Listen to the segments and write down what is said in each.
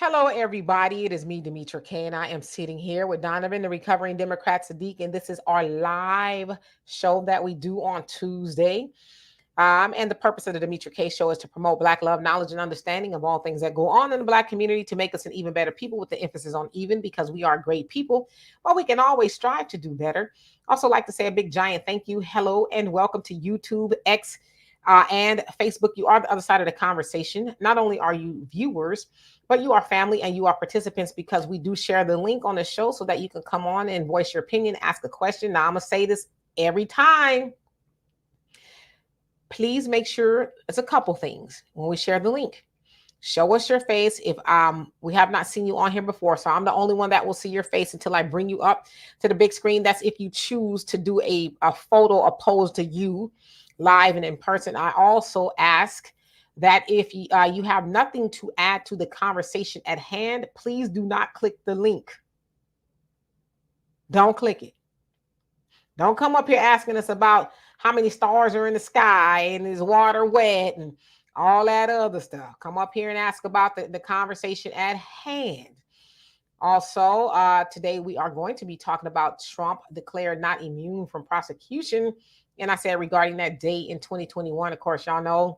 Hello, everybody. It is me, Demetra K, and I am sitting here with Donovan, the recovering Democrat Sadiq, and this is our live show that we do on Tuesday. And the purpose of the Demetra K show is to promote Black love, knowledge, and understanding of all things that go on in the Black community to make us an even better people, with the emphasis on even, because we are great people, but we can always strive to do better. Also, like to say a big giant thank you, hello, and welcome to YouTube, X, and Facebook. You are the other side of the conversation. Not only are you viewers, but you are family and you are participants, because we do share the link on the show so that you can come on and voice your opinion, ask a question. Now, I'm going to say this every time. Please make sure it's a couple things when we share the link. Show us your face. If we have not seen you on here before, so I'm the only one that will see your face until I bring you up to the big screen. That's if you choose to do a photo opposed to you live and in person. I also ask that if you have nothing to add to the conversation at hand, please do not click the link. Don't click it. Don't come up here asking us about how many stars are in the sky and is water wet and all that other stuff. Come up here and ask about the conversation at hand. Also, today we are going to be talking about Trump declared not immune from prosecution. And I said regarding that date in 2021, of course, y'all know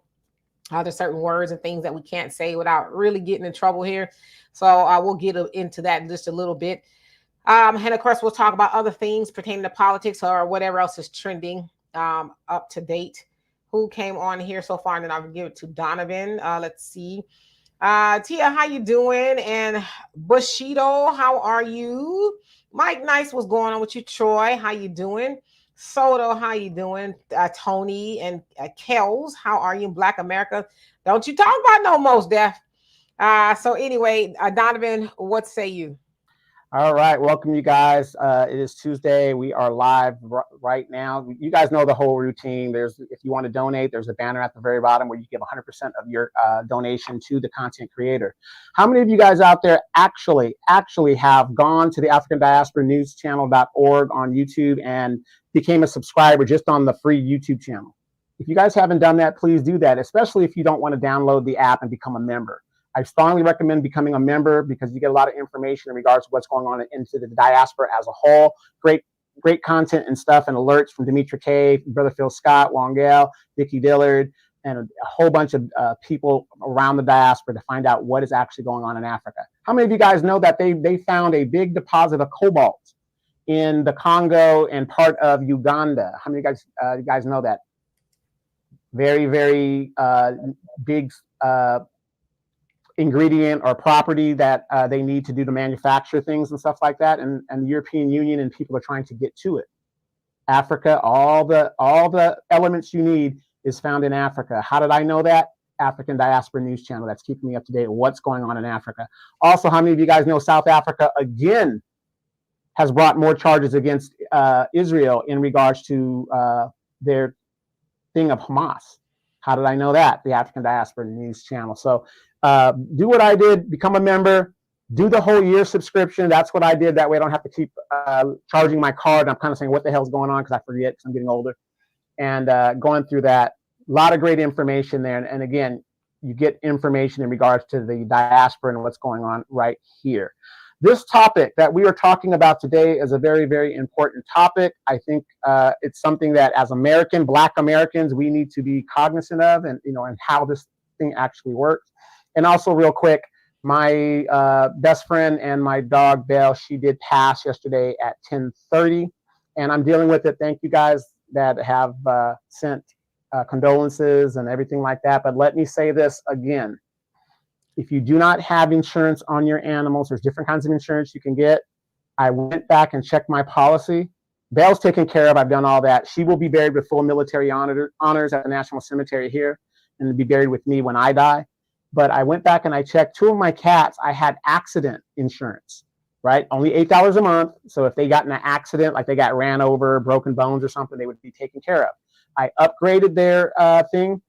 there's certain words and things that we can't say without really getting in trouble here. So we'll get into that in just a little bit. And of course, we'll talk about other things pertaining to politics or whatever else is trending up to date. Who came on here so far? And then I'll give it to Donovan. Let's see. Tia, how you doing? And Bushido, how are you? Mike Nice, what's going on with you? Troy, how you doing? Soto, how you doing? Tony and Kells, how are you in Black America? Don't you talk about no most deaf. So anyway, Donovan, what say you? All right, welcome you guys. It is Tuesday. We are live right now. You guys know the whole routine. If you want to donate, there's a banner at the very bottom where you give 100% of your donation to the content creator. How many of you guys out there actually have gone to the African Diaspora News Channel.org on YouTube and became a subscriber just on the free YouTube channel? If you guys haven't done that, please do that, especially if you don't want to download the app and become a member. I strongly recommend becoming a member because you get a lot of information in regards to what's going on into the diaspora as a whole. Great content and stuff and alerts from Demetra K, Brother Phil Scott, Wongel, Vicki Dillard, and a whole bunch of people around the diaspora to find out what is actually going on in Africa. How many of you guys know that they found a big deposit of cobalt in the Congo and part of Uganda? How many of you guys know that? Very, very big ingredient or property that they need to do to manufacture things and stuff like that, and the European Union and people are trying to get to it. Africa, all the elements you need is found in Africa. How did I know that? African Diaspora News Channel. That's keeping me up to date with what's going on in Africa. Also, how many of you guys know South Africa again has brought more charges against Israel in regards to their thing of Hamas? How did I know that? The African Diaspora News Channel. So do what I did, become a member, do the whole year subscription. That's what I did. That way I don't have to keep charging my card. I'm kind of saying, what the hell's going on? Because I forget because I'm getting older. And going through that, a lot of great information there. And again, you get information in regards to the diaspora and what's going on right here. This topic that we are talking about today is a very, very important topic. I think it's something that as Black Americans, we need to be cognizant of, and and how this thing actually works. And also, real quick, my best friend and my dog Belle, she did pass yesterday at 10:30, and I'm dealing with it. Thank you guys that have sent condolences and everything like that. But let me say this again. If you do not have insurance on your animals, there's different kinds of insurance you can get. I went back and checked my policy. Belle's taken care of. I've done all that. She will be buried with full military honors at the National Cemetery here and be buried with me when I die. But I went back and I checked 2 of my cats. I had accident insurance, right? Only $8 a month. So if they got in an accident, like they got ran over, broken bones or something, they would be taken care of. I upgraded their thing.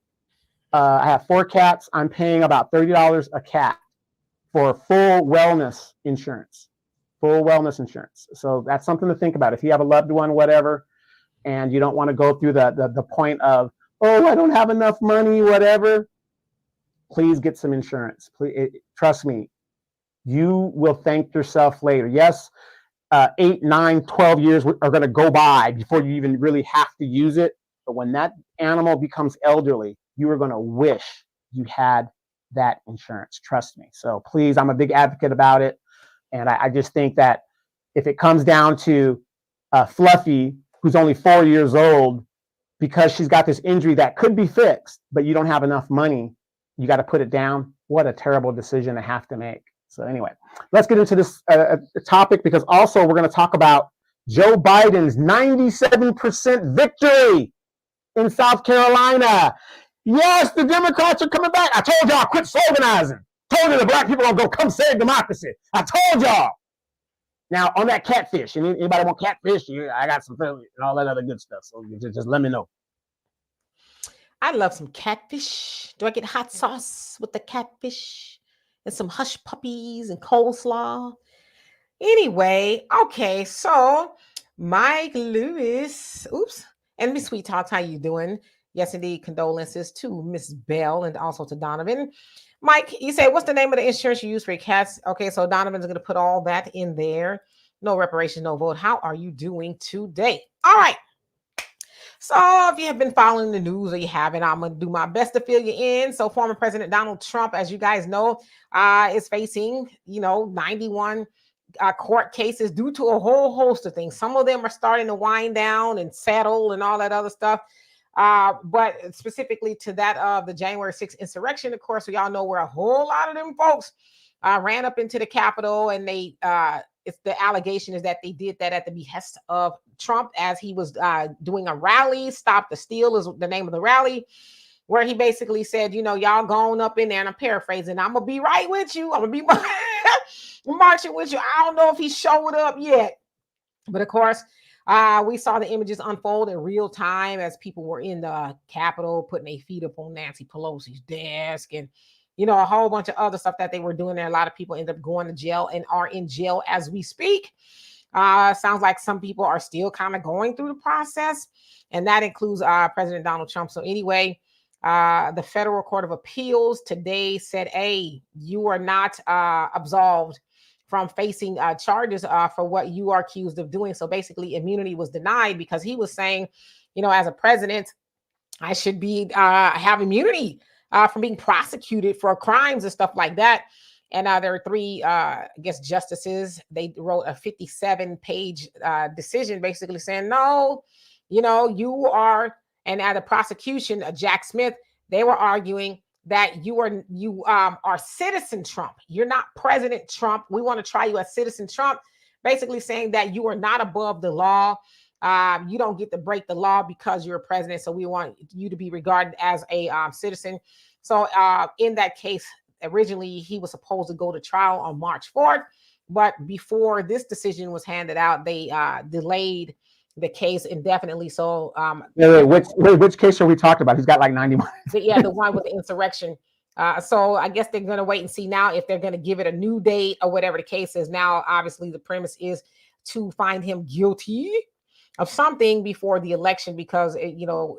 I have 4 cats. I'm paying about $30 a cat for full wellness insurance. Full wellness insurance. So that's something to think about. If you have a loved one, whatever, and you don't want to go through the point of, oh, I don't have enough money, whatever, please get some insurance. Please, trust me, you will thank yourself later. Yes, 8, 9, 12 years are going to go by before you even really have to use it. But when that animal becomes elderly, you are going to wish you had that insurance. Trust me. So please, I'm a big advocate about it. And I just think that if it comes down to Fluffy, who's only 4 years old, because she's got this injury that could be fixed, but you don't have enough money, you got to put it down. What a terrible decision to have to make. So anyway, let's get into this topic, because also we're going to talk about Joe Biden's 97% victory in South Carolina. Yes, the Democrats are coming back. I told y'all, quit sloganizing. Told you the black people are going to come save democracy. I told y'all. Now, on that catfish, anybody want catfish? I got some and all that other good stuff. So just let me know. I love some catfish. Do I get hot sauce with the catfish and some hush puppies and coleslaw? Anyway, okay, so Mike Lewis, and Miss Sweet Talks, how you doing? Yes, indeed, condolences to Miss Bell and also to Donovan. Mike, you say, what's the name of the insurance you use for your cats? Okay, so Donovan's going to put all that in there. No reparations, no vote. How are you doing today? All right. So if you have been following the news or you haven't, I'm going to do my best to fill you in. So former President Donald Trump, as you guys know, is facing, 91 court cases due to a whole host of things. Some of them are starting to wind down and settle and all that other stuff. But specifically to that of the January 6th insurrection, of course, we all know where a whole lot of them folks ran up into the Capitol, and it's the allegation is that they did that at the behest of Trump as he was doing a rally. Stop the Steal is the name of the rally, where he basically said, y'all going up in there, and I'm paraphrasing, I'm going to be right with you. I'm going to be marching with you. I don't know if he showed up yet. But of course, we saw the images unfold in real time as people were in the Capitol putting their feet up on Nancy Pelosi's desk and, a whole bunch of other stuff that they were doing there. A lot of people ended up going to jail and are in jail as we speak. Sounds like some people are still kind of going through the process, and that includes President Donald Trump. So anyway, the Federal Court of Appeals today said, hey, you are not absolved from facing charges for what you are accused of doing. So basically, immunity was denied because he was saying, as a president, I should be have immunity from being prosecuted for crimes and stuff like that. And there are 3, justices. They wrote a 57-page decision basically saying, no, you are, and at the prosecution, Jack Smith, they were arguing that you are citizen Trump. You're not President Trump. We want to try you as citizen Trump, basically saying that you are not above the law. You don't get to break the law because you're a president. So we want you to be regarded as a citizen. So in that case, originally he was supposed to go to trial on March 4th, but before this decision was handed out, they delayed the case indefinitely. So which case are we talking about? He's got like 91. Yeah, the one with the insurrection. So I guess they're going to wait and see now if they're going to give it a new date or whatever the case is. Now, obviously, the premise is to find him guilty of something before the election, because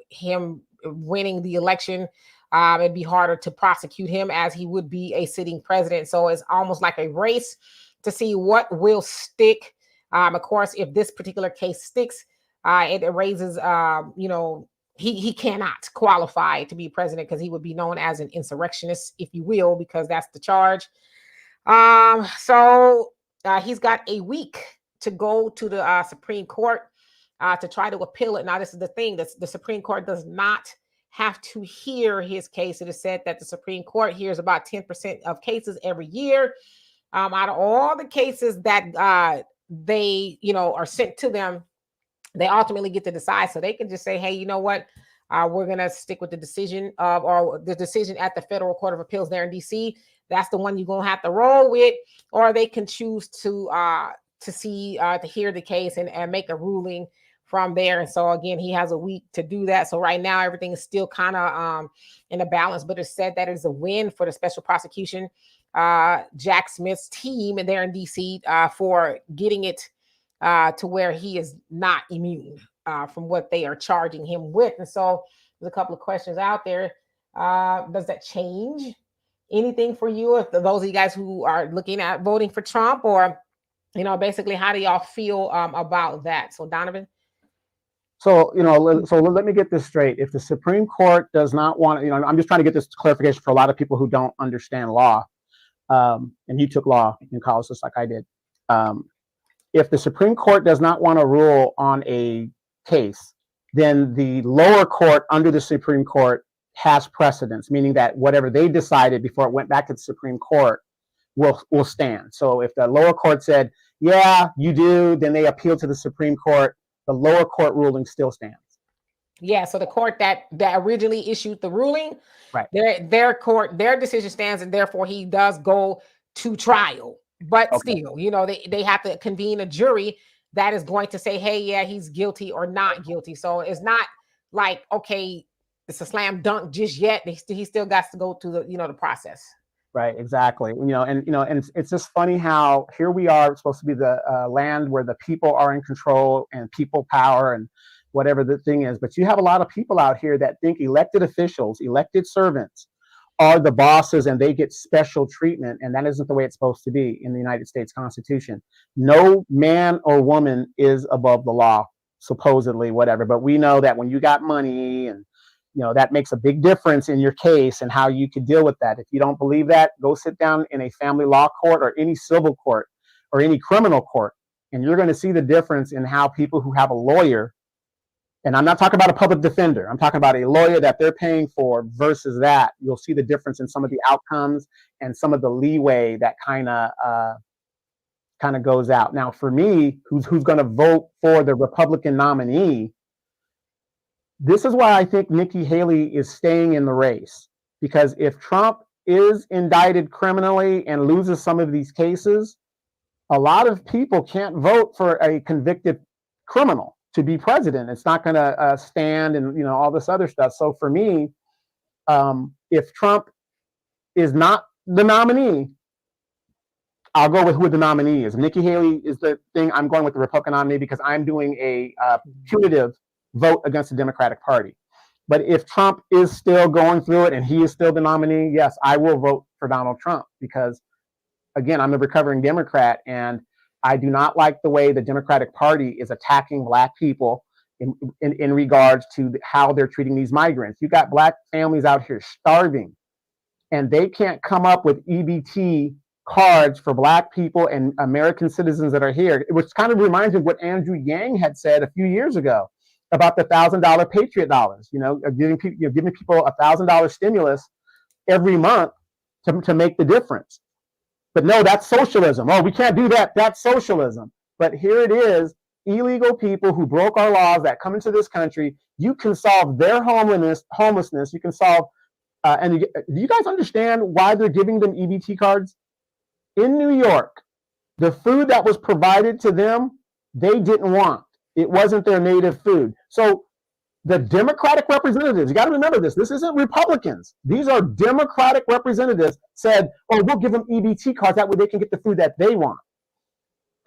him winning the election, it'd be harder to prosecute him as he would be a sitting president. So it's almost like a race to see what will stick. Of course, if this particular case sticks, it raises, he cannot qualify to be president because he would be known as an insurrectionist, if you will, because that's the charge. So he's got a week to go to the Supreme Court to try to appeal it. Now, this is the thing, that the Supreme Court does not have to hear his case. It is said that the Supreme Court hears about 10% of cases every year. Out of all the cases that they, are sent to them, they ultimately get to decide. So they can just say, hey, you know what? We're going to stick with the decision or the decision at the Federal Court of Appeals there in DC. That's the one you're going to have to roll with. Or they can choose to hear the case and make a ruling from there. And so again, he has a week to do that. So right now, everything is still kind of in a balance, but it's said that it's a win for the special prosecution, Jack Smith's team there in DC for getting it to where he is not immune from what they are charging him with. And so there's a couple of questions out there. Does that change Anything for you, if those of you guys who are looking at voting for Trump, or basically, how do y'all feel about that? So, Donovan. So, so let me get this straight. If the Supreme Court does not want, I'm just trying to get this clarification for a lot of people who don't understand law. And you took law in college just like I did. If the Supreme Court does not want to rule on a case, then the lower court under the Supreme Court has precedence, meaning that whatever they decided before it went back to the Supreme Court will stand. So if the lower court said, yeah, you do, then they appeal to the Supreme Court, the lower court ruling still stands. Yeah, so the court that originally issued the ruling, right, their decision stands, and therefore he does go to trial. But still, they have to convene a jury that is going to say, hey, yeah, he's guilty or not guilty. So it's not like, okay, it's a slam dunk just yet. He still got to go through the process. Right, exactly. And it's just funny how here we are, it's supposed to be the land where the people are in control and people power and whatever the thing is. But you have a lot of people out here that think elected officials, elected servants are the bosses and they get special treatment. And that isn't the way it's supposed to be in the United States Constitution. No man or woman is above the law, supposedly, whatever. But we know that when you got money and that makes a big difference in your case and how you could deal with that. If you don't believe that, go sit down in a family law court or any civil court or any criminal court, and you're going to see the difference in how people who have a lawyer, and I'm not talking about a public defender, I'm talking about a lawyer that they're paying for versus that. You'll see the difference in some of the outcomes and some of the leeway that kind of goes out. Now, for me, who's going to vote for the Republican nominee, this is why I think Nikki Haley is staying in the race, because if Trump is indicted criminally and loses some of these cases, a lot of people can't vote for a convicted criminal to be president. It's not going to stand and all this other stuff. So for me, if Trump is not the nominee, I'll go with who the nominee is. Nikki Haley is the thing. I'm going with the Republican nominee because I'm doing a punitive vote against the Democratic Party. But if Trump is still going through it and he is still the nominee, yes, I will vote for Donald Trump because, again, I'm a recovering Democrat and I do not like the way the Democratic Party is attacking Black people in regards to how they're treating these migrants. You got Black families out here starving and they can't come up with EBT cards for Black people and American citizens that are here, which kind of reminds me of what Andrew Yang had said a few years ago about the $1,000 Patriot dollars, giving people $1,000 stimulus every month to make the difference. But no, that's socialism. Oh, we can't do that. That's socialism. But here it is, illegal people who broke our laws that come into this country. You can solve their homelessness. You can solve, and do you guys understand why they're giving them EBT cards? In New York, the food that was provided to them, they didn't want. It wasn't their native food. So the Democratic representatives, you got to remember this. This isn't Republicans. These are Democratic representatives said, oh, we'll give them EBT cards. That way they can get the food that they want.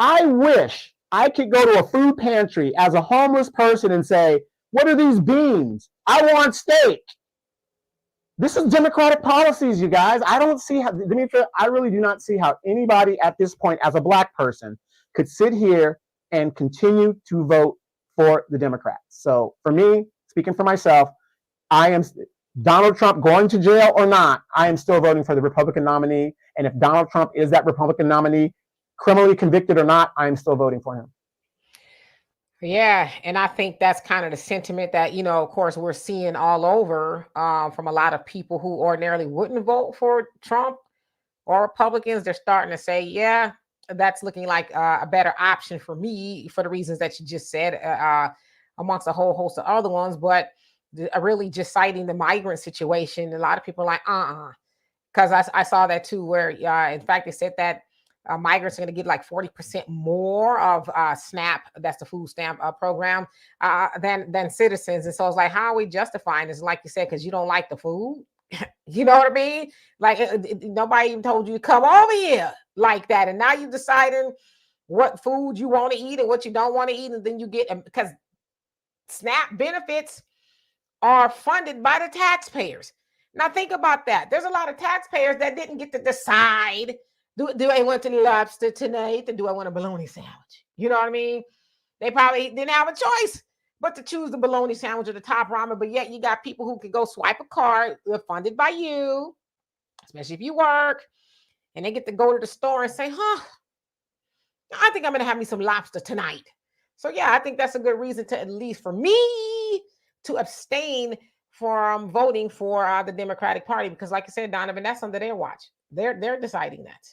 I wish I could go to a food pantry as a homeless person and say, what are these beans? I want steak. This is Democratic policies, you guys. I don't see how, Demetra, I really do not see how anybody at this point as a Black person could sit here and continue to vote for the Democrats. So for me, speaking for myself, I am Donald Trump going to jail or not, I am still voting for the Republican nominee. And if Donald Trump is that Republican nominee, criminally convicted or not, I am still voting for him. Yeah, and I think that's kind of the sentiment that, of course, we're seeing all over from a lot of people who ordinarily wouldn't vote for Trump or Republicans. They're starting to say, yeah, that's looking like a better option for me for the reasons that you just said, amongst a whole host of other ones. But really just citing the migrant situation, a lot of people are like, because I saw that too, where in fact, they said that migrants are going to get like 40% more of SNAP, that's the food stamp program, than citizens. And so it's like, how are we justifying this? Like you said, because you don't like the food. You know what I mean? Like nobody even told you to come over here like that. And now you're deciding what food you want to eat and what you don't want to eat. And then you get, because SNAP benefits are funded by the taxpayers. Now think about that. There's a lot of taxpayers that didn't get to decide, do I want the lobster tonight or do I want a bologna sandwich? You know what I mean? They probably didn't have a choice but to choose the bologna sandwich or the top ramen. But yet you got people who could go swipe a card funded by you, especially if you work, and they get to go to the store and say, I think I'm going to have me some lobster tonight. So yeah, I think that's a good reason to, at least for me, to abstain from voting for the Democratic Party, because like I said, Donovan, that's under their watch. They're deciding that.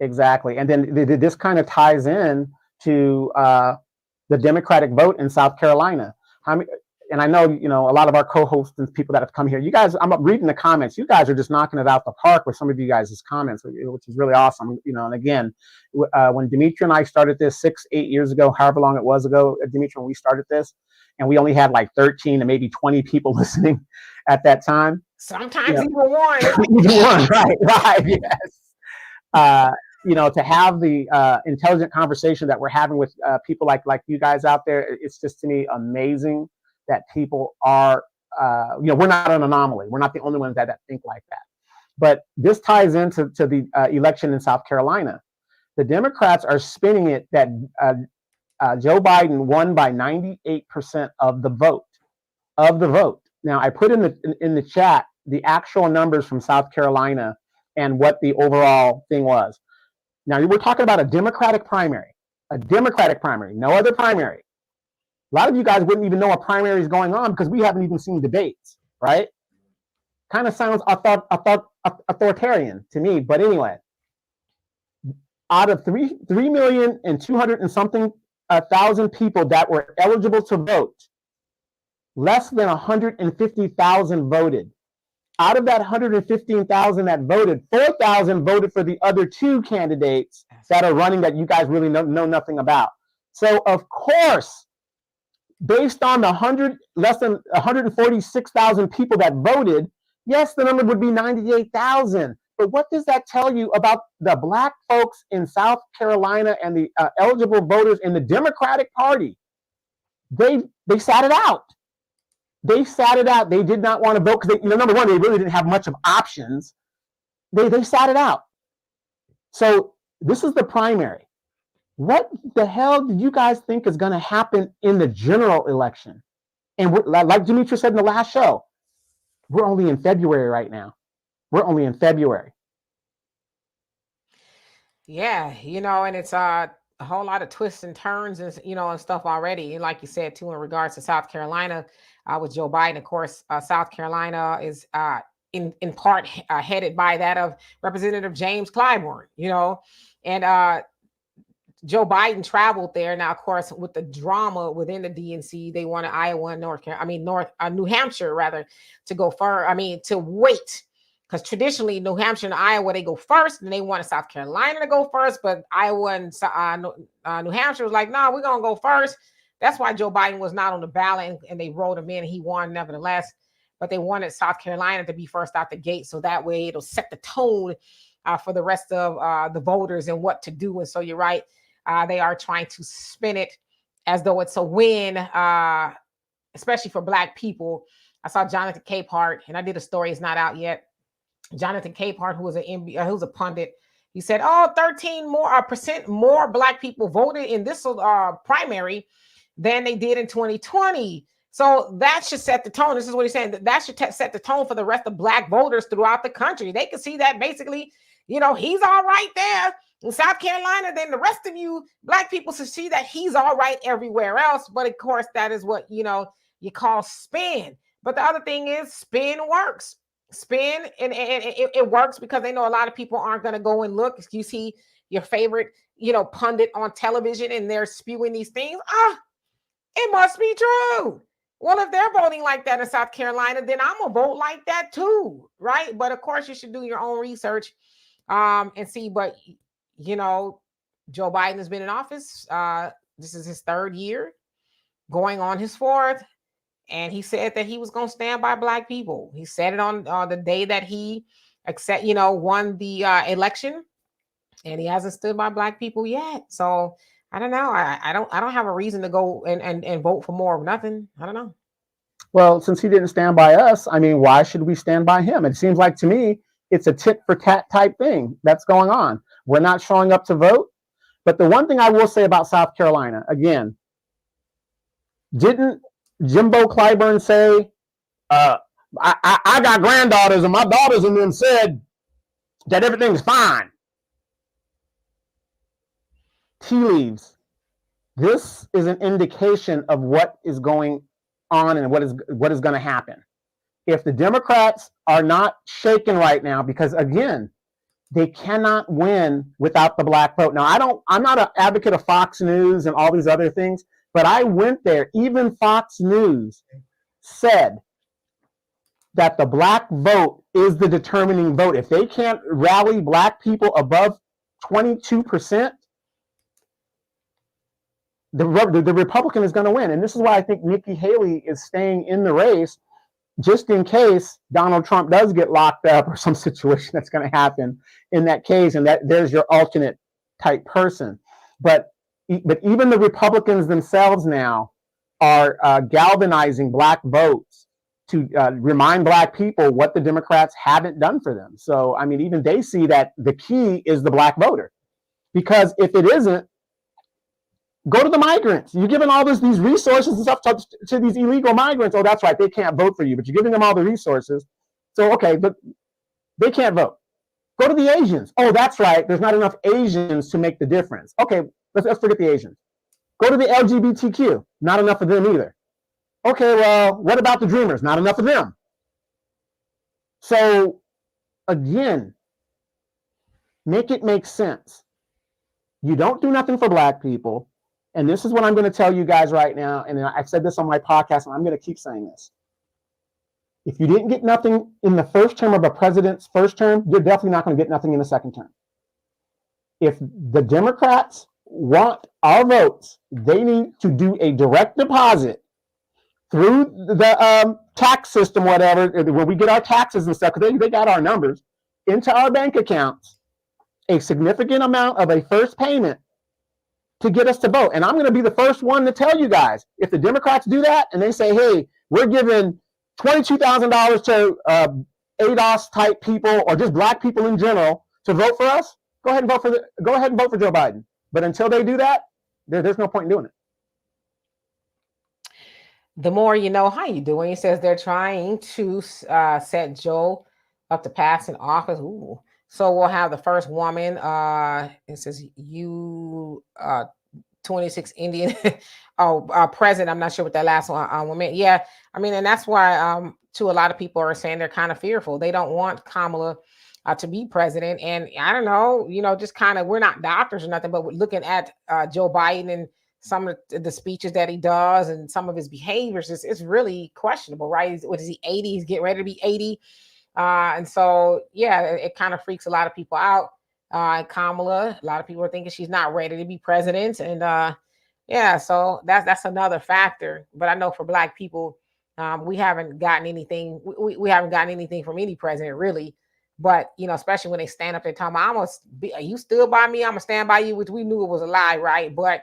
Exactly. And then this kind of ties in to the Democratic vote in South Carolina. And I know, a lot of our co-hosts and people that have come here, you guys, I'm reading the comments. You guys are just knocking it out the park with some of you guys' comments, which is really awesome. And again, when Dimitri and I started this 6-8 years ago, however long it was ago, Dimitri, when we started this, and we only had like 13 to maybe 20 people listening at that time. Sometimes even one. Even one, right, yes. To have the intelligent conversation that we're having with people like you guys out there, it's just, to me, amazing that people are, we're not an anomaly. We're not the only ones that think like that. But this ties into the election in South Carolina. The Democrats are spinning it that Joe Biden won by 98% of the vote. Now, I put in the chat the actual numbers from South Carolina and what the overall thing was. Now, we're talking about a Democratic primary, no other primary. A lot of you guys wouldn't even know a primary is going on because we haven't even seen debates, right? Kind of sounds authoritarian to me, but anyway, out of 3,200,000 and something thousand people that were eligible to vote, less than 150,000 voted. Out of that 115,000 that voted, 4,000 voted for the other two candidates that are running that you guys really know nothing about. So of course, based on the less than 146,000 people that voted, yes, the number would be 98,000. But what does that tell you about the Black folks in South Carolina and the eligible voters in the Democratic Party? They sat it out. They sat it out. They did not want to vote because, number one, they really didn't have much of options. They sat it out. So this is the primary. What the hell do you guys think is going to happen in the general election? And like Dimitri said in the last show, we're only in February right now. We're only in February. Yeah, and it's a whole lot of twists and turns and and stuff already. And like you said too, in regards to South Carolina, with Joe Biden, of course, South Carolina is in part headed by that of Representative James Clyburn, and Joe Biden traveled there. Now, of course, with the drama within the DNC, they wanted Iowa and New Hampshire rather to go first. To wait. Because traditionally, New Hampshire and Iowa, they go first, and they wanted South Carolina to go first. But Iowa and New Hampshire was like, no, we're going to go first. That's why Joe Biden was not on the ballot, and they wrote him in, and he won nevertheless. But they wanted South Carolina to be first out the gate, so that way it'll set the tone for the rest of the voters and what to do. And so you're right. They are trying to spin it as though it's a win, especially for Black people. I saw Jonathan Capehart, and I did a story. It's not out yet. Jonathan Capehart, who was a pundit, he said, 13% more Black people voted in this primary than they did in 2020. So that should set the tone. This is what he's saying. That should set the tone for the rest of Black voters throughout the country. They can see that basically, he's all right there in South Carolina. Then the rest of you Black people should see that he's all right everywhere else. But of course, that is what, you call spin. But the other thing is spin works. Spin and it works because they know a lot of people aren't going to go and look. You see your favorite, pundit on television and they're spewing these things. It must be true. Well, if they're voting like that in South Carolina, then I'm gonna vote like that too, right? But of course, you should do your own research and see. But Joe Biden has been in office. This is his third year, going on his fourth. And he said that he was going to stand by Black people. He said it on the day that he won the election, and he hasn't stood by Black people yet. So I don't know. I don't have a reason to go and vote for more of nothing. I don't know. Well, since he didn't stand by us, I mean, why should we stand by him? It seems like to me it's a tit for tat type thing that's going on. We're not showing up to vote. But the one thing I will say about South Carolina, again, didn't Jimbo Clyburn say, I got granddaughters and my daughters and them said that everything's fine? Tea leaves. This is an indication of what is going on and what is going to happen. If the Democrats are not shaken right now, because again, they cannot win without the black vote. Now, I'm not an advocate of Fox News and all these other things, but I went there. Even Fox News said that the black vote is the determining vote. If they can't rally black people above 22%, the Republican is going to win. And this is why I think Nikki Haley is staying in the race, just in case Donald Trump does get locked up or some situation that's going to happen in that case, and that there's your alternate type person. But even the Republicans themselves now are galvanizing black votes to remind black people what the Democrats haven't done for them. So, I mean, even they see that the key is the black voter. Because if it isn't, go to the migrants. You're giving all these resources and stuff to these illegal migrants. Oh, that's right. They can't vote for you, but you're giving them all the resources. So, okay, but they can't vote. Go to the Asians. Oh, that's right. There's not enough Asians to make the difference. Okay, let's forget the Asians. Go to the LGBTQ. Not enough of them either. Okay, well, what about the Dreamers? Not enough of them. So, again, make it make sense. You don't do nothing for black people. And this is what I'm going to tell you guys right now. And I've said this on my podcast, and I'm going to keep saying this. If you didn't get nothing in the first term of a president's first term, you're definitely not going to get nothing in the second term. If the Democrats want our votes, they need to do a direct deposit through the tax system, whatever, where we get our taxes and stuff, because they got our numbers, into our bank accounts, a significant amount of a first payment to get us to vote. And I'm going to be the first one to tell you guys, if the Democrats do that and they say, hey, we're giving $22,000 to ADOS type people or just black people in general to vote for us, go ahead and vote for Joe Biden. But until they do that, there's no point in doing it. The more you know. How you doing? He says they're trying to set Joe up to pass in office. Ooh. So we'll have the first woman. It says 26 Indian president. I'm not sure what that last one woman. Yeah, I mean, and that's why too, a lot of people are saying they're kind of fearful. They don't want Kamala to be president. And I don't know, just kind of, we're not doctors or nothing, but we're looking at Joe Biden and some of the speeches that he does and some of his behaviors, it's really questionable, right? What is he, 80? He's getting ready to be 80. And so, yeah, it kind of freaks a lot of people out. Kamala, a lot of people are thinking she's not ready to be president. And yeah, so that's another factor. But I know for black people, we haven't gotten anything. We haven't gotten anything from any president, really. But, especially when they stand up there talking about, you stood by me, I'm going to stand by you, which we knew it was a lie, right? But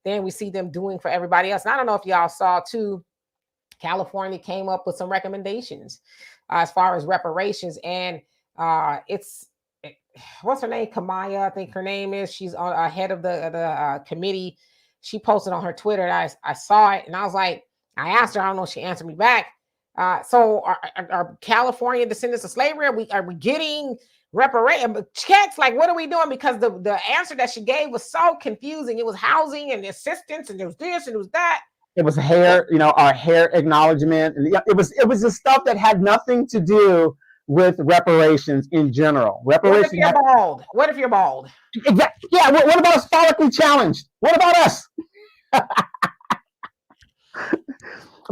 then we see them doing for everybody else. And I don't know if y'all saw, too, California came up with some recommendations as far as reparations. And what's her name? Kamala, I think her name is. She's on head of the committee. She posted on her Twitter. And I saw it, and I was like, I asked her. I don't know if she answered me back. So are California descendants of slavery? Are we getting reparations checks? Like, what are we doing? Because the answer that she gave was so confusing. It was housing and assistance, and there was this and there was that. It was hair, our hair acknowledgement. It was the stuff that had nothing to do with reparations in general. Reparations. What if you're bald? What if you're bald? Exactly. Yeah. What about us follically challenged? What about us?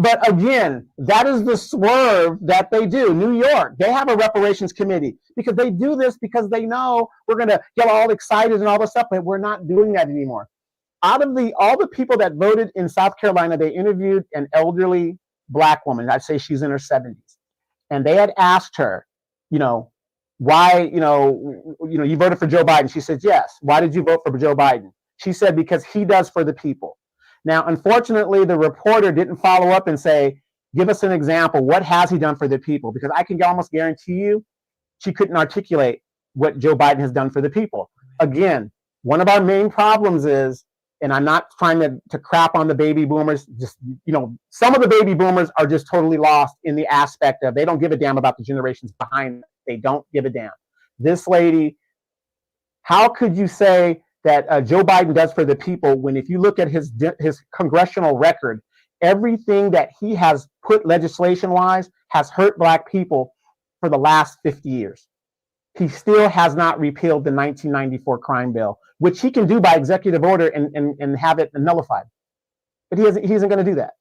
But again, that is the swerve that they do. New York, they have a reparations committee because they do this because they know we're going to get all excited and all this stuff, but we're not doing that anymore. Out of all the people that voted in South Carolina, they interviewed an elderly black woman. I'd say she's in her 70s. And they had asked her, why, you voted for Joe Biden. She said, yes. Why did you vote for Joe Biden? She said, because he does for the people. Now, unfortunately, the reporter didn't follow up and say, Give us an example. What has he done for the people? Because I can almost guarantee you she couldn't articulate what Joe Biden has done for the people. Again, one of our main problems is, and I'm not trying to crap on the baby boomers, just, some of the baby boomers are just totally lost in the aspect of they don't give a damn about the generations behind them. They don't give a damn. This lady, how could you say that Joe Biden does for the people when if you look at his congressional record, everything that he has put legislation-wise has hurt Black people for the last 50 years. He still has not repealed the 1994 crime bill, which he can do by executive order and have it nullified. But he isn't going to do that.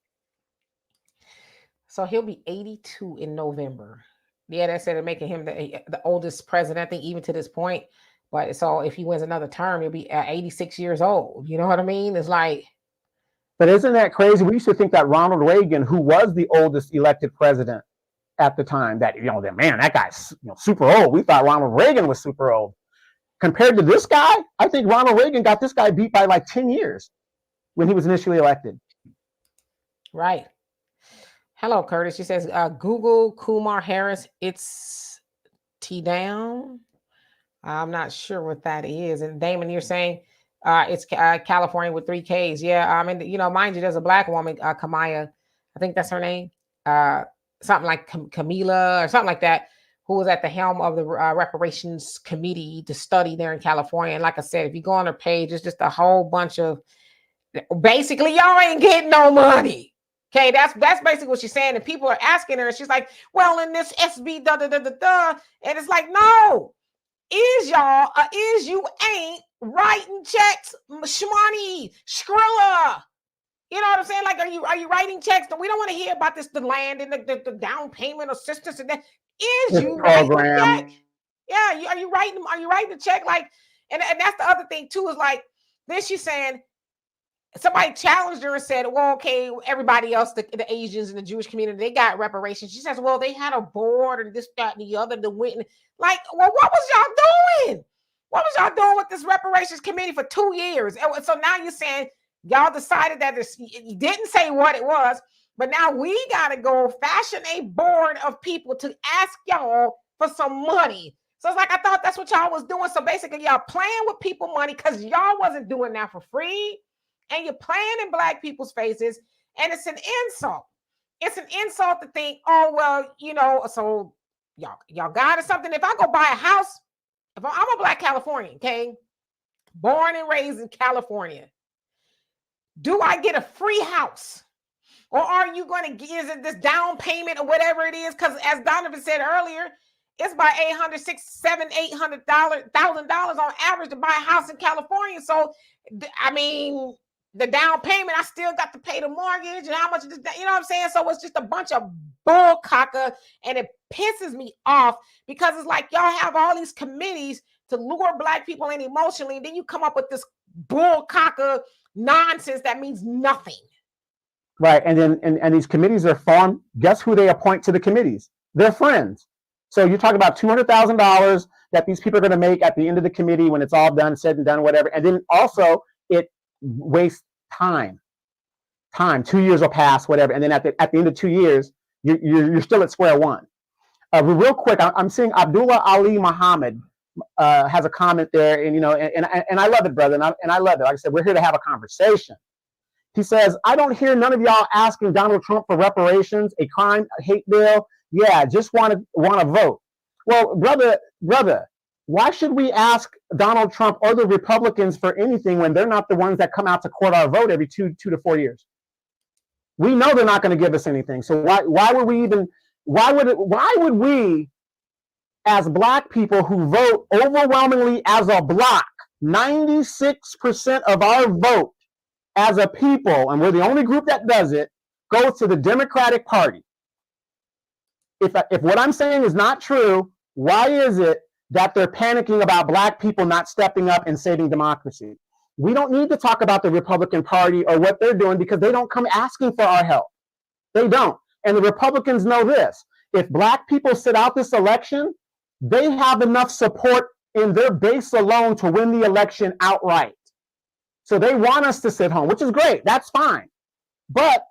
So he'll be 82 in November. Yeah, they said they're making him the oldest president, I think, even to this point. But so if he wins another term, he'll be 86 years old. You know what I mean? It's like. But isn't that crazy? We used to think that Ronald Reagan, who was the oldest elected president at the time, that that guy's super old. We thought Ronald Reagan was super old. Compared to this guy, I think Ronald Reagan got this guy beat by like 10 years when he was initially elected. Right. Hello, Curtis. She says, Google Kamala Harris. It's T down. I'm not sure what that is. And Damon, you're saying it's California with 3 Ks. Yeah. I mean, mind you, there's a Black woman, Kamala, I think that's her name. Something like Camila or something like that, who was at the helm of the Reparations Committee to study there in California. And like I said, if you go on her page, it's just a whole bunch of, basically, y'all ain't getting no money. Okay, that's basically what she's saying. And people are asking her, and she's like, well, in this SB, and it's like, no, is you ain't writing checks, shmoney, Skrilla. You know what I'm saying? Like, are you writing checks? We don't want to hear about this, the land and the down payment assistance and that. Is you writing the check? Yeah, are you writing the check? Like, and that's the other thing too, is like, then she's saying, somebody challenged her and said, well, okay, everybody else, the Asians and the Jewish community, they got reparations. She says, well, they had a board and this, that, and the other, the witness. Like, well, what was y'all doing? What was y'all doing with this reparations committee for 2 years? And so now you're saying y'all decided that you didn't say what it was, but now we got to go fashion a board of people to ask y'all for some money. So it's like, I thought that's what y'all was doing. So basically y'all playing with people money because y'all wasn't doing that for free. And you're playing in Black people's faces. And it's an insult. It's an insult to think, oh, well, so y'all got something. If I go buy a house, if I'm a Black Californian, okay, born and raised in California, do I get a free house? Or are you going to is it this down payment or whatever it is? Because as Donovan said earlier, it's about $800,000 on average to buy a house in California. So, I mean, the down payment, I still got to pay the mortgage and how much, you know what I'm saying? So it's just a bunch of bull caca, and it pisses me off because it's like y'all have all these committees to lure Black people in emotionally, and then you come up with this bull caca nonsense that means nothing. Right, and then and these committees are formed. Guess who they appoint to the committees? Their friends. So you're talking about $200,000 that these people are going to make at the end of the committee when it's all done, said and done, whatever. And then also it wastes time. 2 years will pass, whatever. And then at the end of 2 years, you're still at square one. Real quick, I'm seeing Abdullah Ali Muhammad has a comment there, and and I love it, brother, and I love it. Like I said, we're here to have a conversation. He says, I don't hear none of y'all asking Donald Trump for reparations, a crime, a hate bill. Yeah, just want to vote. Well, brother, why should we ask Donald Trump or the Republicans for anything when they're not the ones that come out to court our vote every 2 to 4 years? We know they're not going to give us anything. So why would we, as Black people who vote overwhelmingly as a block, 96% of our vote as a people, and we're the only group that does it, go to the Democratic Party? If what I'm saying is not true, why is it that they're panicking about Black people not stepping up and saving democracy? We don't need to talk about the Republican Party or what they're doing because they don't come asking for our help. They don't. And the Republicans know this. If Black people sit out this election, they have enough support in their base alone to win the election outright. So they want us to sit home, which is great. That's fine. But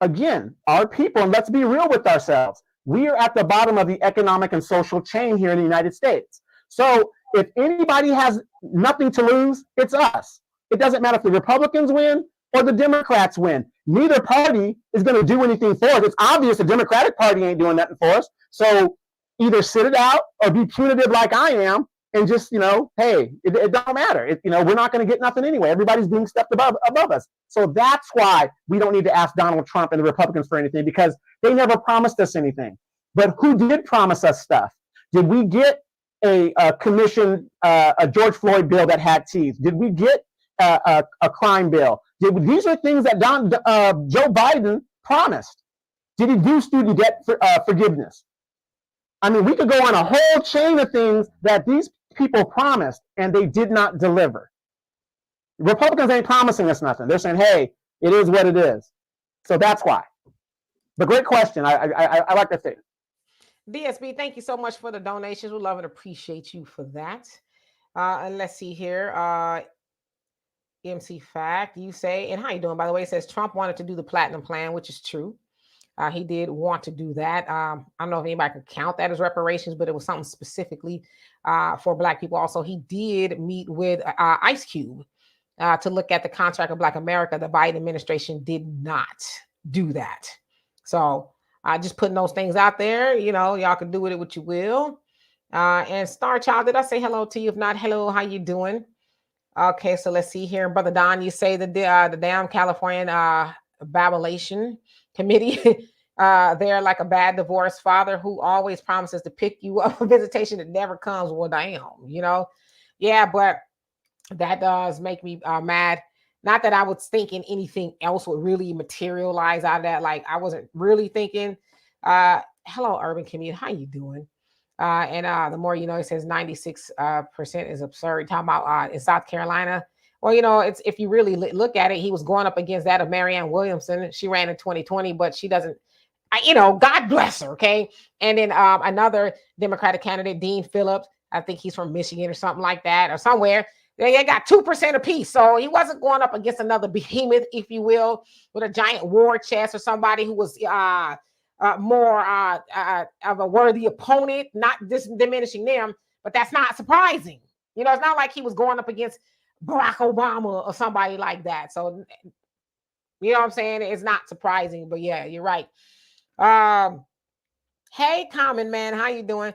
again, our people, and let's be real with ourselves, we are at the bottom of the economic and social chain here in the United States. So if anybody has nothing to lose, it's us. It doesn't matter if the Republicans win or the Democrats win. Neither party is going to do anything for us. It's obvious the Democratic Party ain't doing nothing for us. So either sit it out or be punitive like I am and just, hey, it don't matter. We're not going to get nothing anyway. Everybody's being stepped above us. So that's why we don't need to ask Donald Trump and the Republicans for anything, because they never promised us anything. But who did promise us stuff? Did we get a commission, a George Floyd bill that had teeth? Did we get a crime bill? These are things that Joe Biden promised. Did he do student debt forgiveness? I mean, we could go on a whole chain of things that these people promised and they did not deliver. Republicans ain't promising us nothing. They're saying, hey, it is what it is. So that's why. But great question. I like that statement. DSB, thank you so much for the donations. We love and appreciate you for that. And let's see here. MC Fact, you say, and how you doing, by the way? It says Trump wanted to do the platinum plan, which is true. He did want to do that. I don't know if anybody can count that as reparations, but it was something specifically for Black people. Also, he did meet with Ice Cube to look at the contract of Black America. The Biden administration did not do that. So just putting those things out there, y'all can do with it what you will. And Star Child, did I say hello to you? If not, hello, how you doing? Okay, so let's see here. Brother Don, you say the damn Californian Babylation Committee, they're like a bad divorced father who always promises to pick you up for visitation that never comes. Well, damn, Yeah, but that does make me mad. Not that I was thinking anything else would really materialize out of that. Like, I wasn't really thinking. Hello, Urban Community. How you doing? And the more you know, it says 96% is absurd. Talking about in South Carolina. Well, it's if you really look at it, he was going up against that of Marianne Williamson. She ran in 2020, but she doesn't, God bless her, okay? And then another Democratic candidate, Dean Phillips, I think he's from Michigan or something like that, or somewhere. They got 2% apiece. So he wasn't going up against another behemoth, if you will, with a giant war chest or somebody who was more of a worthy opponent, not diminishing them, but that's not surprising. It's not like he was going up against Barack Obama or somebody like that. So, you know what I'm saying? It's not surprising, but yeah, you're right. Hey, Common Man, how you doing?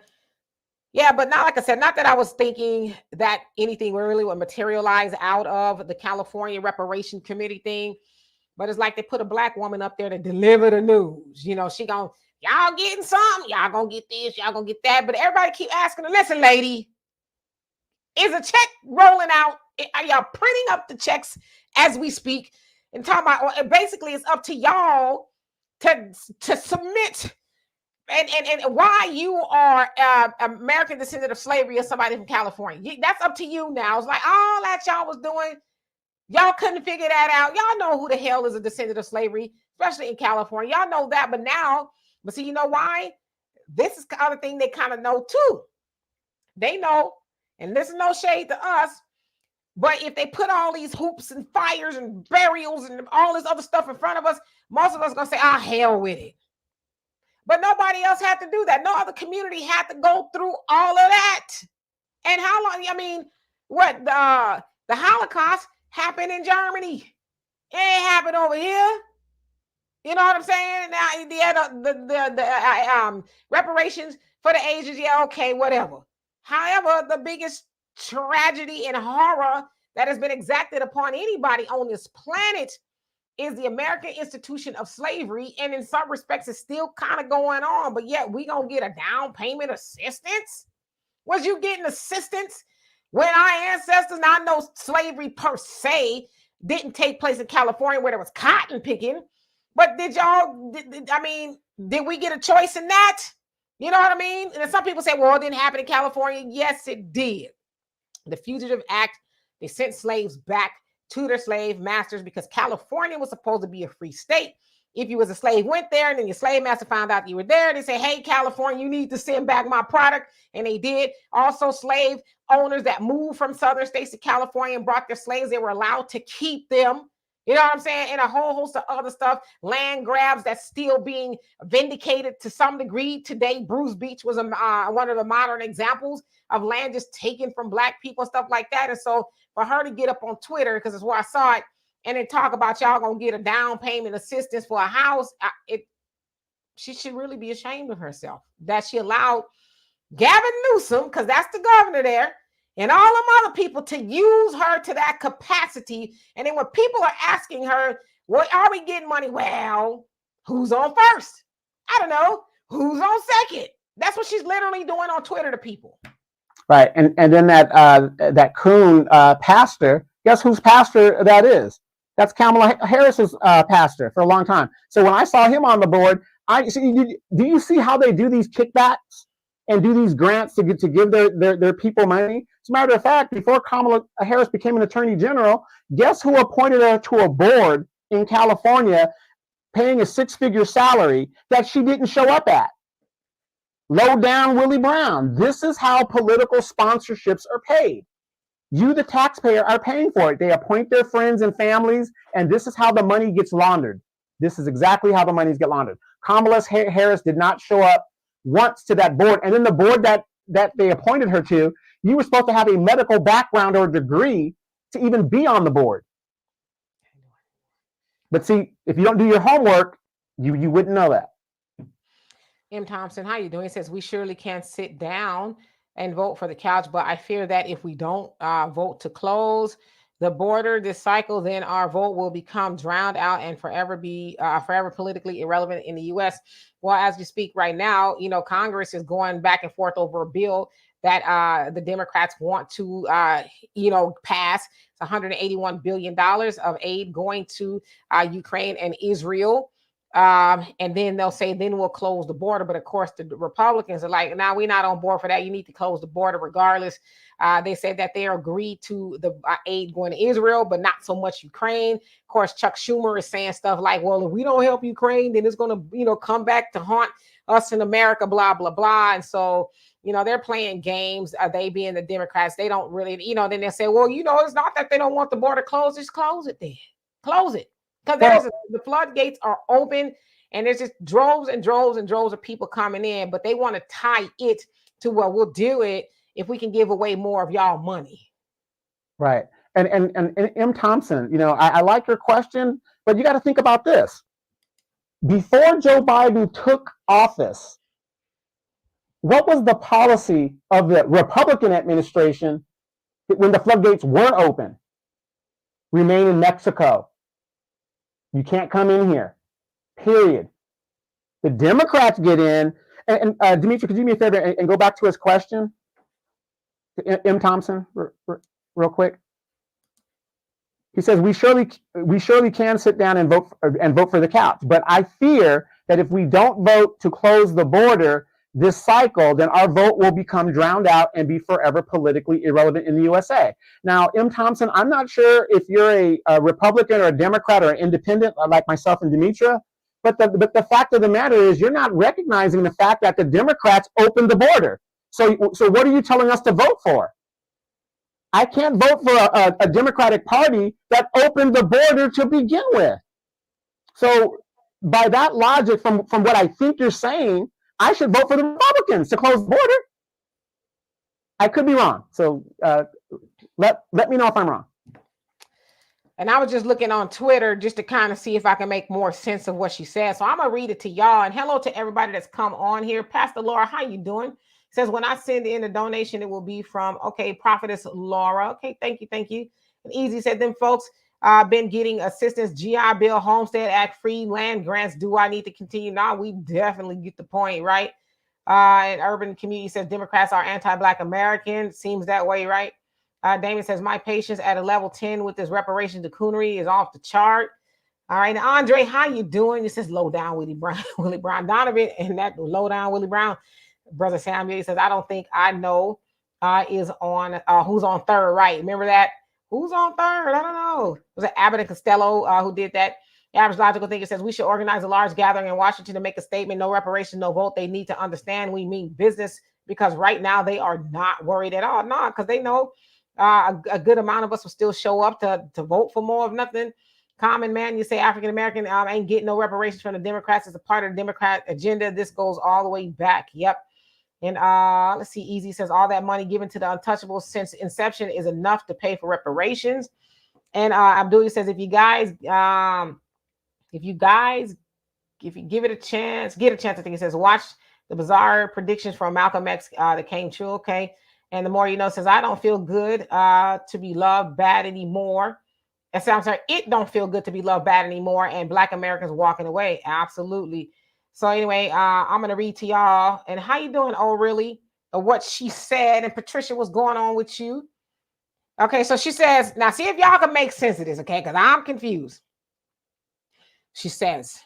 Yeah, but not like I said, not that I was thinking that anything really would materialize out of the California Reparation Committee thing. But it's like they put a Black woman up there to deliver the news. She gonna, y'all getting something, y'all gonna get this, y'all gonna get that. But everybody keep asking her, listen, lady, is a check rolling out? Are y'all printing up the checks as we speak? And talking about, basically, it's up to y'all to submit and why you are American descendant of slavery or somebody from California. That's up to you now. It's like all that y'all was doing. Y'all couldn't figure that out. Y'all know who the hell is a descendant of slavery, especially in California. Y'all know that, but see, you know why? This is the other thing they kind of know too. They know, and this is no shade to us, but if they put all these hoops and fires and burials and all this other stuff in front of us, most of us are going to say, hell with it. But nobody else had to do that. No other community had to go through all of that. And how long? I mean, what the Holocaust happened in Germany. It ain't happened over here. You know what I'm saying? Now, the reparations for the Asians, yeah, okay, whatever. However, the biggest tragedy and horror that has been exacted upon anybody on this planet is the American institution of slavery. And in some respects, it's still kind of going on. But yet, we going to get a down payment assistance? Was you getting assistance when our ancestors, now I know slavery per se didn't take place in California where there was cotton picking, but did we get a choice in that? You know what I mean? And some people say, well, it didn't happen in California. Yes, it did. The Fugitive Act, they sent slaves back to their slave masters because California was supposed to be a free state. If you was a slave, went there, and then your slave master found out you were there, they say, hey, California, you need to send back my product. And they did. Also, slave owners that moved from southern states to California and brought their slaves, they were allowed to keep them You know what I'm saying? And a whole host of other stuff, land grabs that's still being vindicated to some degree today. Bruce Beach was one of the modern examples of land just taken from Black people and stuff like that. And so for her to get up on Twitter, because it's where I saw it, and then talk about y'all gonna get a down payment assistance for a house, she should really be ashamed of herself that she allowed Gavin Newsom, because that's the governor there, and all them other people to use her to that capacity. And then when people are asking her, what are we getting money? Well, who's on first? I don't know. Who's on second? That's what she's literally doing on Twitter to people. Right. And then that coon pastor, guess whose pastor that is? That's Kamala Harris's pastor for a long time. So when I saw him on the board, do you see how they do these kickbacks and do these grants to give their people money? As a matter of fact, before Kamala Harris became an attorney general, guess who appointed her to a board in California paying a 6-figure salary that she didn't show up at? Low down Willie Brown. This is how political sponsorships are paid. You, the taxpayer, are paying for it. They appoint their friends and families, and this is how the money gets laundered. This is exactly how the monies get laundered. Kamala Harris did not show up once to that board, and then the board that they appointed her to, you were supposed to have a medical background or degree to even be on the board. But see, if you don't do your homework, you wouldn't know that. M. Thompson, how you doing? He says, we surely can sit down and vote for the couch, but I fear that if we don't vote to close the border this cycle, then our vote will become drowned out and forever be forever politically irrelevant in the U.S. Well, as we speak right now, Congress is going back and forth over a bill that the Democrats want to, pass. It's $181 billion of aid going to Ukraine and Israel. And then they'll say, then we'll close the border. But of course, the Republicans are like, now we're not on board for that. You need to close the border regardless. They said that they agreed to the aid going to Israel, but not so much Ukraine. Of course, Chuck Schumer is saying stuff like, well, if we don't help Ukraine, then it's going to, come back to haunt us in America, blah, blah, blah. And so, they're playing games. They being the Democrats, they don't really, then they say, well, it's not that they don't want the border closed. Just close it then. Close it. Because the floodgates are open and there's just droves and droves and droves of people coming in, but they want to tie it to, well, we'll do it if we can give away more of y'all money. Right. And M. Thompson, I like your question, but you got to think about this. Before Joe Biden took office, what was the policy of the Republican administration when the floodgates weren't open? Remain in Mexico. You can't come in here, period. The Democrats get in, and Dimitri, could you do me a favor and go back to his question? M. Thompson, real quick. He says, we surely can sit down and vote for the couch, but I fear that if we don't vote to close the border this cycle, then our vote will become drowned out and be forever politically irrelevant in the USA. Now, M. Thompson, I'm not sure if you're a Republican or a Democrat or an independent like myself and Dimitra, but the fact of the matter is you're not recognizing the fact that the Democrats opened the border. So what are you telling us to vote for? I can't vote for a Democratic Party that opened the border to begin with. So by that logic, from what I think you're saying, I should vote for the Republicans to close the border. I could be wrong. So let me know if I'm wrong. And I was just looking on Twitter just to kind of see if I can make more sense of what she said. So I'm going to read it to y'all. And hello to everybody that's come on here. Pastor Laura, how you doing? Says, when I send in a donation, it will be from, Prophetess Laura. Okay, thank you. And Easy said, them folks been getting assistance, GI Bill, Homestead Act, free land grants. Do I need to continue? Now we definitely get the point, right? And Urban Community says, Democrats are anti-Black American. Seems that way, right? Damon says, my patience at a level 10 with this reparations to coonery is off the chart. All right, now, Andre, how you doing? This is low down Willie Brown, Donovan, and that low down Willie Brown. Brother Samuel says, I don't think I know is on who's on third, right? Remember that? Who's on third? I don't know. It was Abbott and Costello who did that. Average Logical Thinker says we should organize a large gathering in Washington to make a statement. No reparation, no vote. They need to understand we mean business, because right now they are not worried at all. No, because they know a good amount of us will still show up to vote for more of nothing. Common man, you say African American ain't getting no reparations from the Democrats. It's a part of the Democrat agenda. This goes all the way back. Yep. And let's see. Easy says all that money given to the untouchables since inception is enough to pay for reparations. And Abdullah says if you give it a chance, get a chance. I think it says watch the bizarre predictions from Malcolm X that came true. Okay. And the more you know says I don't feel good to be loved bad anymore. It sounds like it don't feel good to be loved bad anymore. And Black Americans walking away. Absolutely. So anyway, I'm gonna read to y'all. And how you doing? Oh, really? What she said. And Patricia, what's going on with you? Okay, so she says, now see if y'all can make sense of this, okay? Because I'm confused. She says,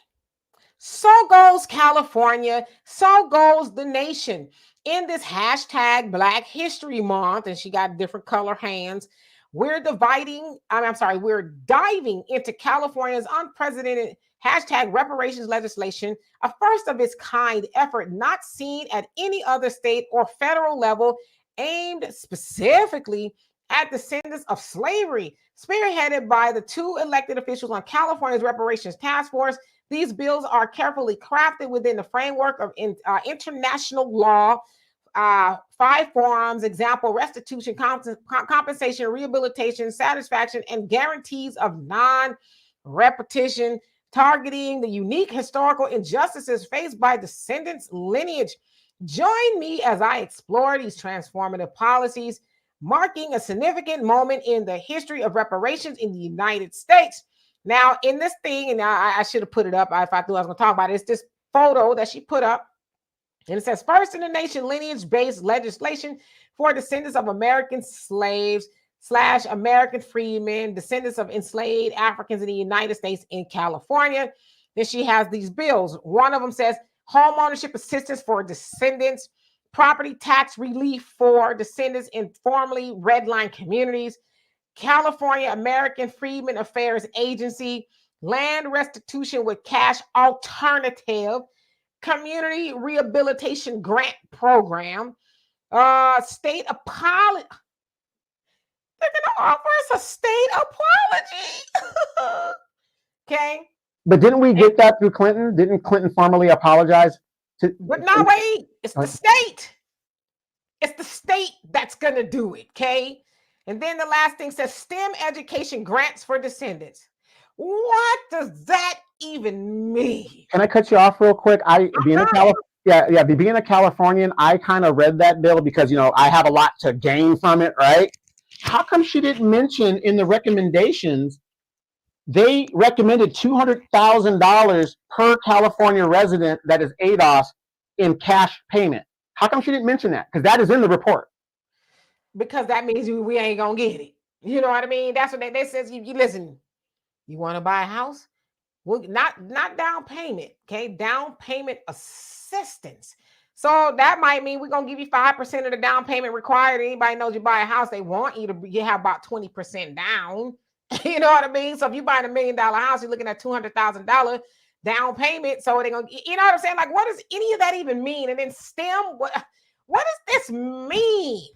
so goes California, so goes the nation. In this hashtag Black History Month, and she got different color hands, we're diving into California's unprecedented hashtag reparations legislation, a first of its kind effort not seen at any other state or federal level, aimed specifically at descendants of slavery, spearheaded by the two elected officials on California's Reparations Task Force. These bills are carefully crafted within the framework of international law, 5 forms, example, restitution, compensation, rehabilitation, satisfaction, and guarantees of non-repetition, targeting the unique historical injustices faced by descendants' lineage. Join me as I explore these transformative policies, marking a significant moment in the history of reparations in the United States. Now, in this thing, and I should have put it up if I thought I was going to talk about it, it's this photo that she put up. And it says, first in the nation lineage-based legislation for descendants of American slaves / American freedmen, descendants of enslaved Africans in the United States in California. Then she has these bills. One of them says home ownership assistance for descendants, property tax relief for descendants in formerly redline communities, California American Freedmen Affairs Agency, land restitution with cash alternative, community rehabilitation grant program, state apology. They're going to offer us a state apology. Okay. But didn't we get that through Clinton? Didn't Clinton formally apologize? But no, wait. It's the state. It's the state that's going to do it. Okay. And then the last thing says STEM education grants for descendants. What does that even mean? Can I cut you off real quick? Being a Californian, I kind of read that bill because, you know, I have a lot to gain from it, right? How come she didn't mention in the recommendations, they recommended $200,000 per California resident that is ADOS in cash payment? How come she didn't mention that? Because that is in the report. Because that means we ain't going to get it. You know what I mean? That's what they says. You listen, you want to buy a house? Well, not down payment, okay? Down payment assistance. So that might mean we're going to give you 5% of the down payment required. Anybody knows you buy a house, they want you to have about 20% down. You know what I mean? So if you're buying $1 million house, you're looking at $200,000 down payment. So they're going to, you know what I'm saying? Like, what does any of that even mean? And then STEM, what does this mean?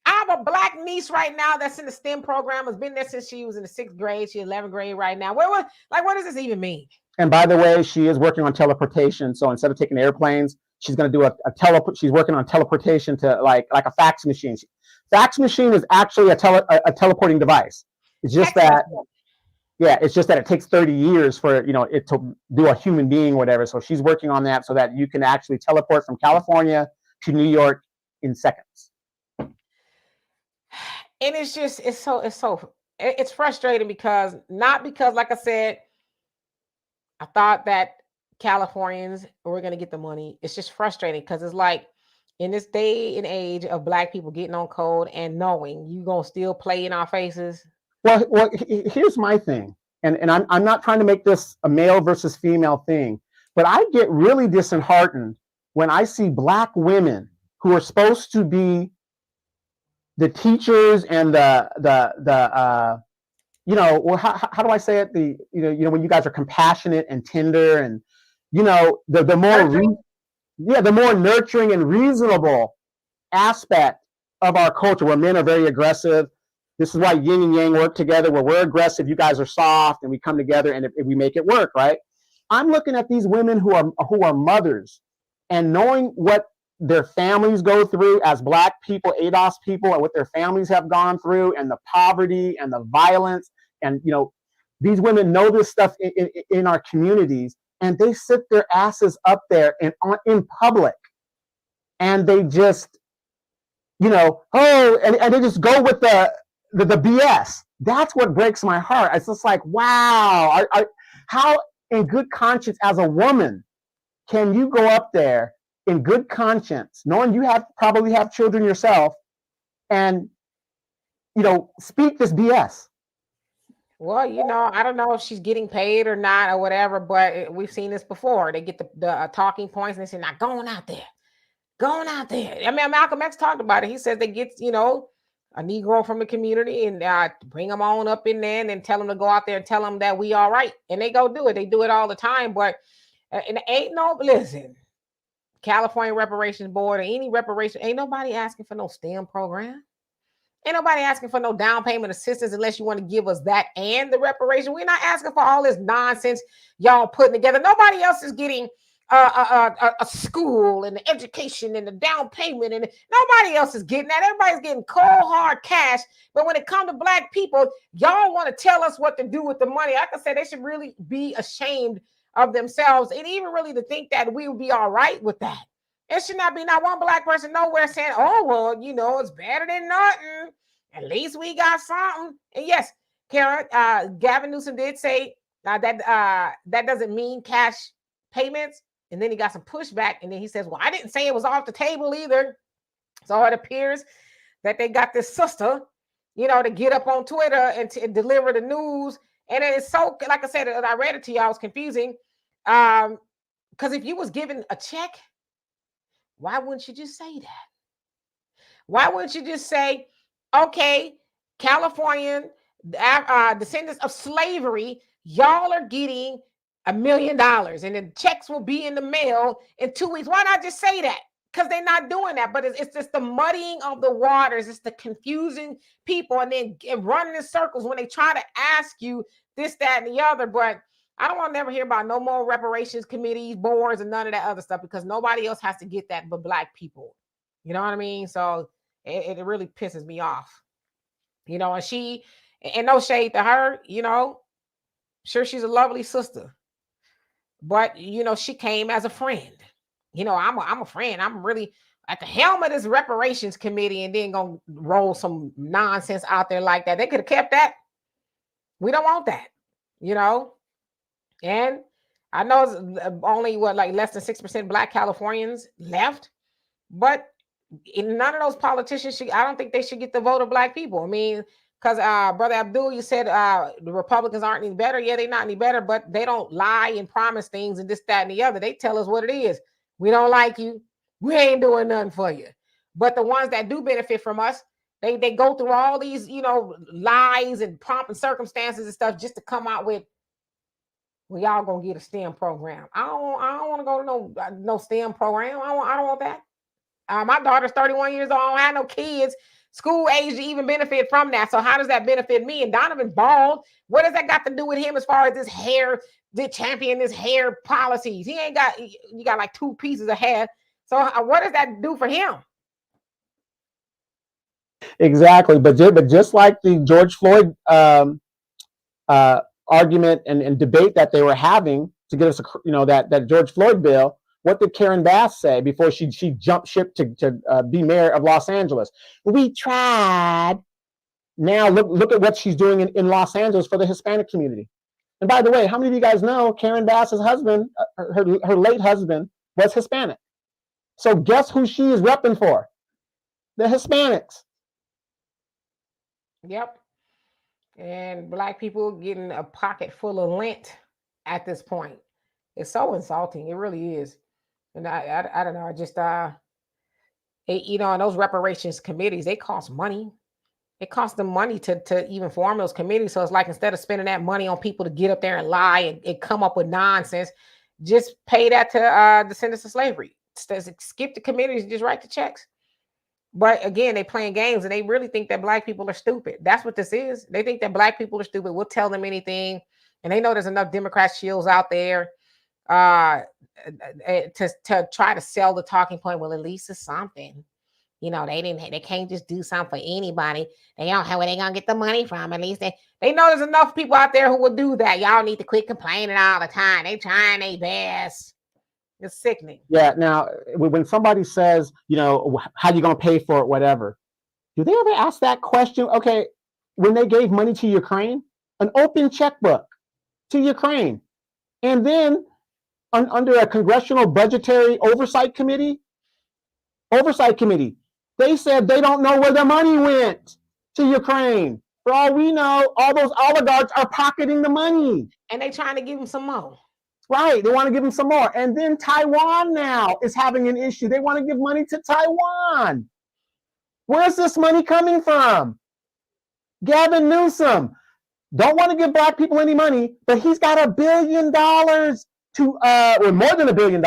I have a Black niece right now that's in the STEM program, has been there since she was in the 6th grade. She's 11th grade right now. What does this even mean? And by the way, she is working on teleportation. So instead of taking airplanes, she's going to do she's working on teleportation to like a fax machine. Fax machine is actually a teleporting device. It's just that, it's just that it takes 30 years for, you know, it to do a human being, whatever. So she's working on that so that you can actually teleport from California to New York in seconds. And it's frustrating because like I said, I thought that Californians were going to get the money. It's just frustrating because it's like in this day and age of Black people getting on code and knowing you going to still play in our faces. Well, here's my thing. And I'm not trying to make this a male versus female thing, but I get really disheartened when I see Black women who are supposed to be the teachers and the you know, well, how do I say it? You know, when you guys are compassionate and tender, and you know, the more nurturing and reasonable aspect of our culture, where men are very aggressive. This is why yin and yang work together, where we're aggressive, you guys are soft, and we come together and we make it work, right? I'm looking at these women who are mothers, and knowing what their families go through as Black people, ADOS people, and what their families have gone through, and the poverty and the violence, and these women know this stuff in our communities, and they sit their asses up there in public, and they just, and they just go with the BS. That's what breaks my heart. It's just like, wow, how in good conscience as a woman can you go up there in good conscience, knowing you probably have children yourself, and speak this BS? Well, I don't know if she's getting paid or not or whatever, but we've seen this before. They get the talking points and they say, "Now going out there." I mean, Malcolm X talked about it. He says they get, a Negro from the community and bring them on up in there and then tell them to go out there and tell them that we all right. And they go do it. They do it all the time. But and listen, California Reparations Board or any reparation, ain't nobody asking for no STEM program. Ain't nobody asking for no down payment assistance unless you want to give us that and the reparation. We're not asking for all this nonsense y'all putting together. Nobody else is getting a school and the education and the down payment, and nobody else is getting that. Everybody's getting cold hard cash. But when it comes to Black people, y'all want to tell us what to do with the money. Like I said, they should really be ashamed of themselves, and even really to think that we would be all right with that. It should not be not one Black person nowhere saying, "Oh, well, it's better than nothing. At least we got something." And yes, Kara, Gavin Newsom did say that doesn't mean cash payments. And then he got some pushback. And then he says, "Well, I didn't say it was off the table either." So it appears that they got this sister, to get up on Twitter and to deliver the news. And it is so, like I said, I read it to y'all, it's confusing. Because if you was given a check, why wouldn't you just say that? Why wouldn't you just say, okay, Californian descendants of slavery, y'all are getting $1 million and the checks will be in the mail in 2 weeks. Why not just say that? Because they're not doing that. But it's just the muddying of the waters. It's the confusing people and then running in circles when they try to ask you this, that, and the other. But I don't want to never hear about no more reparations committees, boards, and none of that other stuff, because nobody else has to get that but Black people. You know what I mean? So it really pisses me off. And no shade to her, sure, she's a lovely sister. But, she came as a friend. I'm a friend. I'm really at the helm of this reparations committee and then going to roll some nonsense out there like that. They could have kept that. We don't want that, And I know it's only, less than 6% Black Californians left. But in none of those politicians, I don't think they should get the vote of Black people. I mean, because Brother Abdul, you said the Republicans aren't any better. Yeah, they're not any better, but they don't lie and promise things and this, that, and the other. They tell us what it is. We don't like you. We ain't doing nothing for you. But the ones that do benefit from us, they go through all these, lies and pomp and circumstances and stuff just to come out with, well, y'all gonna get a STEM program. I don't want to go to no STEM program. I don't want that. My daughter's 31 years old. I don't have no kids school age to even benefit from that. So how does that benefit me? And Donovan bald. What does that got to do with him as far as this hair, the champion, this hair policies? He ain't got, you got like 2 pieces of hair. So what does that do for him? Exactly. But just like the George Floyd argument and debate that they were having to get us, that George Floyd bill, what did Karen Bass say before she jumped ship to be mayor of Los Angeles? We tried. Now look at what she's doing in Los Angeles for the Hispanic community. And by the way, how many of you guys know Karen Bass's husband, her late husband, was Hispanic? So guess who she is repping for? The Hispanics. Yep. And Black people getting a pocket full of lint at this point. It's so insulting. It really is. And I don't know. I just, and those reparations committees, they cost money. It costs them money to even form those committees. So it's like, instead of spending that money on people to get up there and lie and come up with nonsense, just pay that to descendants of slavery. Skip the committees, just write the checks. But again, they playing games and they really think that black people are stupid. That's what this is. They think that black people are stupid. We'll tell them anything. And they know there's enough Democrat shields out there to try to sell the talking point. Well, at least it's something. You know, they can't just do something for anybody. They don't have where they gonna get the money from. At least they know there's enough people out there who will do that. Y'all need to quit complaining all the time. They trying their best. It's sickening. Yeah. Now, when somebody says, you know, how you gonna pay for it, whatever, do they ever ask that question? Okay, when they gave money to Ukraine, an open checkbook to Ukraine, and then under a congressional budgetary oversight committee, they said they don't know where the money went to Ukraine. For all we know, all those oligarchs are pocketing the money. And they trying to give them some more. Right, they want to give them some more. And then Taiwan now is having an issue. They want to give money to Taiwan. Where's this money coming from? Gavin Newsom don't want to give black people any money, but he's got $1 billion or more than $1 billion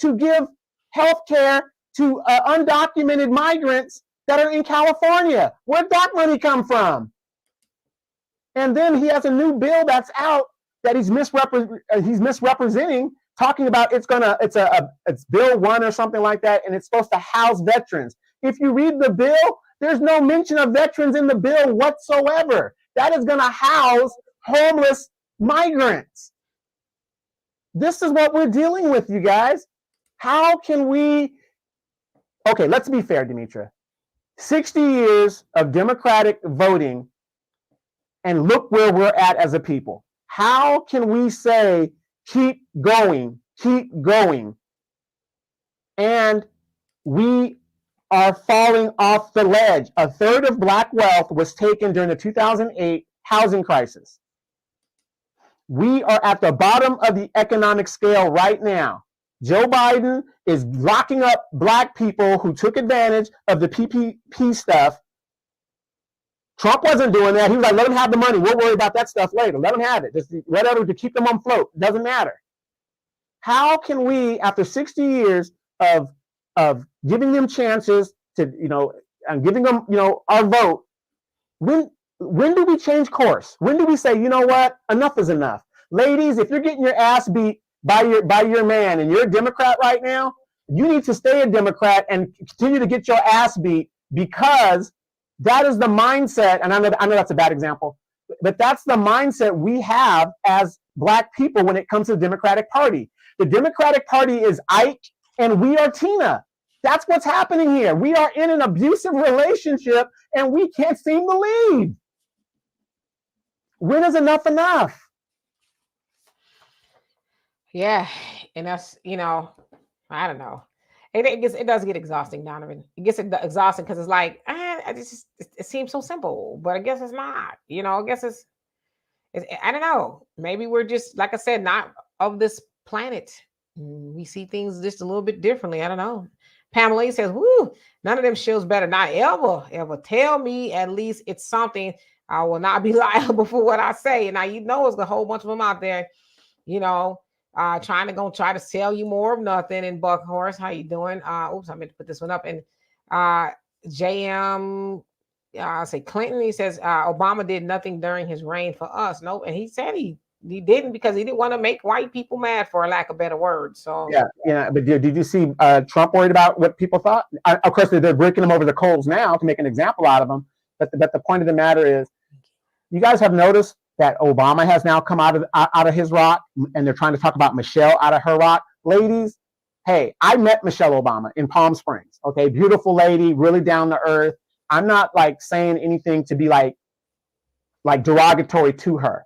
to give health care to undocumented migrants that are in California. Where'd that money come from? And then he has a new bill that's out that he's misrepresenting, talking about it's Bill 1 or something like that, and it's supposed to house veterans. If you read the bill, there's no mention of veterans in the bill whatsoever. That is going to house homeless migrants. This is what we're dealing with, you guys. How can we? Okay, let's be fair, Demetra. 60 years of democratic voting, and look where we're at as a people. How can we say, keep going, and we are falling off the ledge? A third of black wealth was taken during the 2008 housing crisis. We are at the bottom of the economic scale right now. Joe Biden is locking up black people who took advantage of the PPP stuff. Trump wasn't doing that. He was like, let them have the money. We'll worry about that stuff later. Let them have it. Just whatever to keep them on float. Doesn't matter. How can we, after 60 years of giving them chances to, and giving them, our vote, when do we change course? When do we say, you know what, enough is enough? Ladies, if you're getting your ass beat by your man and you're a Democrat right now, you need to stay a Democrat and continue to get your ass beat, because that is the mindset. And I know that's a bad example, but that's the mindset we have as black people when it comes to the Democratic Party. The Democratic Party is Ike and we are Tina. That's what's happening here. We are in an abusive relationship and we can't seem to leave. When is enough enough? Yeah, and that's, I don't know. It does get exhausting, Donovan. It gets exhausting because it's like, it seems so simple, but I guess it's not. I guess it's I don't know. Maybe we're just, like I said, not of this planet. We see things just a little bit differently. I don't know. Pamela says, "Woo, none of them shows better. Not ever tell me at least it's something. I will not be liable for what I say." And now it's a whole bunch of them out there, trying to sell you more of nothing. And Buckhorse, how you doing? Oops, I meant to put this one up. And JM, say Clinton, he says Obama did nothing during his reign for us. Nope. And he said he didn't, because he didn't want to make white people mad, for lack of better words. So yeah. But did you see Trump worried about what people thought? Of course, they're breaking him over the coals now to make an example out of him. But the point of the matter is, you guys have noticed that Obama has now come out of his rock, and they're trying to talk about Michelle out of her rock. Ladies, hey, I met Michelle Obama in Palm Springs. Okay, beautiful lady, really down to earth. I'm not saying anything to be like derogatory to her.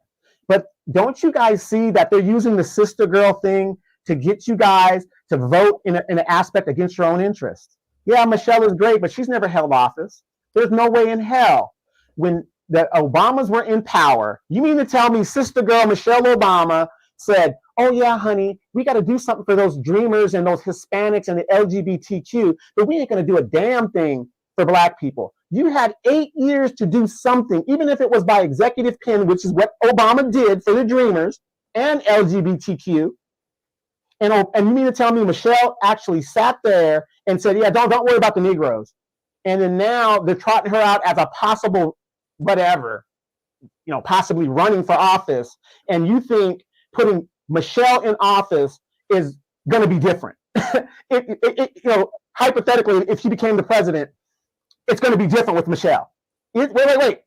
But don't you guys see that they're using the sister girl thing to get you guys to vote in an aspect against your own interests? Yeah, Michelle is great, but she's never held office. There's no way in hell, when the Obamas were in power, you mean to tell me sister girl Michelle Obama said, oh yeah, honey, we got to do something for those dreamers and those Hispanics and the LGBTQ, but we ain't going to do a damn thing for black people. You had 8 years to do something, even if it was by executive pen, which is what Obama did for the dreamers and LGBTQ. And you mean to tell me Michelle actually sat there and said, yeah, don't worry about the Negroes. And then now they're trotting her out as a possible whatever, possibly running for office. And you think putting Michelle in office is going to be different. Hypothetically, if she became the president, it's going to be different with Michelle. Wait.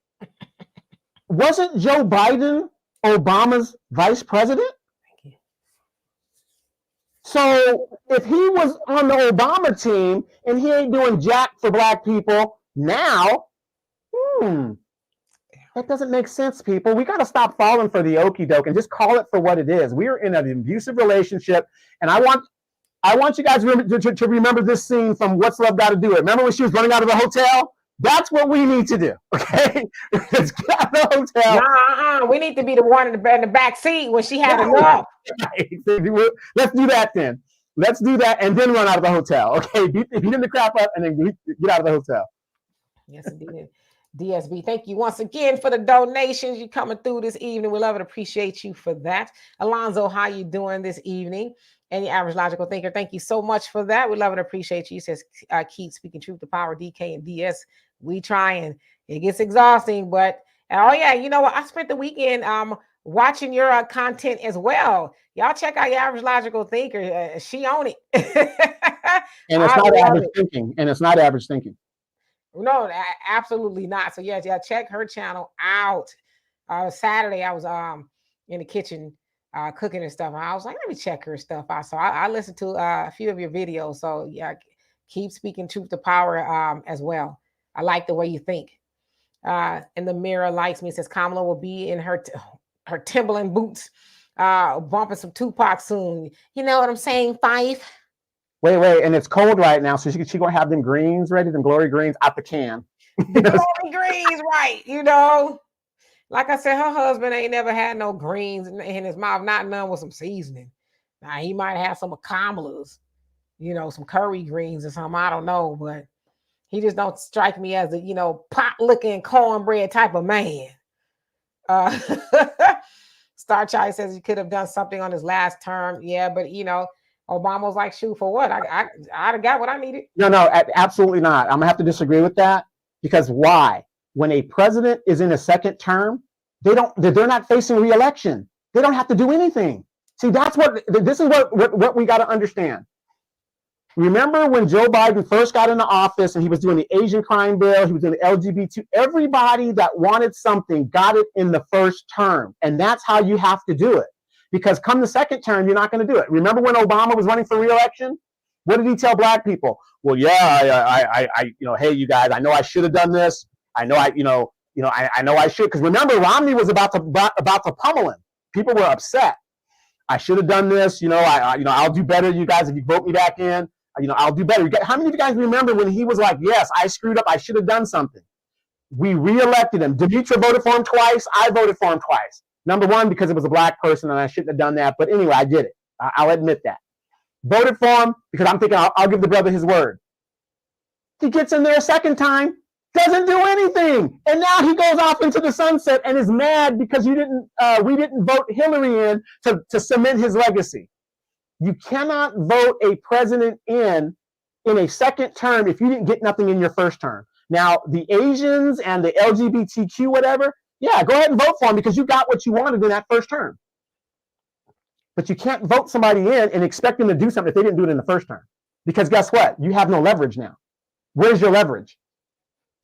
Wasn't Joe Biden Obama's vice president? So if he was on the Obama team and he ain't doing jack for black people now, that doesn't make sense, people. We got to stop falling for the okie doke and just call it for what it is. We are in an abusive relationship, and I want you guys to remember this scene from What's Love Got to Do It. Remember when she was running out of the hotel? That's what we need to do, okay? Let's get out of the hotel. We need to be the one in the back seat when she had enough. Right. Let's do that then. Let's do that and then run out of the hotel, okay? Beat the crap up and then get out of the hotel. Yes, indeed. DSB, thank you once again for the donations. You coming through this evening. We love and appreciate you for that. Alonzo, how you doing this evening? And the average logical thinker, thank you so much for that. We love and appreciate you. He says, keep speaking truth to power, DK and DS. We trying. It gets exhausting, but oh yeah, you know what? I spent the weekend watching your content as well. Y'all check out your average logical thinker. She on it. And it's not average thinking. And it's not average thinking. No, absolutely not. So yeah, check her channel out. Saturday, I was in the kitchen cooking and stuff. And I was like, let me check her stuff out. So I listened to a few of your videos. So yeah, keep speaking truth to power as well. I like the way you think. And the mirror likes me. It says Kamala will be in her Timberland boots, bumping some Tupac soon. You know what I'm saying, Fife? Wait, and it's cold right now, so she gonna have them greens ready, them glory greens out the can. The glory greens, right? You know, like I said, her husband ain't never had no greens in his mouth, not none with some seasoning. Now he might have some of Kamala's, some curry greens or something. I don't know, but he just don't strike me as a pot-looking cornbread type of man. Star Child says he could have done something on his last term. Yeah, but Obama was like, shoot, for what? I'd have got what I needed. No, absolutely not. I'm gonna have to disagree with that, because why? When a president is in a second term, they're not facing re-election. They don't have to do anything. See, this is what we got to understand. Remember when Joe Biden first got into office and he was doing the Asian crime bill, he was doing the LGBT, everybody that wanted something got it in the first term. And that's how you have to do it. Because come the second term, you're not going to do it. Remember when Obama was running for re-election? What did he tell black people? Well, yeah, hey, you guys, I know I should have done this. I know I know I should. Because remember, Romney was about to pummel him. People were upset. I should have done this. I'll do better, you guys, if you vote me back in. I'll do better. How many of you guys remember when he was like, yes, I screwed up. I should have done something. We re-elected him. Demetra voted for him twice. I voted for him twice. Number one, because it was a black person and I shouldn't have done that. But anyway, I did it. I'll admit that. Voted for him because I'm thinking I'll give the brother his word. He gets in there a second time, doesn't do anything. And now he goes off into the sunset and is mad because we didn't vote Hillary in to cement his legacy. You cannot vote a president in a second term if you didn't get nothing in your first term. Now, the Asians and the LGBTQ, whatever, yeah, go ahead and vote for them because you got what you wanted in that first term. But you can't vote somebody in and expect them to do something if they didn't do it in the first term. Because guess what? You have no leverage now. Where's your leverage?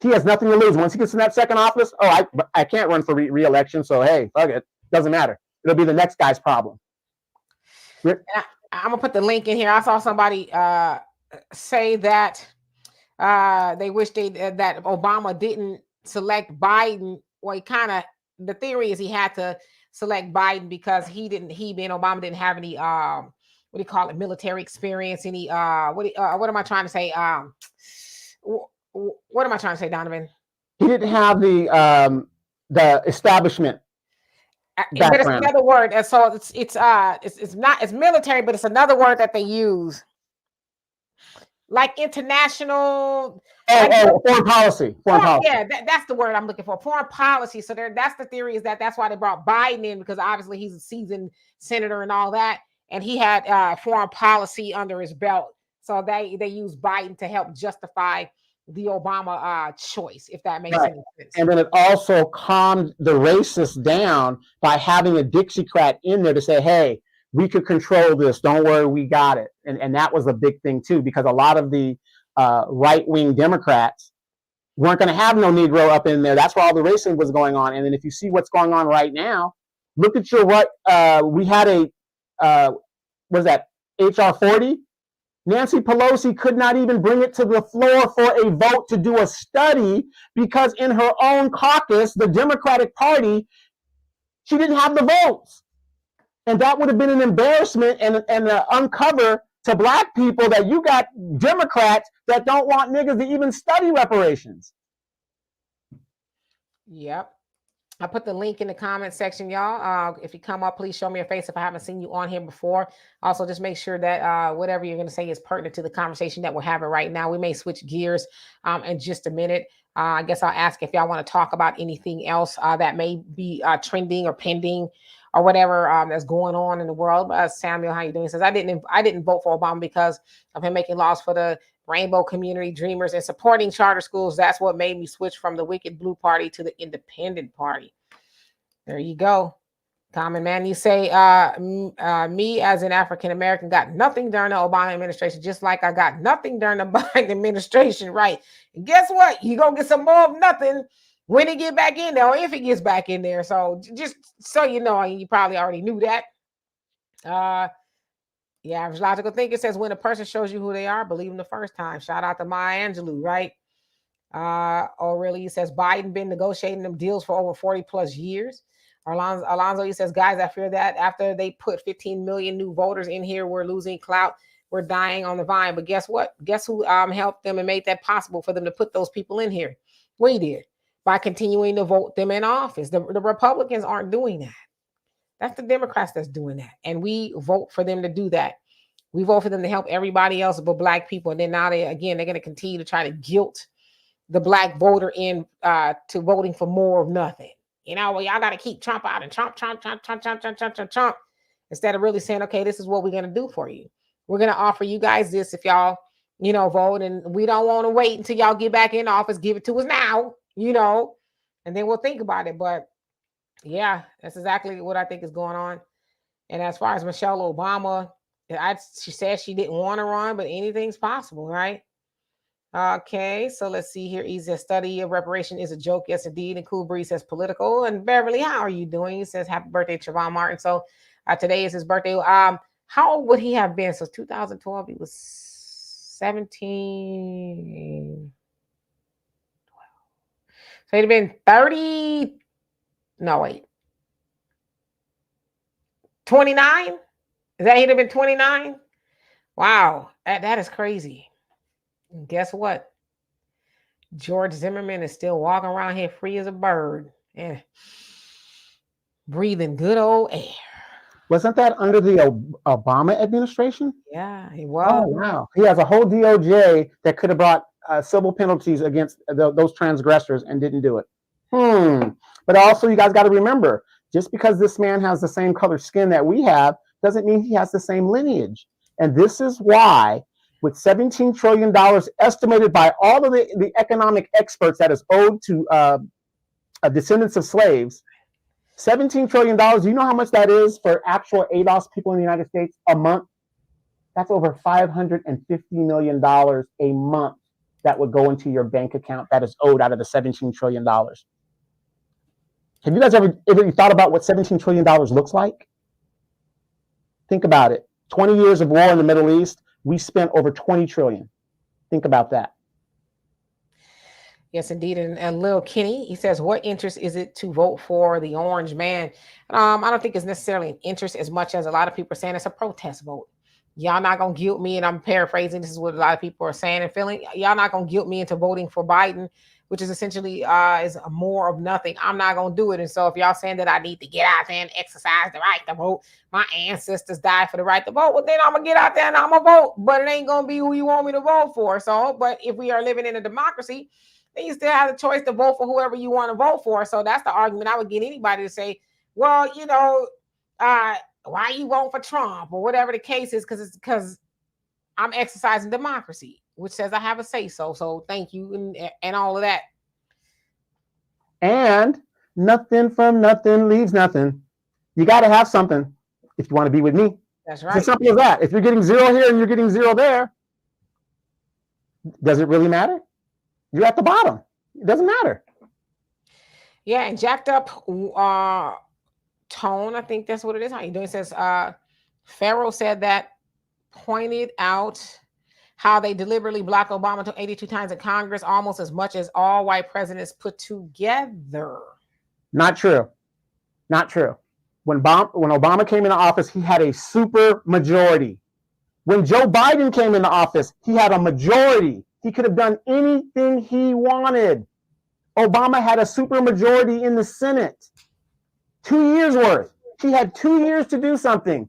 He has nothing to lose. Once he gets in that second office, I can't run for re-election, so hey, fuck it. Doesn't matter. It'll be the next guy's problem. I'm gonna put the link in here. I saw somebody say that they wish that Obama didn't select Biden. Well, the theory is he had to select Biden because he being Obama didn't have any what do you call it, military experience, any what am I trying to say? What am I trying to say, Donovan? He didn't have the establishment background. But it's another word. And so it's military, but it's another word that they use. Like international. Foreign policy. Yeah, that's the word I'm looking for. Foreign policy. So that's the theory, is that's why they brought Biden in, because obviously he's a seasoned senator and all that, and he had foreign policy under his belt. So they use Biden to help justify the Obama choice, if that makes Right. any sense. And then it also calmed the racists down by having a Dixiecrat in there to say, hey, we could control this. Don't worry, we got it. And that was a big thing, too, because a lot of the right-wing Democrats weren't going to have no Negro up in there. That's where all the racism was going on. And then if you see what's going on right now, look at your what we had a, what was that, HR 40? Nancy Pelosi could not even bring it to the floor for a vote to do a study because in her own caucus, the Democratic Party, she didn't have the votes. And that would have been an embarrassment and an uncover to Black people that you got Democrats that don't want niggas to even study reparations. Yep. I put the link in the comment section, y'all. If you come up, please show me your face if I haven't seen you on here before. Also, just make sure that whatever you're going to say is pertinent to the conversation that we're having right now. We may switch gears in just a minute. I guess I'll ask if y'all want to talk about anything else that may be trending or pending or whatever that's going on in the world. Samuel, how you doing? He says, I didn't vote for Obama because of him making laws for the rainbow community, dreamers, and supporting charter schools. That's what made me switch from the wicked blue party to the independent party. There you go. Common man, you say, me as an African-American got nothing during the Obama administration, just like I got nothing during the Biden administration, right? And guess what? You gonna get some more of nothing when it get back in there, or if it gets back in there. So just so you know, you probably already knew that. Yeah, average logical thinker says when a person shows you who they are, believe them the first time. Shout out to Maya Angelou, right? Aurelia says Biden been negotiating them deals for over 40 plus years. Alonzo, he says, guys, I fear that after they put 15 million new voters in here, we're losing clout. We're dying on the vine. But guess what? Guess who helped them and made that possible for them to put those people in here? We did, by continuing to vote them in office. The Republicans aren't doing that. That's the Democrats that's doing that. And we vote for them to do that. We vote for them to help everybody else but Black people. And then now they're going to continue to try to guilt the Black voter in to voting for more of nothing. You know, well, y'all got to keep Trump out and Trump. Instead of really saying, okay, this is what we're going to do for you. We're going to offer you guys this if y'all, vote. And we don't want to wait until y'all get back in office. Give it to us now, and then we'll think about it. But yeah, that's exactly what I think is going on. And as far as Michelle Obama, she said she didn't want to run, but anything's possible, right? Okay, so let's see here. Easy study of reparation is a joke. Yes, indeed. And Cool Breeze says political. And Beverly, how are you doing? He says happy birthday, Trayvon Martin. So today is his birthday. How old would he have been? So 2012, he was 17. So he'd have been 30. No, wait. 29? Is that he'd have been 29? Wow, that is crazy. And guess what? George Zimmerman is still walking around here free as a bird and breathing good old air. Wasn't that under the Obama administration? Yeah, he was. Oh, wow. He has a whole DOJ that could have brought civil penalties against those transgressors and didn't do it. But also, you guys got to remember, just because this man has the same color skin that we have doesn't mean he has the same lineage. And this is why, with $17 trillion estimated by all of the economic experts that is owed to descendants of slaves, $17 trillion, do you know how much that is for actual ADOS people in the United States a month? That's over $550 million a month that would go into your bank account that is owed out of the $17 trillion. Have you guys ever thought about what $17 trillion looks like? Think about it. 20 years of war in the Middle East, we spent over 20 trillion. Think about that. Yes, indeed. And Lil Kenny, he says, what interest is it to vote for the orange man? I don't think it's necessarily an interest as much as a lot of people are saying it's a protest vote. Y'all not going to guilt me, and I'm paraphrasing. This is what a lot of people are saying and feeling. Y'all not going to guilt me into voting for Biden, which is essentially is more of nothing. I'm not going to do it. And so if y'all saying that I need to get out there and exercise the right to vote, my ancestors died for the right to vote, well, then I'm going to get out there and I'm going to vote. But it ain't going to be who you want me to vote for. So, but if we are living in a democracy, then you still have the choice to vote for whoever you want to vote for. So that's the argument I would get anybody to say, well, why are you voting for Trump or whatever the case is? Because I'm exercising democracy. which says I have a say so. So thank you and all of that. And nothing from nothing leaves nothing. You got to have something if you want to be with me. That's It's as right. simple as that. If you're getting 0 here and you're getting 0 there, does it really matter? You're at the bottom. It doesn't matter. Yeah, and jacked up tone. I think that's what it is. How you doing? It says Farrell said that, pointed out how they deliberately blocked Obama to 82 times in Congress, almost as much as all white presidents put together. Not true. Not true. When Obama came into office, he had a super majority. When Joe Biden came into office, he had a majority. He could have done anything he wanted. Obama had a super majority in the Senate. 2 years worth. He had 2 years to do something.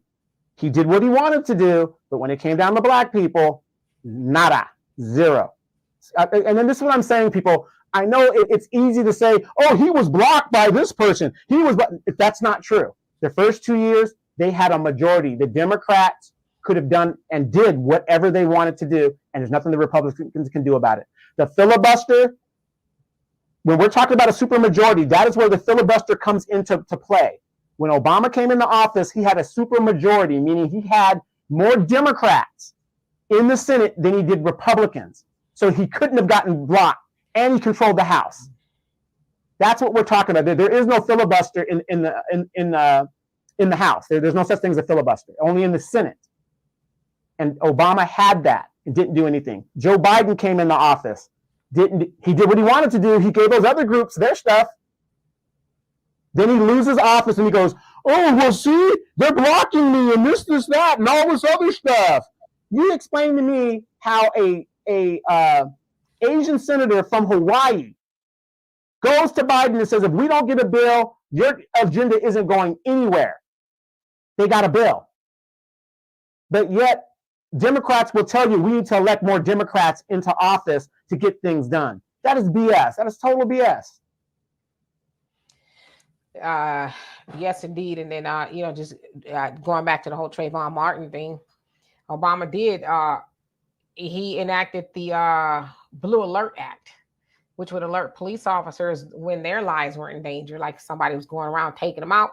He did what he wanted to do, but when it came down to black people, nada, 0. And then this is what I'm saying, people. I know it's easy to say, oh, he was blocked by this person. That's not true. The first 2 years, they had a majority. The Democrats could have done and did whatever they wanted to do, and there's nothing the Republicans can do about it. The filibuster, when we're talking about a supermajority, that is where the filibuster comes into play. When Obama came into office, he had a supermajority, meaning he had more Democrats in the Senate than he did Republicans. So he couldn't have gotten blocked, and he controlled the House. That's what we're talking about. There is no filibuster in the House. There's no such thing as a filibuster, only in the Senate. And Obama had that and didn't do anything. Joe Biden came into office. He did what he wanted to do. He gave those other groups their stuff. Then he loses office and he goes, oh, well, see, they're blocking me and this, that, and all this other stuff. You explain to me how a Asian senator from Hawaii goes to Biden and says, if we don't get a bill, your agenda isn't going anywhere. They got a bill. But yet, Democrats will tell you we need to elect more Democrats into office to get things done. That is BS. That is total BS. Yes, indeed. And then, just going back to the whole Trayvon Martin thing, Obama did, he enacted the Blue Alert Act, which would alert police officers when their lives were in danger, like somebody was going around taking them out.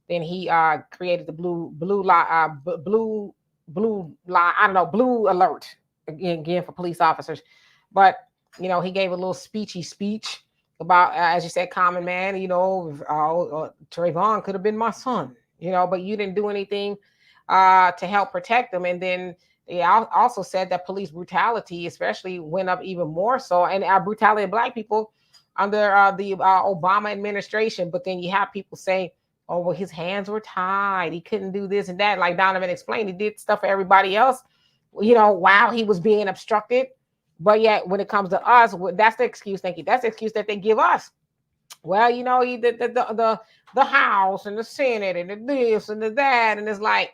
Then he created the blue alert again for police officers. But, he gave a little speech about, as you said, common man, Trayvon could have been my son, but you didn't do anything to help protect them. And then they also said that police brutality especially went up even more so, and brutality of black people under the Obama administration. But then you have people say, oh, well, his hands were tied. He couldn't do this and that. Like Donovan explained, he did stuff for everybody else, while he was being obstructed. But yet, when it comes to us, that's the excuse. Thank you. That's the excuse that they give us. Well, the House and the Senate and the this and the that, and it's like,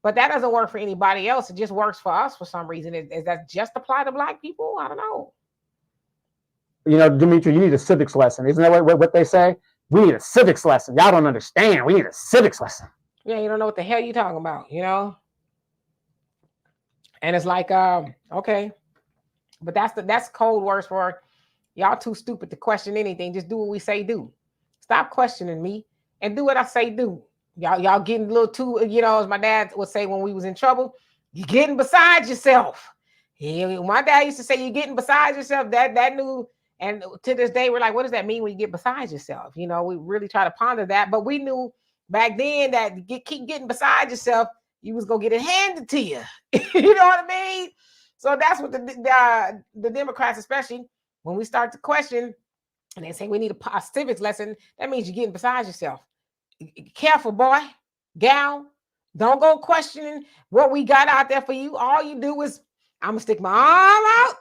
but that doesn't work for anybody else. It just works for us for some reason. Is that just apply to black people? I don't know. Dimitri, you need a civics lesson. Isn't that what they say? We need a civics lesson. Y'all don't understand. We need a civics lesson. Yeah, you don't know what the hell you're talking about, And it's like, okay. But that's code words for y'all too stupid to question anything. Just do what we say do. Stop questioning me and do what I say do. Y'all getting a little too, as my dad would say when we was in trouble, you're getting beside yourself. My dad used to say, you're getting beside yourself. That knew, and to this day, we're like, what does that mean when you get beside yourself? We really try to ponder that. But we knew back then that keep getting beside yourself, you was going to get it handed to you. You know what I mean? So that's what the Democrats, especially when we start to question and they say we need a civics lesson, that means you're getting beside yourself. Careful, boy, gal. Don't go questioning what we got out there for you. All you do is, I'm going to stick my arm out.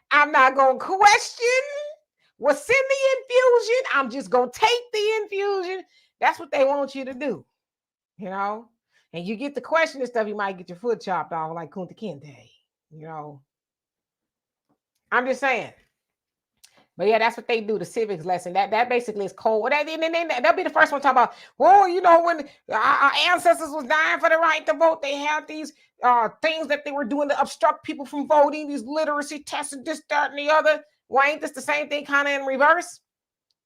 I'm not going to question what's in the infusion. I'm just going to take the infusion. That's what they want you to do, And you get the question and stuff, you might get your foot chopped off like Kunta Kinte. I'm just saying. But yeah, that's what they do. The civics lesson. That basically is cold. Well, they'll be the first one to talk about. Well, you know, when our ancestors was dying for the right to vote, they had these things that they were doing to obstruct people from voting. These literacy tests and this, that, and the other. Why ain't this the same thing, kind of in reverse?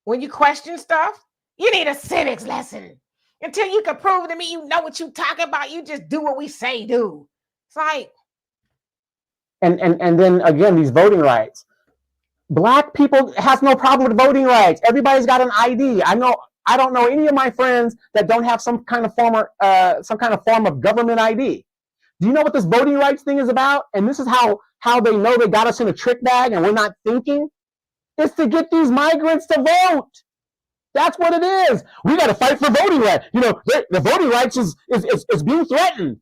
When you question stuff, you need a civics lesson. Until you can prove to me you know what you talking about, you just do what we say do. It's like, and then again, these voting rights. Black people has no problem with voting rights. Everybody's got an ID. I don't know any of my friends that don't have some kind of form of government ID. Do you know what this voting rights thing is about? And this is how they know they got us in a trick bag and we're not thinking. It's to get these migrants to vote. That's what it is. We got to fight for voting rights. You know, the voting rights is being threatened.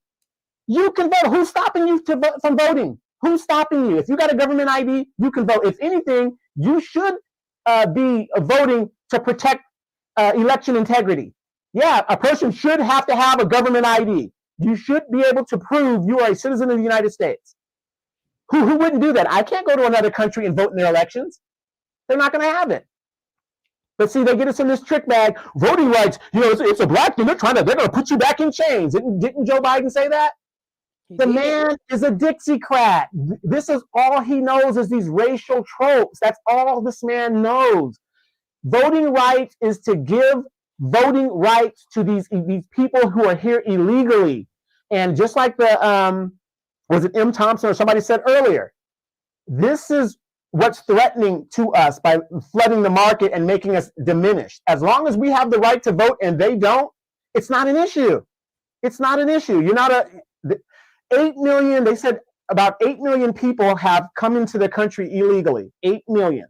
You can vote. Who's stopping you from voting? Who's stopping you? If you got a government ID, you can vote. If anything, you should be voting to protect election integrity. Yeah, a person should have to have a government ID. You should be able to prove you are a citizen of the United States. Who wouldn't do that? I can't go to another country and vote in their elections. They're not going to have it. But see, they get us in this trick bag. Voting rights, you know, it's a black thing. They're going to put you back in chains. Didn't Joe Biden say that? The man is a Dixiecrat. This is all he knows is these racial tropes. That's all this man knows. Voting rights is to give voting rights to these people who are here illegally. And just like was it M. Thompson or somebody said earlier, this is what's threatening to us by flooding the market and making us diminished. As long as we have the right to vote and they don't, it's not an issue. It's not an issue. You're not 8 million, they said about 8 million people have come into the country illegally. 8 million.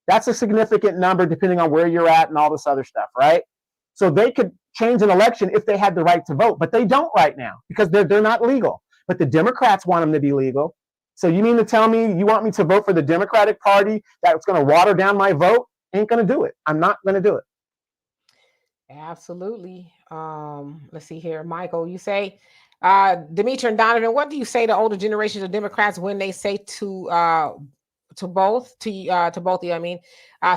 That's a significant number depending on where you're at and all this other stuff, right? So they could change an election if they had the right to vote, but they don't right now because they're not legal. But the Democrats want them to be legal. So you mean to tell me you want me to vote for the Democratic Party that's going to water down my vote? Ain't going to do it. I'm not going to do it. Absolutely. Let's see here. Michael, you say, Demetra and Donovan, what do you say to older generations of Democrats when they say to both of you? I mean,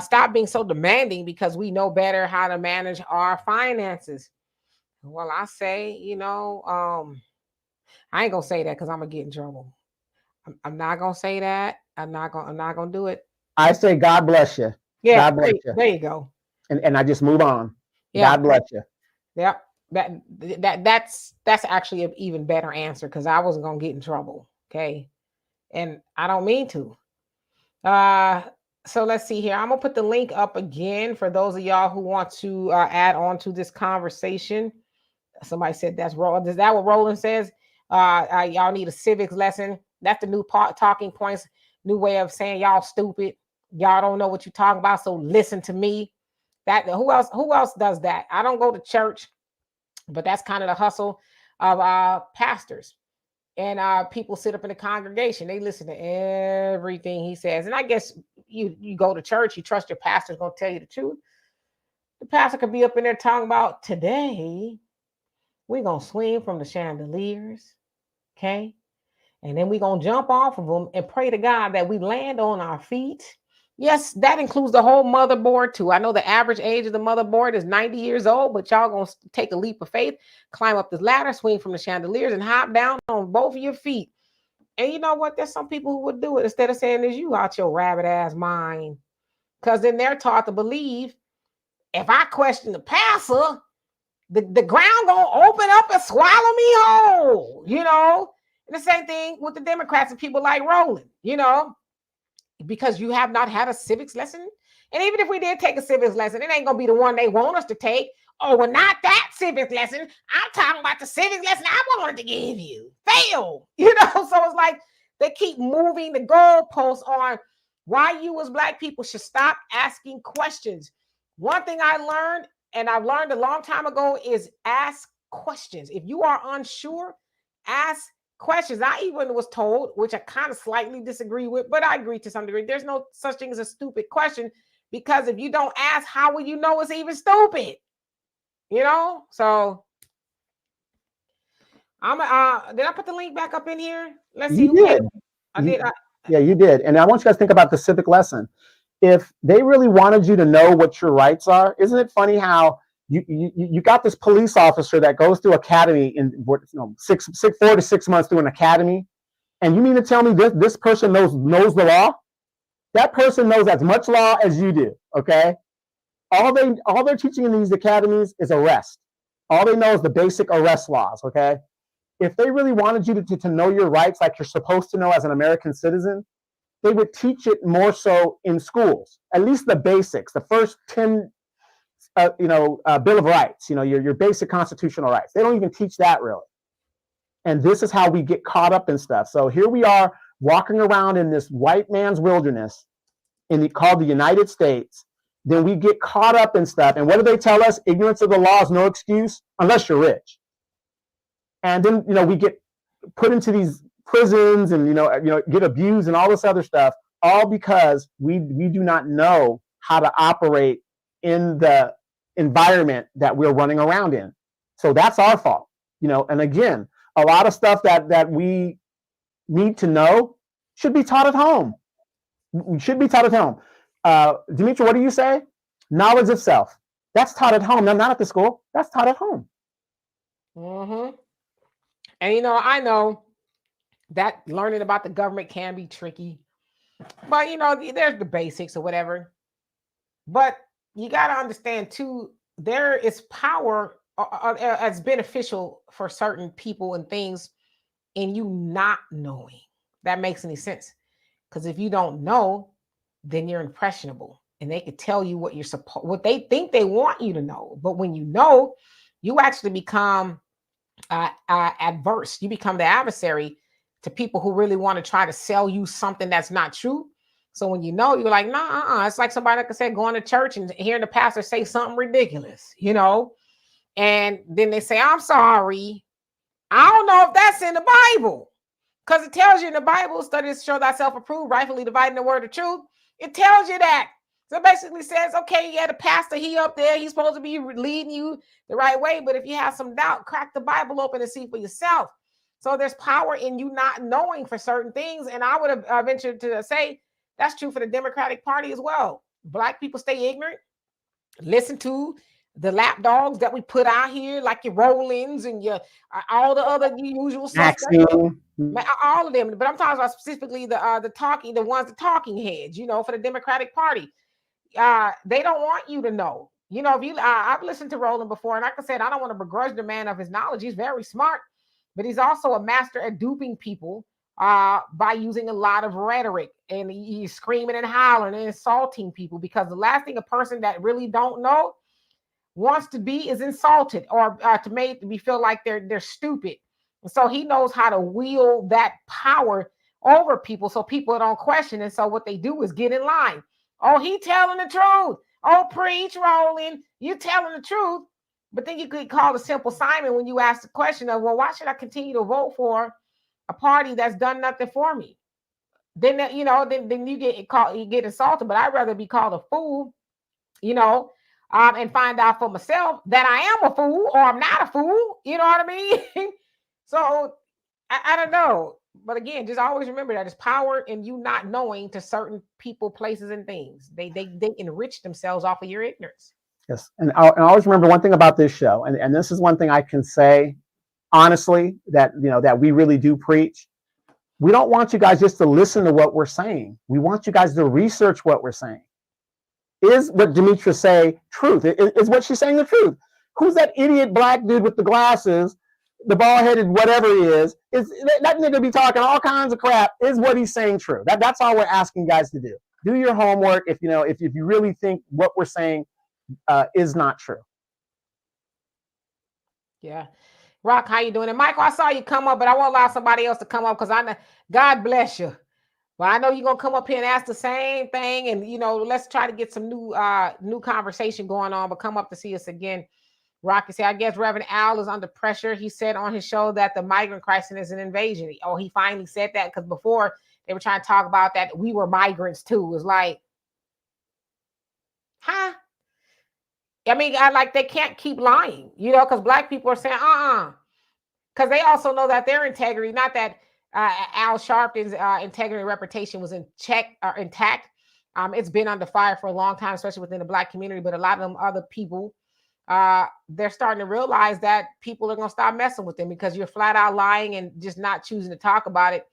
stop being so demanding because we know better how to manage our finances. Well, I say, you know, I ain't gonna say that because I'm gonna get in trouble. I'm not gonna say that. I'm not gonna do it. I say God bless you. Yeah, God bless you. There you go. And I just move on. Yeah. God bless you. Yeah. That's actually an even better answer because I wasn't gonna get in trouble. Okay. And I don't mean to. So let's see here. I'm gonna put the link up again for those of y'all who want to add on to this conversation. Somebody said that's Roland. Is that what Roland says? Y'all need a civics lesson. That's the new talking points, new way of saying y'all stupid. Y'all don't know what you're talking about, so listen to me. That who else does that? I don't go to church, but that's kind of the hustle of pastors. And people sit up in the congregation. They listen to everything he says. And I guess you go to church, you trust your pastor's going to tell you the truth. The pastor could be up in there talking about today, we're going to swing from the chandeliers, okay? And then we're going to jump off of them and pray to God that we land on our feet. Yes, that includes the whole motherboard too. I know the average age of the motherboard is 90 years old, but y'all going to take a leap of faith, climb up this ladder, swing from the chandeliers and hop down on both of your feet. And you know what? There's some people who would do it instead of saying it's you out your rabbit ass mind. Because then they're taught to believe if I question the pastor, the ground going to open up and swallow me whole, you know? And the same thing with the Democrats and people like Roland, you know? Because you have not had a civics lesson. And even if we did take a civics lesson, it ain't going to be the one they want us to take. Oh, well, not that civics lesson. I'm talking about the civics lesson I wanted to give you. Fail. You know, so it's like they keep moving the goalposts on why you as Black people should stop asking questions. One thing I learned, and I've learned a long time ago, is ask questions. If you are unsure, ask questions. I even was told, which I kind of slightly disagree with, but I agree to some degree, there's no such thing as a stupid question, because if you don't ask, how will you know it's even stupid? You know? So did I put the link back up in here? Let's see. You did. I did. Yeah, you did. And I want you guys to think about the civic lesson. if they really wanted you to know what your rights are, isn't it funny how you got this police officer that goes through academy in 4 to 6 months through an academy, and you mean to tell me this person knows the law? That person knows as much law as you do. Okay, all they're teaching in these academies is arrest. All they know is the basic arrest laws. Okay, if they really wanted you to know your rights like you're supposed to know as an American citizen, they would teach it more so in schools, at least the basics, the first 10 Bill of Rights, your basic constitutional rights. They don't even teach that really. And this is how we get caught up in stuff. So here we are walking around in this white man's wilderness called the United States. Then we get caught up in stuff. And what do they tell us? Ignorance of the law is no excuse unless you're rich. And then, we get put into these prisons and, get abused and all this other stuff, all because we do not know how to operate in the environment that we're running around in. So that's our fault, and again, a lot of stuff that we need to know should be taught at home. We should be taught at home. Dimitri, what do you say? Knowledge of self. That's taught at home. No, not at the school. That's taught at home. Mm-hmm. And I know that learning about the government can be tricky, but there's the basics or whatever. But you got to understand too, there is power as beneficial for certain people and things in you not knowing. That makes any sense? Because if you don't know, then you're impressionable, and they could tell you what they think they want you to know. But when you know, you actually become adverse. You become the adversary to people who really want to try to sell you something that's not true. So when you're like, nah, it's like somebody, like I said, going to church and hearing the pastor say something ridiculous, and then they say, I'm sorry. I don't know if that's in the Bible, because it tells you in the Bible, studies show thyself approved, rightfully dividing the word of truth. It tells you that. So it basically says, okay, yeah, the pastor, he up there, he's supposed to be leading you the right way. But if you have some doubt, crack the Bible open and see for yourself. So there's power in you not knowing for certain things. And I would have ventured to say that's true for the Democratic Party as well. Black people stay ignorant. Listen to the lapdogs that we put out here, like your Rollins and your all the other usual suspects. All of them. But I'm talking about specifically the talking heads, for the Democratic Party. They don't want you to know. I've listened to Roland before, and like I said, I don't want to begrudge the man of his knowledge. He's very smart, but he's also a master at duping people by using a lot of rhetoric, and he's screaming and hollering and insulting people, because the last thing a person that really don't know wants to be is insulted or to make me feel like they're stupid. And so he knows how to wield that power over people so people don't question. And so what they do is get in line. Oh, he telling the truth. Oh, preach, Roland. You telling the truth. But then you could call the simple Simon when you ask the question of, well, why should I continue to vote for a party that's done nothing for me? Then then you get insulted. But I'd rather be called a fool, and find out for myself that I am a fool or I'm not a fool. You know what I mean? So I don't know. But again, just always remember that there's power in you not knowing to certain people, places, and things. They enrich themselves off of your ignorance. Yes. And I always remember one thing about this show, and this is one thing I can say honestly, that that we really do preach. We don't want you guys just to listen to what we're saying. We want you guys to research what we're saying. Is what Demetra say truth? Is what she's saying the truth? Who's that idiot black dude with the glasses, the bald-headed whatever he is that nigga be talking all kinds of crap? Is what he's saying true? That's all we're asking guys to do. Do your homework if you really think what we're saying is not true. Yeah. Rock, how you doing? And Michael, I saw you come up, but I won't allow somebody else to come up because I know, God bless you. Well, I know you're gonna come up here and ask the same thing, and let's try to get some new conversation going on. But come up to see us again. Rocky said, I guess Reverend Al is under pressure. He said on his show that the migrant crisis is an invasion. Oh, he finally said that, because before they were trying to talk about that we were migrants too. It was like, huh? I mean, they can't keep lying, because black people are saying, because they also know that their integrity, not that Al Sharpton's integrity and reputation was in check or intact. It's been under fire for a long time, especially within the Black community. But a lot of them other people, they're starting to realize that people are going to stop messing with them because you're flat out lying and just not choosing to talk about it.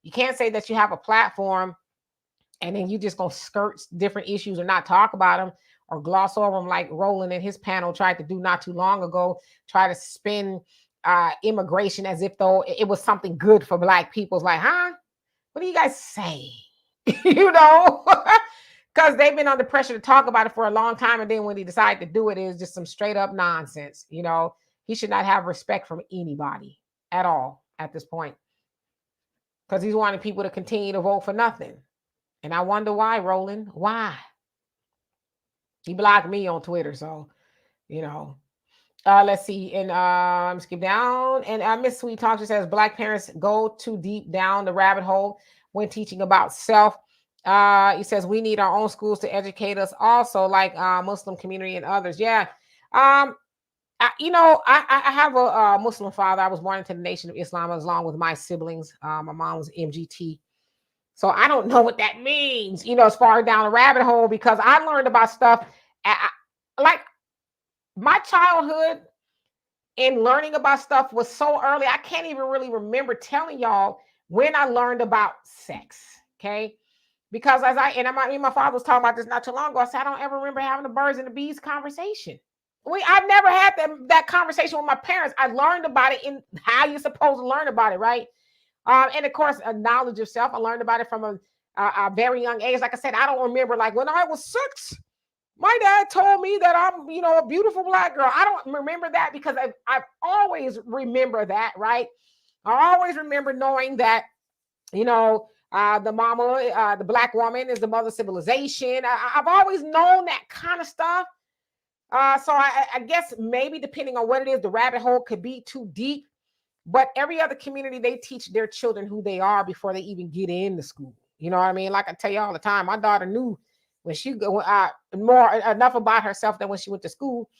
You can't say that you have a platform and then you just going to skirt different issues or not talk about them or gloss over them like Roland and his panel tried to do not too long ago, try to spin immigration as if though it was something good for Black people. It's like, huh? What do you guys say? You know, because they've been under pressure to talk about it for a long time. And then when he decided to do it, it was just some straight up nonsense. You know, he should not have respect from anybody at all at this point because he's wanting people to continue to vote for nothing. And I wonder why, Roland. Why? He blocked me on Twitter. So, you know, let's see. And skip down. And Miss Sweet Talk just says Black parents go too deep down the rabbit hole when teaching about self. He says we need our own schools to educate us also, like Muslim community and others. Yeah. I have a Muslim father. I was born into the Nation of Islam along with my siblings. My mom was MGT. So I don't know what that means, you know, as far down the rabbit hole, because I learned about stuff like my childhood and learning about stuff was so early. I can't even really remember telling y'all when I learned about sex. Okay. Because my father was talking about this not too long ago. I said, I don't ever remember having the birds and the bees conversation. I've never had that conversation with my parents. I learned about it in how you're supposed to learn about it, right? And of course, a knowledge of self. I learned about it from a very young age. Like I said, I don't remember like when I was 6, my dad told me that I'm, you know, a beautiful Black girl. I don't remember that because I've always remember that, right? I always remember knowing that, you know, the mama, the Black woman is the mother of civilization. I've always known that kind of stuff. So I guess maybe depending on what it is, the rabbit hole could be too deep. But every other community, they teach their children who they are before they even get into school. You know what I mean? Like I tell you all the time, my daughter knew when she more enough about herself than when she went to school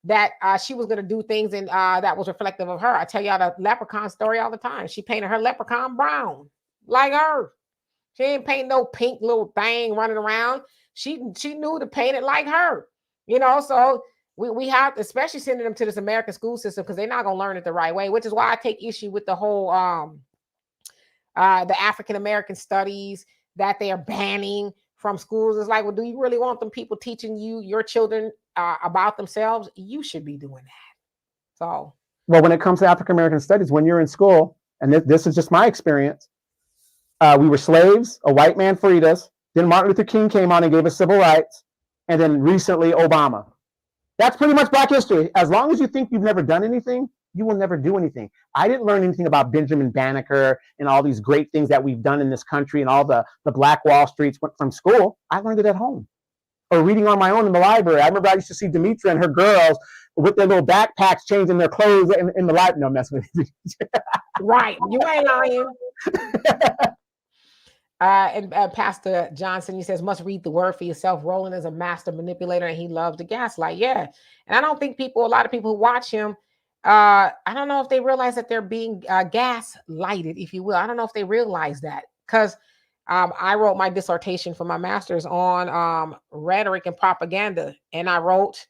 that she was going to do things and that was reflective of her. I tell y'all the leprechaun story all the time. She painted her leprechaun brown like her. She didn't paint no pink little thing running around. She knew to paint it like her. You know, so we have, especially sending them to this American school system because they're not going to learn it the right way, which is why I take issue with the whole the African American studies that they are banning from schools. It's like, well, do you really want them people teaching your children about themselves? You should be doing that. So, well, when it comes to African American studies, when you're in school, and this is just my experience, we were slaves. A white man freed us. Then Martin Luther King came on and gave us civil rights. And then recently, Obama. That's pretty much Black history. As long as you think you've never done anything, you will never do anything. I didn't learn anything about Benjamin Banneker and all these great things that we've done in this country and all the Black Wall Streets from school. I learned it at home or reading on my own in the library. I remember I used to see Demetra and her girls with their little backpacks changing their clothes in the library. No, messing with you. Right. You ain't lying. And Pastor Johnson, he says, must read the word for yourself. Roland is a master manipulator and he loves to gaslight. Yeah. And I don't think a lot of people who watch him, I don't know if they realize that they're being gaslighted, if you will. I don't know if they realize that because I wrote my dissertation for my master's on rhetoric and propaganda. And I wrote,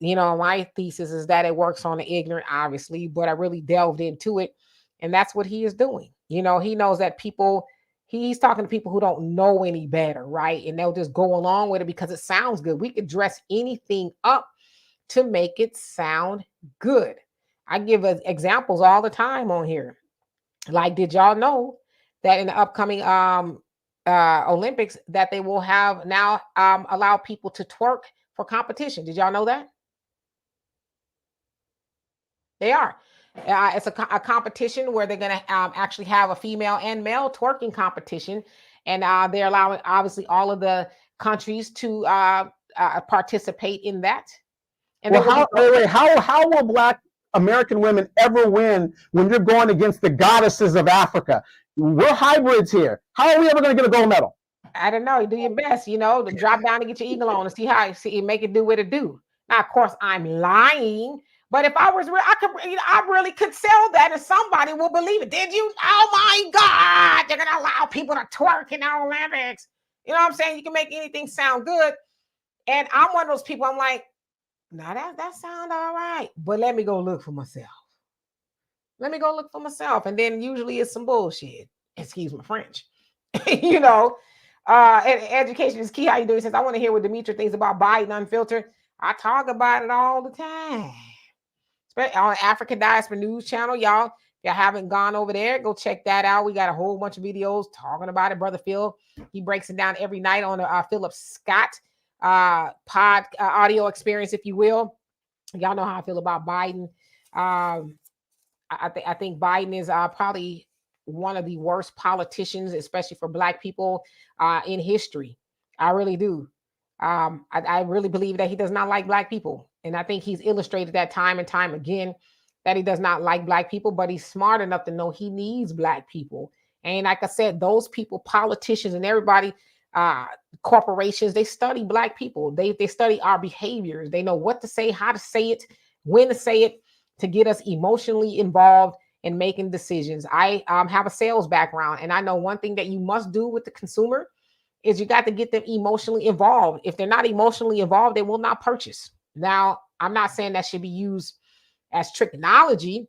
you know, my thesis is that it works on the ignorant, obviously, but I really delved into it. And that's what he is doing. You know, he knows that he's talking to people who don't know any better, right? And they'll just go along with it because it sounds good. We could dress anything up to make it sound good. I give examples all the time on here. Like, did y'all know that in the upcoming Olympics that they will have now allow people to twerk for competition? Did y'all know that? They are. It's a competition where they're going to actually have a female and male twerking competition. And they're allowing, obviously, all of the countries to participate in that. And well, how will Black American women ever win when you're going against the goddesses of Africa? We're hybrids here. How are we ever going to get a gold medal? I don't know. You do your best, you know, to drop down and get your eagle on and see how you make it do what it do. Now, of course, I'm lying. But if I was real, I really could sell that and somebody will believe it. Did you? Oh my God, they're gonna allow people to twerk in the Olympics. You know what I'm saying? You can make anything sound good. And I'm one of those people, I'm like, now that sound all right. But let me go look for myself. Let me go look for myself. And then usually it's some bullshit. Excuse my French. you know, and education is key. How you doing? Since I want to hear what Demetra thinks about Biden Unfiltered. I talk about it all the time. Especially on African Diaspora News Channel, y'all. If y'all haven't gone over there, go check that out. We got a whole bunch of videos talking about it. Brother Phil, he breaks it down every night on the Philip Scott audio experience, if you will. Y'all know how I feel about Biden. I think Biden is probably one of the worst politicians, especially for Black people in history. I really do. I really believe that he does not like Black people. And I think he's illustrated that time and time again that he does not like Black people, but he's smart enough to know he needs Black people. And like I said, those people, politicians and everybody, corporations, they study Black people. They study our behaviors. They know what to say, how to say it, when to say it, to get us emotionally involved in making decisions. I have a sales background, and I know one thing that you must do with the consumer is you got to get them emotionally involved. If they're not emotionally involved, they will not purchase. Now, I'm not saying that should be used as technology.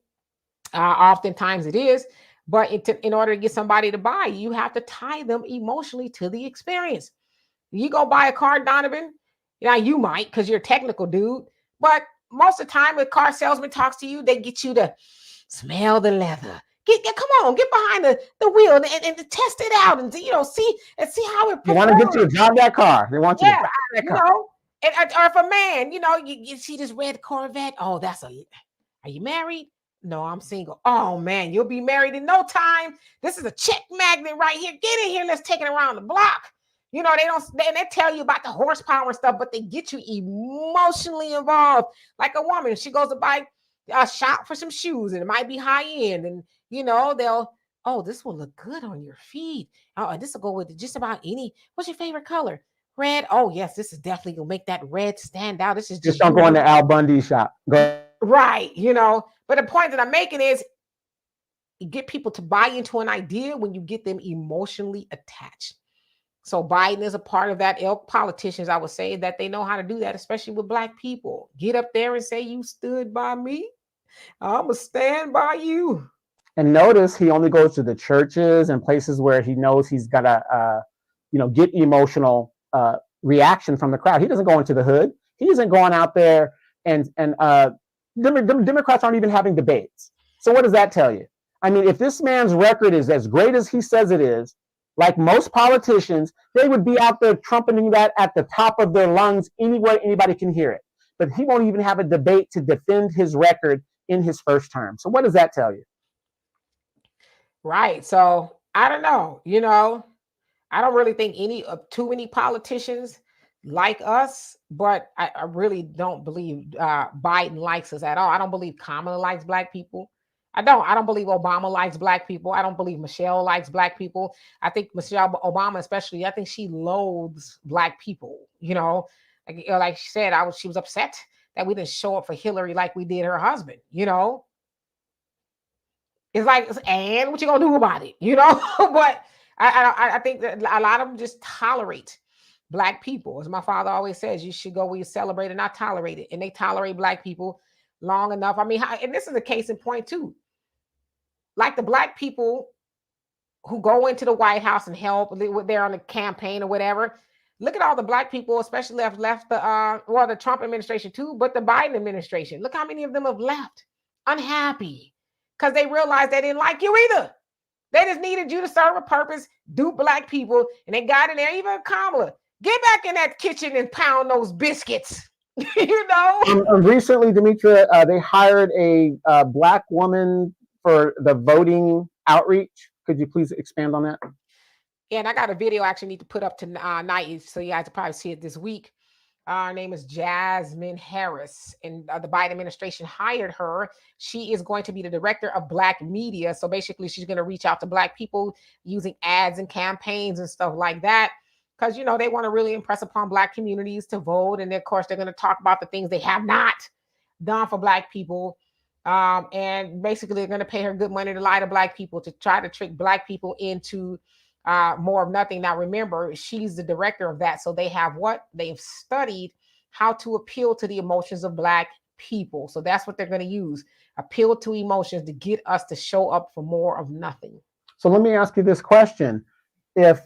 Oftentimes it is, but in order to get somebody to buy, you have to tie them emotionally to the experience. You go buy a car, Donovan. Yeah, you might because you're a technical dude, but most of the time, when a car salesman talks to you, they get you to smell the leather. Come on, get behind the wheel and test it out and see how it performs. They want to get you to drive that car. They want you to drive that car. Or if a man, you see this red Corvette. Oh, are you married? No, I'm single. Oh man, you'll be married in no time. This is a check magnet right here. Get in here. Let's take it around the block. They tell you about the horsepower and stuff, but they get you emotionally involved. Like a woman, she goes to buy a shop for some shoes, and it might be high end, and this will look good on your feet. Oh, this will go with just about any. What's your favorite color? Red. Oh yes, this is definitely gonna make that red stand out. This is just don't go in the Al Bundy shop. Right, But the point that I'm making is you get people to buy into an idea when you get them emotionally attached. So Biden is a part of that ilk. Politicians, I would say that they know how to do that, especially with Black people. Get up there and say, you stood by me. I'm going to stand by you. And notice he only goes to the churches and places where he knows he's got to, get emotional reaction from the crowd. He doesn't go into the hood. He isn't going out there and Democrats aren't even having debates. So what does that tell you? I mean, if this man's record is as great as he says it is, like most politicians, they would be out there trumpeting that at the top of their lungs anywhere anybody can hear it. But he won't even have a debate to defend his record in his first term. So what does that tell you? Right. So I don't know. I don't really think too many politicians like us, but I really don't believe Biden likes us at all. I don't believe Kamala likes Black people. I don't believe Obama likes Black people. I don't believe Michelle likes Black people. I think Michelle Obama, especially, I think she loathes Black people. Like she said, she was upset that we didn't show up for Hillary like we did her husband. It's like, and what you gonna do about it? But I think that a lot of them just tolerate Black people. As my father always says, you should go where you celebrate and not tolerate it. And they tolerate Black people long enough. I mean, and this is a case in point too. Like the Black people who go into the White House and help, they're on the campaign or whatever. Look at all the Black people, especially left the Trump administration too, but the Biden administration. Look how many of them have left unhappy because they realized they didn't like you either. They just needed you to serve a purpose, dupe Black people, and they got in there. Even Kamala, get back in that kitchen and pound those biscuits. Recently, Demetra, they hired a Black woman for the voting outreach. Could you please expand on that? Yeah, and I got a video I actually need to put up tonight, so you guys will probably see it this week. Her name is Jasmine Harris, and the Biden administration hired her. She is going to be the director of Black media. So basically, she's going to reach out to Black people using ads and campaigns and stuff like that. Because, they want to really impress upon Black communities to vote. And of course, they're going to talk about the things they have not done for Black people. And basically, they're going to pay her good money to lie to Black people, to try to trick Black people into more of nothing. Now, remember, she's the director of that. So they have what? They've studied how to appeal to the emotions of Black people. So that's what they're going to use. Appeal to emotions to get us to show up for more of nothing. So let me ask you this question. If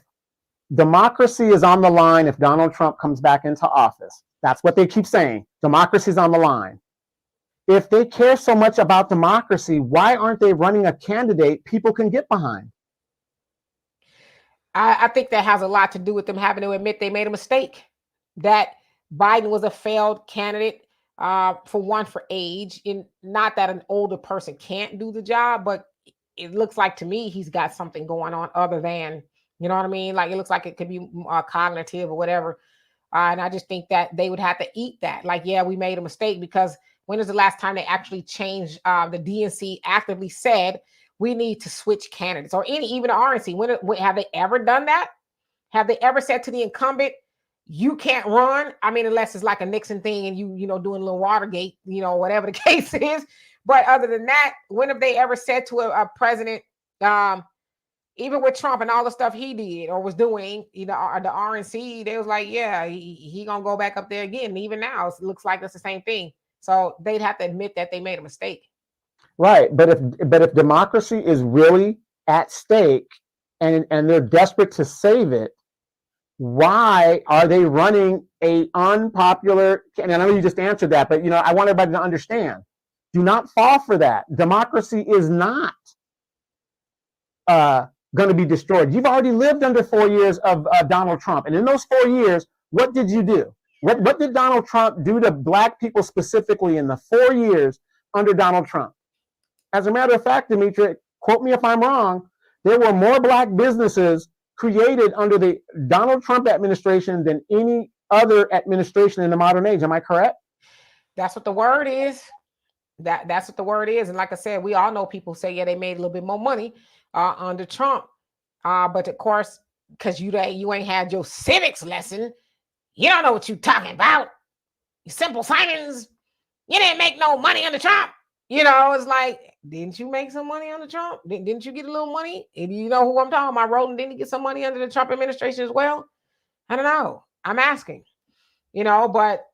democracy is on the line, if Donald Trump comes back into office, that's what they keep saying. Democracy's on the line. If they care so much about democracy, why aren't they running a candidate people can get behind? I think that has a lot to do with them having to admit they made a mistake, that Biden was a failed candidate, for one, for age. In not that an older person can't do the job, but it looks like to me he's got something going on other than, you know what I mean? Like it looks like it could be cognitive or whatever. And I just think that they would have to eat that. Like, yeah, we made a mistake, because when is the last time they actually changed? The DNC actively said we need to switch candidates, or even the RNC. When have they ever done that? Have they ever said to the incumbent, you can't run? I mean, unless it's like a Nixon thing and you doing a little Watergate, whatever the case is. But other than that, when have they ever said to a president, even with Trump and all the stuff he did or was doing, the RNC, they was like, yeah, he gonna go back up there again. And even now, it looks like it's the same thing. So they'd have to admit that they made a mistake. Right, but if democracy is really at stake and they're desperate to save it, why are they running a unpopular? And I know you just answered that, but I want everybody to understand. Do not fall for that. Democracy is not going to be destroyed. You've already lived under 4 years of Donald Trump, and in those 4 years, what did you do? What did Donald Trump do to Black people specifically in the 4 years under Donald Trump? As a matter of fact, Demetri, quote me if I'm wrong, there were more Black businesses created under the Donald Trump administration than any other administration in the modern age. Am I correct? That's what the word is. That's what the word is. And like I said, we all know people say, yeah, they made a little bit more money under Trump. But of course, because you ain't had your civics lesson, you don't know what you're talking about. You simple Simons, you didn't make no money under Trump. It's like, didn't you make some money under Trump? Didn't you get a little money? And you know who I'm talking about? Roland, didn't he get some money under the Trump administration as well? I don't know. I'm asking, but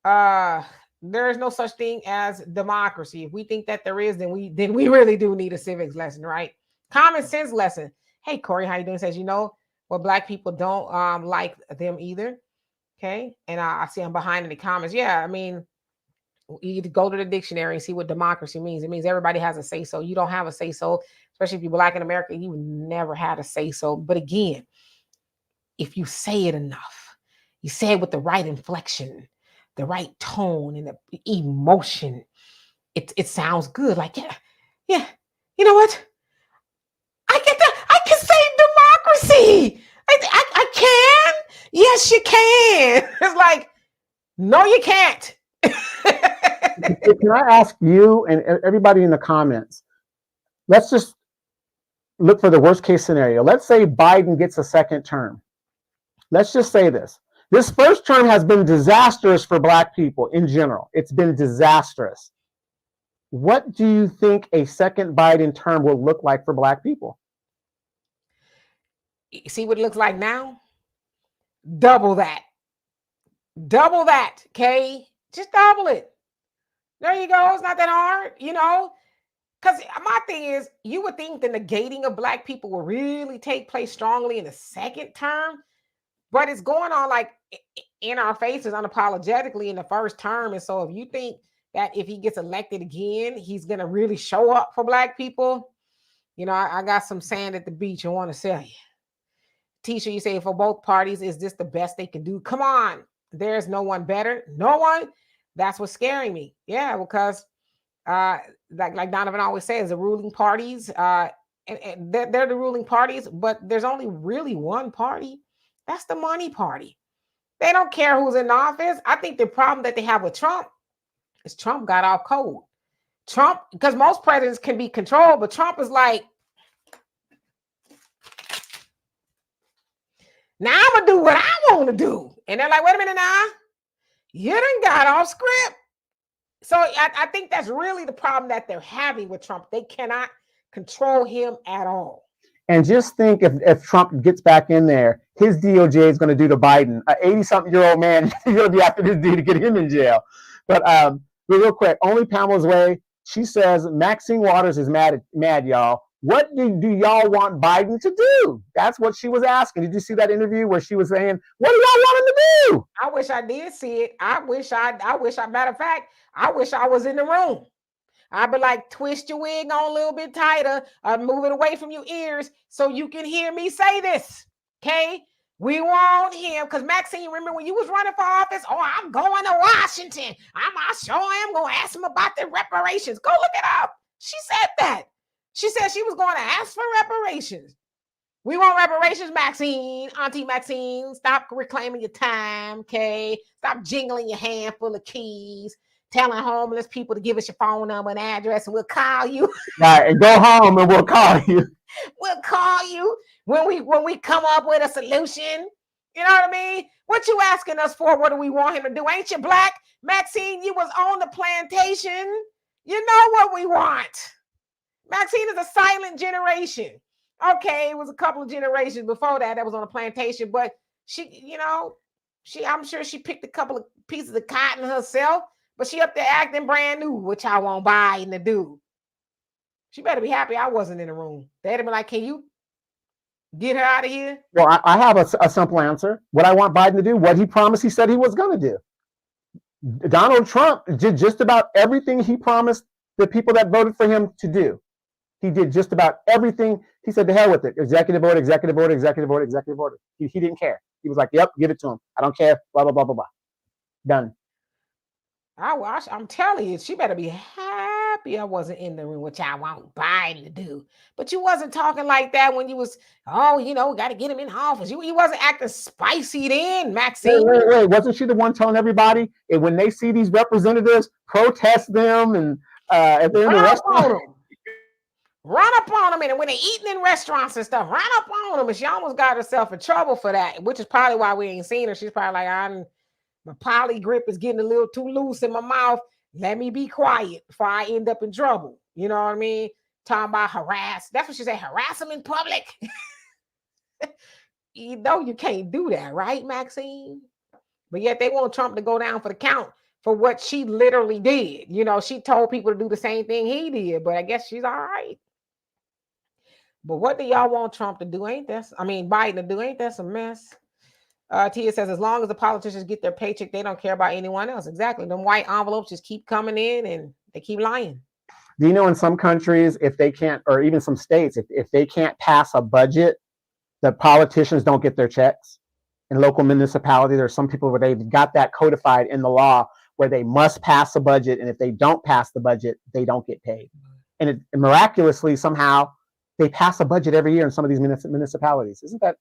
there is no such thing as democracy. If we think that there is, then we really do need a civics lesson, right? Common sense lesson. Hey, Corey, how you doing? Says, well, Black people don't like them either. Okay. And I see I'm behind in the comments. Yeah, I mean, you go to the dictionary and see what democracy means. It means everybody has a say-so. You don't have a say-so, especially if you're Black in America. You never had a say-so. But again, if you say it enough, you say it with the right inflection, the right tone, and the emotion, it sounds good. Like, yeah. You know what? I get that. I can say democracy. I can. Yes, you can. It's like, no, you can't. Can I ask you and everybody in the comments, let's just look for the worst case scenario. Let's say Biden gets a second term. Let's just say this. This first term has been disastrous for Black people in general. It's been disastrous. What do you think a second Biden term will look like for Black people? See what it looks like now? Double that. Double that, okay? Just double it. There you go. It's not that hard, Because my thing is, you would think the negating of Black people will really take place strongly in the second term, but it's going on like in our faces unapologetically in the first term. And so if you think that if he gets elected again, he's going to really show up for Black people, I got some sand at the beach I want to sell you. Tisha, you say for both parties, is this the best they can do? Come on. There's no one better. No one. That's what's scaring me. Yeah, because like Donovan always says, the ruling parties, and they're the ruling parties, but there's only really one party. That's the money party. They don't care who's in office. I think the problem that they have with Trump is Trump got off cold. Trump, because most presidents can be controlled, but Trump is like, now I'm going to do what I want to do. And they're like, wait a minute now. You done got off script. So I think that's really the problem that they're having with Trump. They cannot control him at all. And just think if Trump gets back in there, his DOJ is going to do to Biden, an 80-something-year-old man, he's going to be after this dude to get him in jail. But real quick, only Pamela's way. She says Maxine Waters is mad, y'all. What do y'all want Biden to do? That's what she was asking. Did you see that interview where she was saying, what do y'all want him to do? I wish I did see it. Matter of fact, I wish I was in the room. I'd be like, twist your wig on a little bit tighter, move it away from your ears so you can hear me say this. Okay? We want him, because Maxine, remember when you was running for office? Oh, I'm going to Washington. I'm going to ask him about the reparations. Go look it up. She said that. She said she was going to ask for reparations. We want reparations, Maxine. Auntie Maxine, stop reclaiming your time, okay? Stop jingling your hand full of keys, telling homeless people to give us your phone number and address, and we'll call you. Right, and go home and we'll call you. We'll call you when we come up with a solution. You know what I mean? What you asking us for? What do we want him to do? Ain't you black? Maxine, you was on the plantation. You know what we want. Maxine is a silent generation. Okay, it was a couple of generations before that was on a plantation, but I'm sure she picked a couple of pieces of cotton herself, but she up there acting brand new, which I won't buy to do. She better be happy I wasn't in the room. They'd have been like, can you get her out of here? Well, I have a simple answer. What I want Biden to do, what he promised he said he was going to do. Donald Trump did just about everything he promised the people that voted for him to do. He did just about everything. He said, to hell with it. Executive order, executive order, executive order, executive order. He didn't care. He was like, yep, give it to him. I don't care. Blah, blah, blah, blah, blah. Done. I'm telling you, she better be happy I wasn't in the room, which I want Biden to do. But you wasn't talking like that when you was, got to get him in office. You wasn't acting spicy then, Maxine. Wait. Wasn't she the one telling everybody, and when they see these representatives, protest them, and if they're in the restaurant, run up on them, and when they're eating in restaurants and stuff, run up on them. And she almost got herself in trouble for that, which is probably why we ain't seen her. She's probably like, my poly grip is getting a little too loose in my mouth. Let me be quiet before I end up in trouble. You know what I mean? Talking about harass. That's what she said, harass them in public. You know you can't do that, right, Maxine? But yet they want Trump to go down for the count for what she literally did. She told people to do the same thing he did, but I guess she's all right. But what do y'all want Trump to do? Biden to do? Ain't that some mess? Tia says, as long as the politicians get their paycheck, they don't care about anyone else. Exactly. Them white envelopes just keep coming in and they keep lying. Do you know in some countries, if they can't, or even some states, if they can't pass a budget, the politicians don't get their checks? In local municipalities, there's some people where they've got that codified in the law where they must pass a budget. And if they don't pass the budget, they don't get paid. And miraculously, somehow, they pass a budget every year in some of these municipalities. Isn't that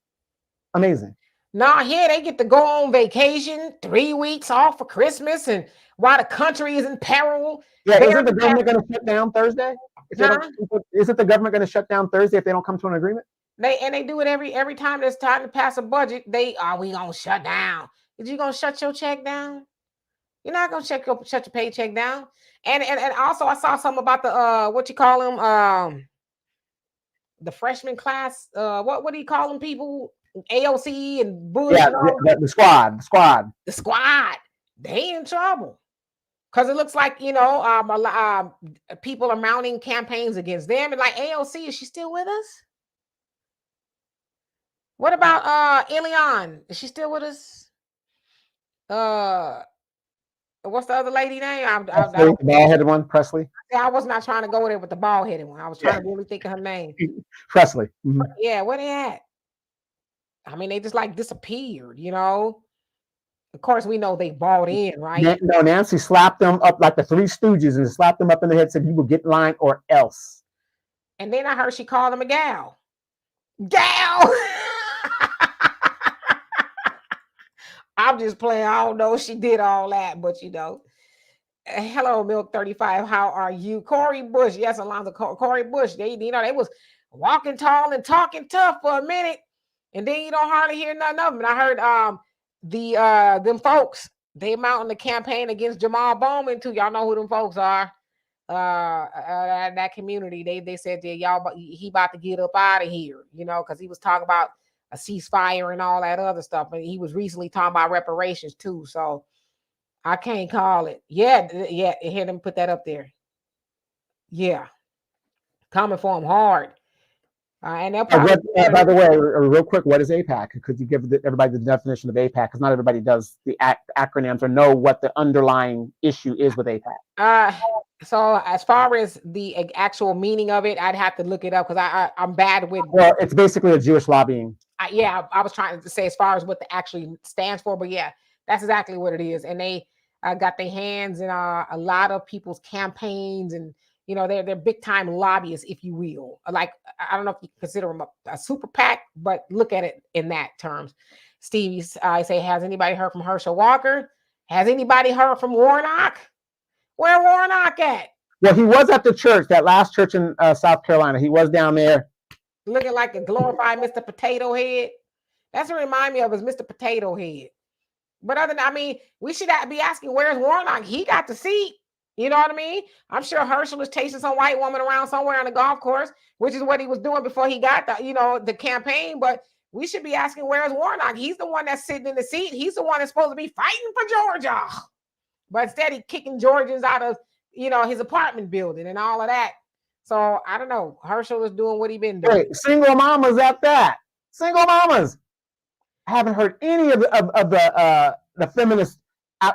amazing? Nah, here they get to go on vacation, 3 weeks off for Christmas, and while the country is in peril. Yeah, isn't the government going to shut down Thursday? Isn't the government going to shut down Thursday if they don't come to an agreement? They do it every time there's time to pass a budget. We gonna shut down. Is you gonna shut your check down? You're not gonna shut your paycheck down. And also I saw something about the what you call them the freshman class. What do you call them people? AOC and Bush. Yeah, the squad. They in trouble because it looks like people are mounting campaigns against them. And like AOC, is she still with us? What about Elian? Is she still with us? What's the other lady name? The bald-headed one, Presley. I was not trying to go there with the bald-headed one. I was trying to really think of her name. Presley. Mm-hmm. Yeah, where they at? They just like disappeared, Of course, we know they bought in, right? No, Nancy slapped them up like the Three Stooges and slapped them up in the head, said, you will get in line or else. And then I heard she called them a gal. Gal! I'm just playing. I don't know if she did all that, but hello, Milk 35. How are you? Corey Bush. Yes, Alonzo. Corey Bush. They was walking tall and talking tough for a minute. And then you don't hardly hear nothing of them. And I heard them folks, they mounting the campaign against Jamal Bowman too. Y'all know who them folks are. that community. They said that he about to get up out of here, because he was talking about a ceasefire and all that other stuff. And he was recently talking about reparations too. So I can't call it. Yeah, hear them put that up there. Yeah, coming for him hard. And they'll probably. By the way, real quick, what is AIPAC? Could you give everybody the definition of AIPAC? Because not everybody does the acronyms or know what the underlying issue is with AIPAC. So as far as the actual meaning of it, I'd have to look it up because I'm bad with. Well, it's basically a Jewish lobbying. I was trying to say as far as what the actually stands for, but yeah, that's exactly what it is. And they got their hands in a lot of people's campaigns, and they're big time lobbyists, if you will. Like, I don't know if you consider them a super PAC, but look at it in that terms. Stevie, I say, has anybody heard from Herschel Walker? Has anybody heard from Warnock? Where Warnock at? Well, he was at the church, that last church in South Carolina. He was down there. Looking like a glorified Mr. Potato Head. That's what remind me of is Mr. Potato Head. But other than, we should be asking, where's Warnock? He got the seat. You know what I mean? I'm sure Herschel is chasing some white woman around somewhere on the golf course, which is what he was doing before he got the campaign. But we should be asking, where's Warnock? He's the one that's sitting in the seat. He's the one that's supposed to be fighting for Georgia. But instead, he's kicking Georgians out of, his apartment building and all of that. So I don't know. Herschel is doing what he been doing. Wait, single mamas at that. Single mamas. I haven't heard any of the feminists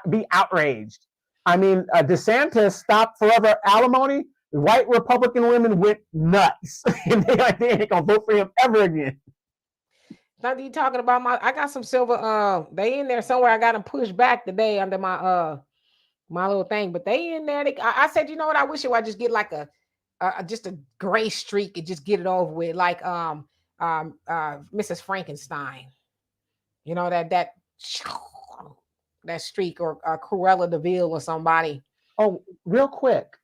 be outraged. DeSantis stopped forever alimony. White Republican women went nuts. And they ain't gonna vote for him ever again. Now you talking about I got some silver. They in there somewhere. I got them pushed back today under my little thing, but they in there. I said, you know what? I wish I just get like just a gray streak and just get it over with, like Mrs. Frankenstein. That streak, or Cruella DeVille or somebody. Oh, real quick.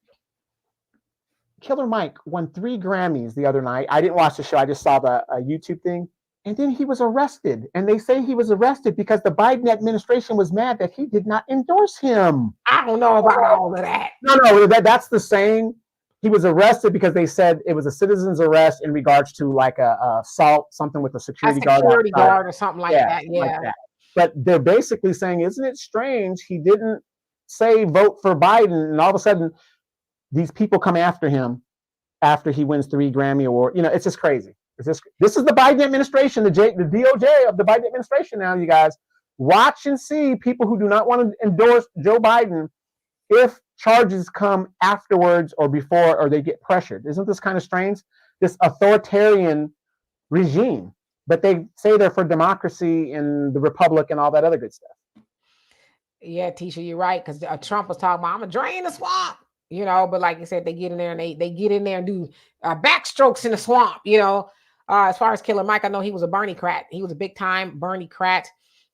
Killer Mike won 3 Grammys the other night. I didn't watch the show. I just saw the YouTube thing. And then he was arrested. And they say he was arrested because the Biden administration was mad that he did not endorse him. I don't know about all of that. No, that's the saying. He was arrested because they said it was a citizen's arrest in regards to like a assault, something with a security guard or something like that. Yeah. Like that. But they're basically saying, isn't it strange? He didn't say vote for Biden, and all of a sudden, these people come after him after he wins 3 Grammy Awards. It's just crazy. This is the Biden administration, the DOJ of the Biden administration now, you guys. Watch and see people who do not want to endorse Joe Biden if charges come afterwards or before, or they get pressured. Isn't this kind of strange? This authoritarian regime. But they say they're for democracy and the republic and all that other good stuff. Yeah, Tisha, you're right. Because Trump was talking about, I'm going to drain the swamp. But like you said, they get in there and they get in there and do backstrokes in the swamp. As far as Killer Mike, I know he was a Bernie-crat. He was a big time Bernie-crat.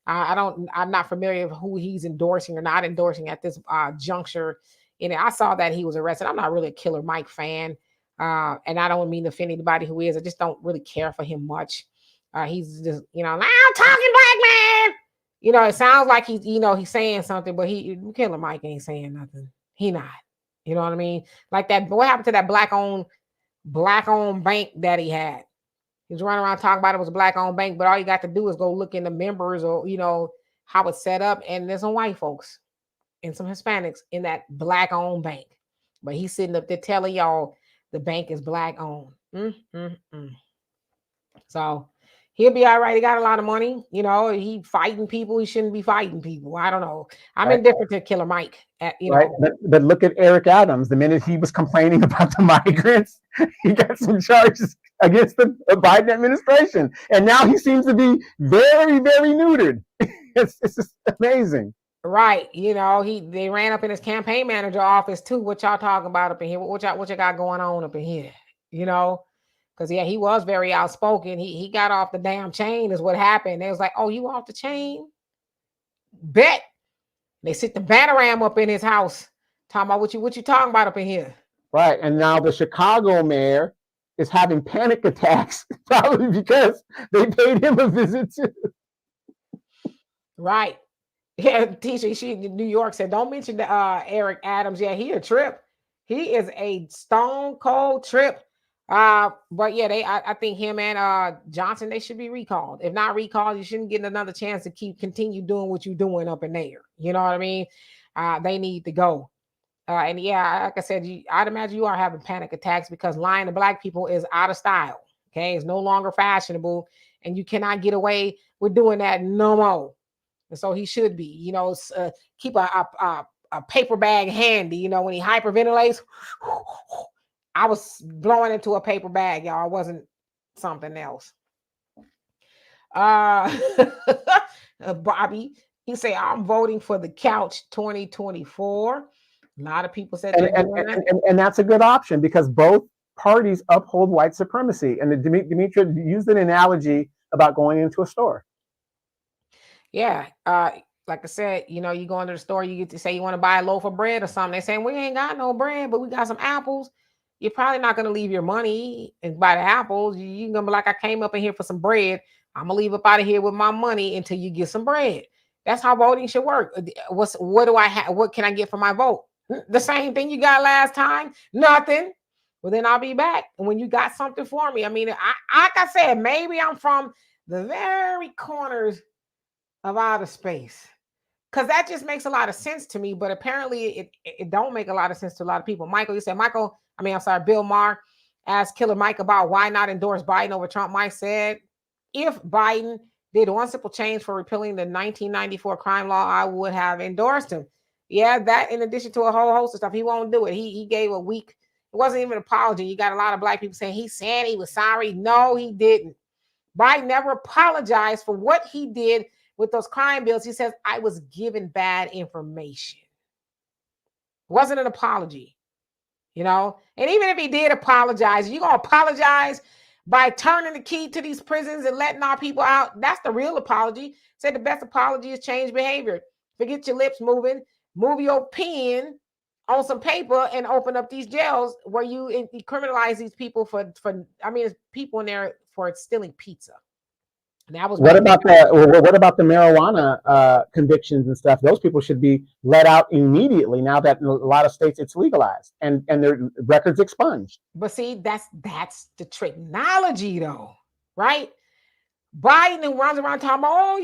I'm not familiar with who he's endorsing or not endorsing at this juncture. I saw that he was arrested. I'm not really a Killer Mike fan. And I don't mean to offend anybody who is. I just don't really care for him much. He's just, now I'm talking black man. It sounds like he's, he's saying something, but Killer Mike ain't saying nothing. He not. You know what I mean? Like that. What happened to that black-owned bank that he had? He was running around talking about it was a black-owned bank, but all you got to do is go look in the members or how it's set up, and there's some white folks and some Hispanics in that black-owned bank. But he's sitting up there telling y'all the bank is black-owned. So he'll be all right. He got a lot of money. He fighting people. He shouldn't be fighting people. I don't know. I'm indifferent to Killer Mike. Right. But look at Eric Adams. The minute he was complaining about the migrants, he got some charges against the Biden administration. And now he seems to be very, very neutered. It's just amazing. Right. They ran up in his campaign manager office too. What y'all talking about up in here? What y'all got going on up in here? Because he was very outspoken. He got off the damn chain is what happened. They was like, oh, you off the chain? Bet. They sit the Bannerama up in his house. Talking about what you talking about up in here. Right. And now the Chicago mayor is having panic attacks, probably because they paid him a visit too. Right. Yeah, Tisha, she in New York said, don't mention Eric Adams. Yeah, he a trip. He is a stone cold trip. But yeah, I think him and Johnson, they should be recalled. If not recalled, you shouldn't get another chance to continue doing what you're doing up in there. You know what I mean? They need to go. And yeah, like I said, I'd imagine you are having panic attacks because lying to black people is out of style. Okay, it's no longer fashionable, and you cannot get away with doing that no more. And so he should be, keep a paper bag handy. When he hyperventilates, I was blowing into a paper bag, y'all. It wasn't something else. Bobby, he say, I'm voting for the couch 2024. A lot of people said and that's a good option because both parties uphold white supremacy. And Demetria used an analogy about going into a store. Yeah. Like I said, you go into the store, you get to say you want to buy a loaf of bread or something. They're saying, we ain't got no bread, but we got some apples. You're probably not going to leave your money and buy the apples. You're going to be like, I came up in here for some bread. I'm going to leave up out of here with my money until you get some bread. That's how voting should work. What do I have? What can I get for my vote? The same thing you got last time? Nothing. Well, then I'll be back. And when you got something for me, I mean, like I said, maybe I'm from the very corners of outer space. Because that just makes a lot of sense to me, but apparently it don't make a lot of sense to a lot of people. Bill Maher asked Killer Mike about why not endorse Biden over Trump. Mike said, if Biden did one simple change for repealing the 1994 crime law, I would have endorsed him. Yeah, that in addition to a whole host of stuff, he won't do it. He gave a weak, it wasn't even an apology. You got a lot of black people saying he said he was sorry. No, he didn't. Biden never apologized for what he did with those crime bills. He says, I was given bad information. It wasn't an apology, And even if he did apologize, you're going to apologize by turning the key to these prisons and letting our people out. That's the real apology. Said the best apology is change behavior. Forget your lips moving. Move your pen on some paper and open up these jails where you criminalize these people for it's people in there for stealing pizza. What about the marijuana convictions and stuff? Those people should be let out immediately now that in a lot of states it's legalized and their records expunged. But see, that's the technology though, right? Biden runs around talking about,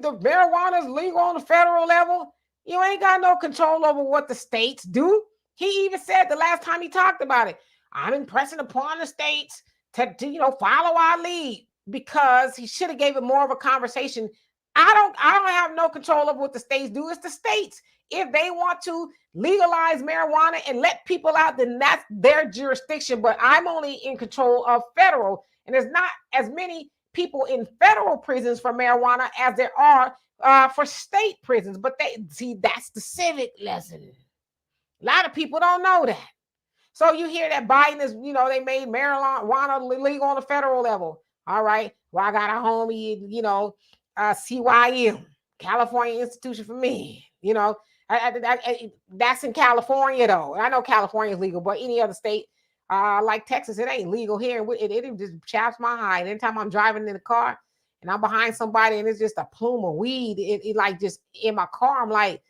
the marijuana is legal on the federal level. You ain't got no control over what the states do. He even said the last time he talked about it, I'm impressing upon the states to follow our lead, because he should have gave it more of a conversation. I don't have no control over what the states do. It's the states. If they want to legalize marijuana and let people out, then that's their jurisdiction. But I'm only in control of federal. And there's not as many people in federal prisons for marijuana as there are for state prisons. But that's the civic lesson. A lot of people don't know that. So you hear that Biden is, they made marijuana legal on the federal level. All right. Well, I got a homie, CYM, California Institution for Men. That's in California, though. I know California is legal, but any other state, like Texas, it ain't legal here. And it just chaps my hide. Anytime I'm driving in the car and I'm behind somebody and it's just a plume of weed, it like just in my car, I'm like,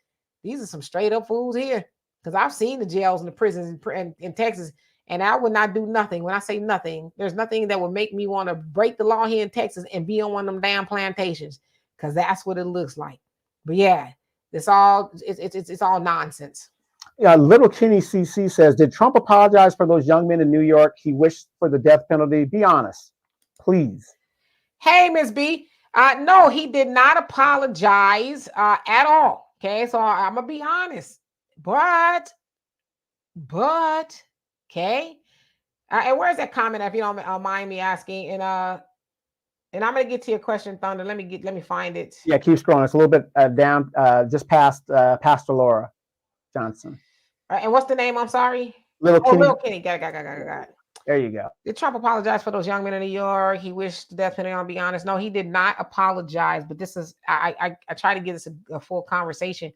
these are some straight up fools here. Because I've seen the jails and the prisons in Texas, and I would not do nothing. When I say nothing, there's nothing that would make me want to break the law here in Texas and be on one of them damn plantations, because that's what it looks like. But yeah, it's all nonsense. Yeah, Little Kenny CC says, did Trump apologize for those young men in New York? He wished for the death penalty. Be honest, please. Hey, Ms. B. No, he did not apologize at all. Okay, so I'm gonna be honest. But, okay. And where's that comment, if you don't mind me asking? And I'm gonna get to your question, Thunder. Let me find it. Yeah, keep scrolling. It's a little bit down, just past Pastor Laura Johnson. And what's the name? I'm sorry. Little Kenny. Got it. There you go. Did Trump apologize for those young men in New York? He wished the death penalty. I'll be honest. No, he did not apologize. But this is I try to give this a full conversation.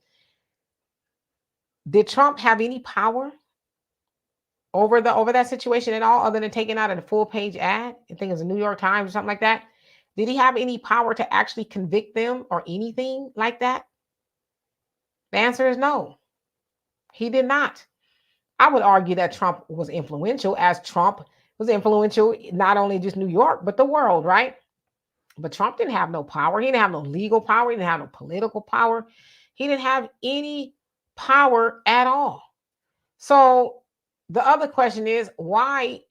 Did Trump have any power over that situation at all, other than taking out a full page ad? I think it was the New York Times or something like that. Did he have any power to actually convict them or anything like that? The answer is no. He did not. I would argue that Trump was influential, as Trump was influential not only just New York, but the world, right? But Trump didn't have no power. He didn't have no legal power. He didn't have no political power. He didn't have any power at all. So the other question is, why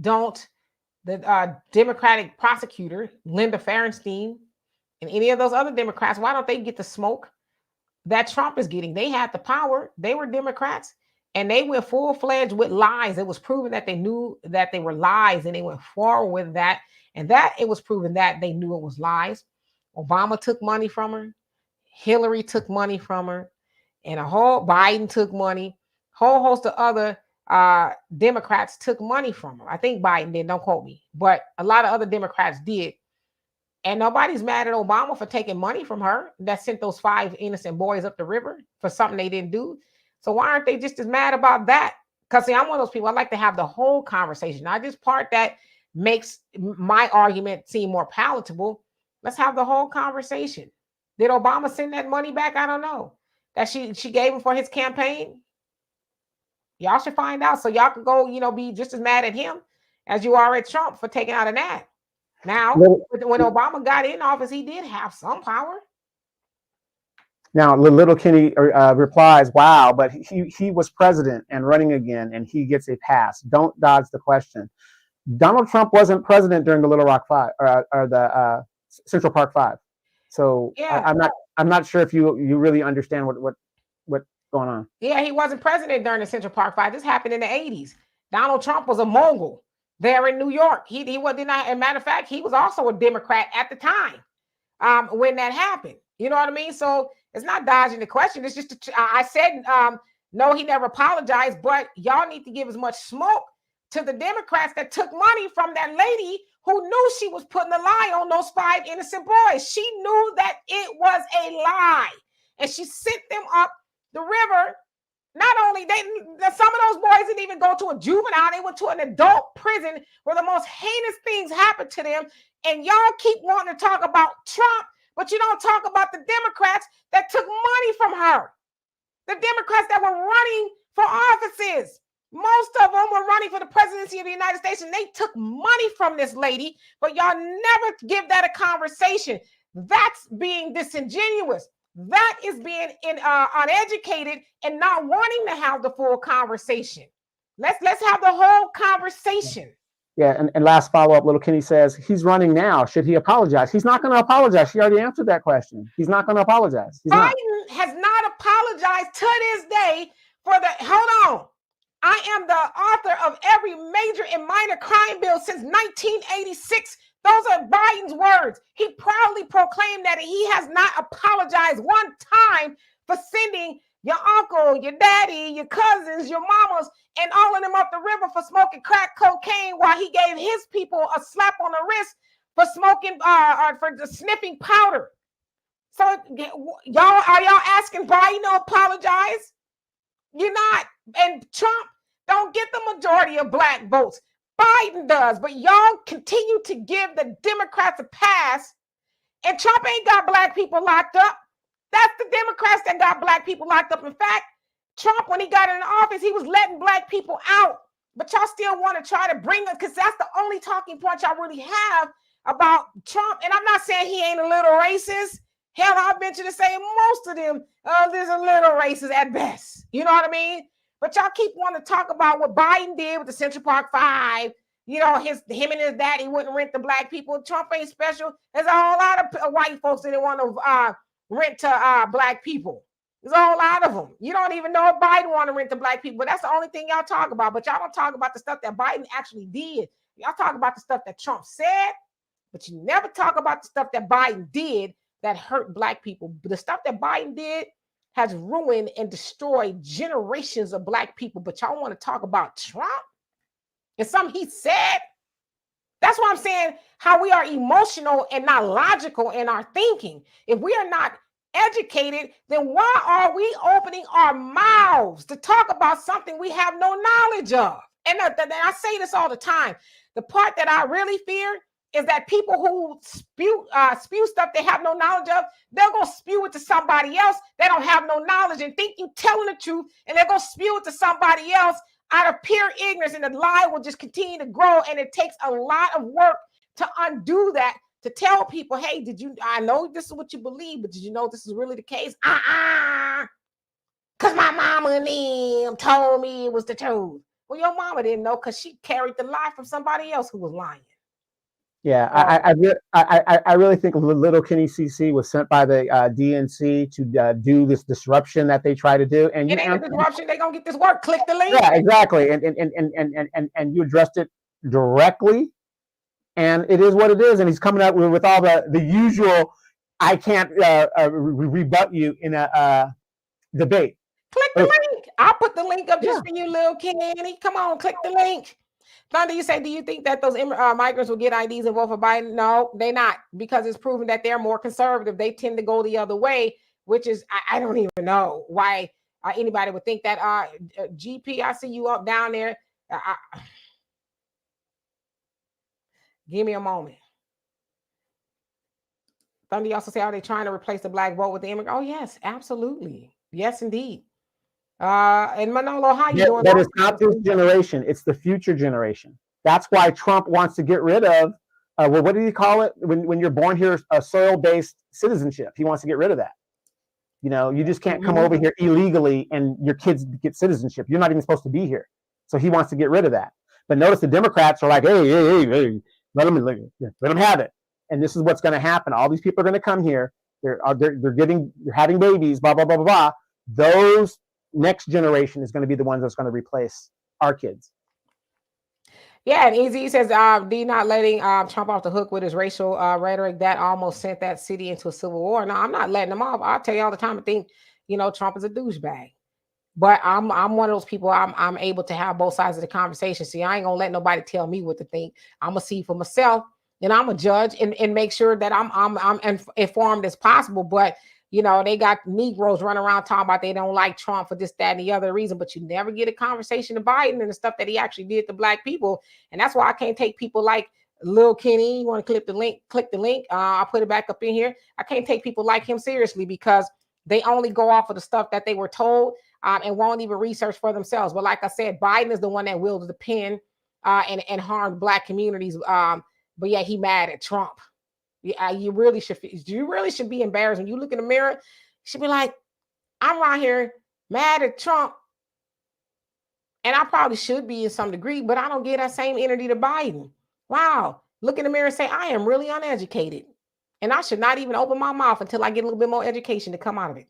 don't the Democratic prosecutor, Linda Farenstein, and any of those other Democrats, why don't they get the smoke that Trump is getting? They had the power. They were Democrats, and they went full-fledged with lies. It was proven that they knew that they were lies, and they went forward with that. And that it was proven that they knew it was lies. Obama took money from her. Hillary took money from her. And a whole Biden took money. Whole host of other Democrats took money from her. I think Biden did, don't quote me. But a lot of other Democrats did. And nobody's mad at Obama for taking money from her that sent those 5 innocent boys up the river for something they didn't do. So why aren't they just as mad about that? Because see, I'm one of those people, I like to have the whole conversation, not just part that makes my argument seem more palatable. Let's have the whole conversation. Did Obama send that money back? I don't know. That she gave him for his campaign? Y'all should find out so y'all can go, be just as mad at him as you are at Trump for taking out an ad. Now, when Obama got in office, he did have some power. Now, Little Kenny replies, wow, but he was president and running again, and he gets a pass. Don't dodge the question. Donald Trump wasn't president during the Little Rock Five or the Central Park Five. So yeah. I'm not sure if you really understand what's going on. Yeah, he wasn't president during the Central Park Five. This happened in the 80s. Donald Trump was a mogul there in New York. He was not. As a matter of fact, he was also a Democrat at the time when that happened. You know what I mean? So it's not dodging the question. It's just I said no, he never apologized, but y'all need to give as much smoke to the Democrats that took money from that lady who knew she was putting a lie on those 5 innocent boys. She knew that it was a lie, and she sent them up the river. Not only some of those boys didn't even go to a juvenile, they went to an adult prison where the most heinous things happened to them. And y'all keep wanting to talk about Trump, but you don't talk about the Democrats that took money from her. The Democrats that were running for offices. Most of them were running for the presidency of the United States, and they took money from this lady, but y'all never give that a conversation. That's being disingenuous. That is being uneducated and not wanting to have the full conversation. Let's have the whole conversation. Yeah, and last follow-up, Little Kenny says, he's running now. Should he apologize? He's not going to apologize. She already answered that question. He's not going to apologize. Biden has not apologized to this day for the, hold on. I am the author of every major and minor crime bill since 1986. Those are Biden's words. He proudly proclaimed that he has not apologized one time for sending your uncle, your daddy, your cousins, your mamas, and all of them up the river for smoking crack cocaine while he gave his people a slap on the wrist for smoking, for the sniffing powder. So are y'all asking Biden to apologize? You're not. And Trump don't get the majority of black votes. Biden does, but y'all continue to give the Democrats a pass, and Trump ain't got black people locked up. That's the Democrats that got black people locked up. In fact, Trump, when he got in office, he was letting black people out, but y'all still want to try to bring us, because that's the only talking point y'all really have about Trump. And I'm not saying he ain't a little racist. Hell, I'll venture to say most of them, there's a little racist at best. You know what I mean? But y'all keep wanting to talk about what Biden did with the Central Park Five. You know, him and his daddy wouldn't rent to black people. Trump ain't special. There's a whole lot of white folks that want to rent to black people. There's a whole lot of them. You don't even know if Biden want to rent to black people. But that's the only thing y'all talk about. But y'all don't talk about the stuff that Biden actually did. Y'all talk about the stuff that Trump said, but you never talk about the stuff that Biden did that hurt black people. But the stuff that Biden did has ruined and destroyed generations of black people. But y'all want to talk about Trump and something he said? That's why I'm saying how we are emotional and not logical in our thinking. If we are not educated, then why are we opening our mouths to talk about something we have no knowledge of? And I say this all the time. The part that I really fear is that people who spew stuff they have no knowledge of, they're going to spew it to somebody else that don't have no knowledge and think you telling the truth, and they're going to spew it to somebody else out of pure ignorance, and the lie will just continue to grow. And it takes a lot of work to undo that, to tell people, hey, I know this is what you believe, but did you know this is really the case? Because my mama and them told me it was the truth. Well, your mama didn't know because she carried the lie from somebody else who was lying. Yeah, I really think little Kenny CC was sent by the DNC to do this disruption that they try to do. And it ain't a disruption. They're gonna get this work. Click the link. Yeah, exactly. And you addressed it directly, and it is what it is. And he's coming up with all the usual. I can't rebut you in a debate. Click the link. I'll put the link up just for you, little Kenny. Come on, click the link. Thunder, you say, do you think that those migrants will get IDs and vote for Biden? No, they're not, because it's proven that they're more conservative. They tend to go the other way, which is, I don't even know why anybody would think that. GP, I see you up down there. Give me a moment. Thunder, you also say, are they trying to replace the black vote with the immigrant? Oh, yes, absolutely. Yes, indeed. And Manolo, how you doing? But it's not this generation, it's the future generation. That's why Trump wants to get rid of what do you call it when you're born here, a soil-based citizenship. He wants to get rid of that. You know, you just can't come over here illegally and your kids get citizenship. You're not even supposed to be here. So he wants to get rid of that. But notice the Democrats are like, hey, let them have it. And this is what's going to happen. All these people are going to come here. They're having babies, blah blah blah blah blah. Those next generation is going to be the ones that's going to replace our kids. Yeah, and Easy says, D not letting Trump off the hook with his racial rhetoric that almost sent that city into a civil war. No, I'm not letting him off. I'll tell you all the time, I think, Trump is a douchebag. But I'm one of those people, I'm able to have both sides of the conversation. See, I ain't gonna let nobody tell me what to think. I'm gonna see for myself, and I'm a judge and make sure that I'm informed as possible. But they got Negroes running around talking about they don't like Trump for this, that, and the other reason, but you never get a conversation to Biden and the stuff that he actually did to black people. And that's why I can't take people like Lil Kenny. You want to click the link. I'll put it back up in here. I can't take people like him seriously because they only go off of the stuff that they were told and won't even research for themselves. But like I said, Biden is the one that wielded the pen and harmed black communities. But yeah, he mad at Trump. You really should be embarrassed when you look in the mirror. You should be like, I'm right here mad at Trump, and I probably should be in some degree, but I don't get that same energy to Biden. Wow, look in the mirror and say, I am really uneducated, and I should not even open my mouth until I get a little bit more education to come out of it.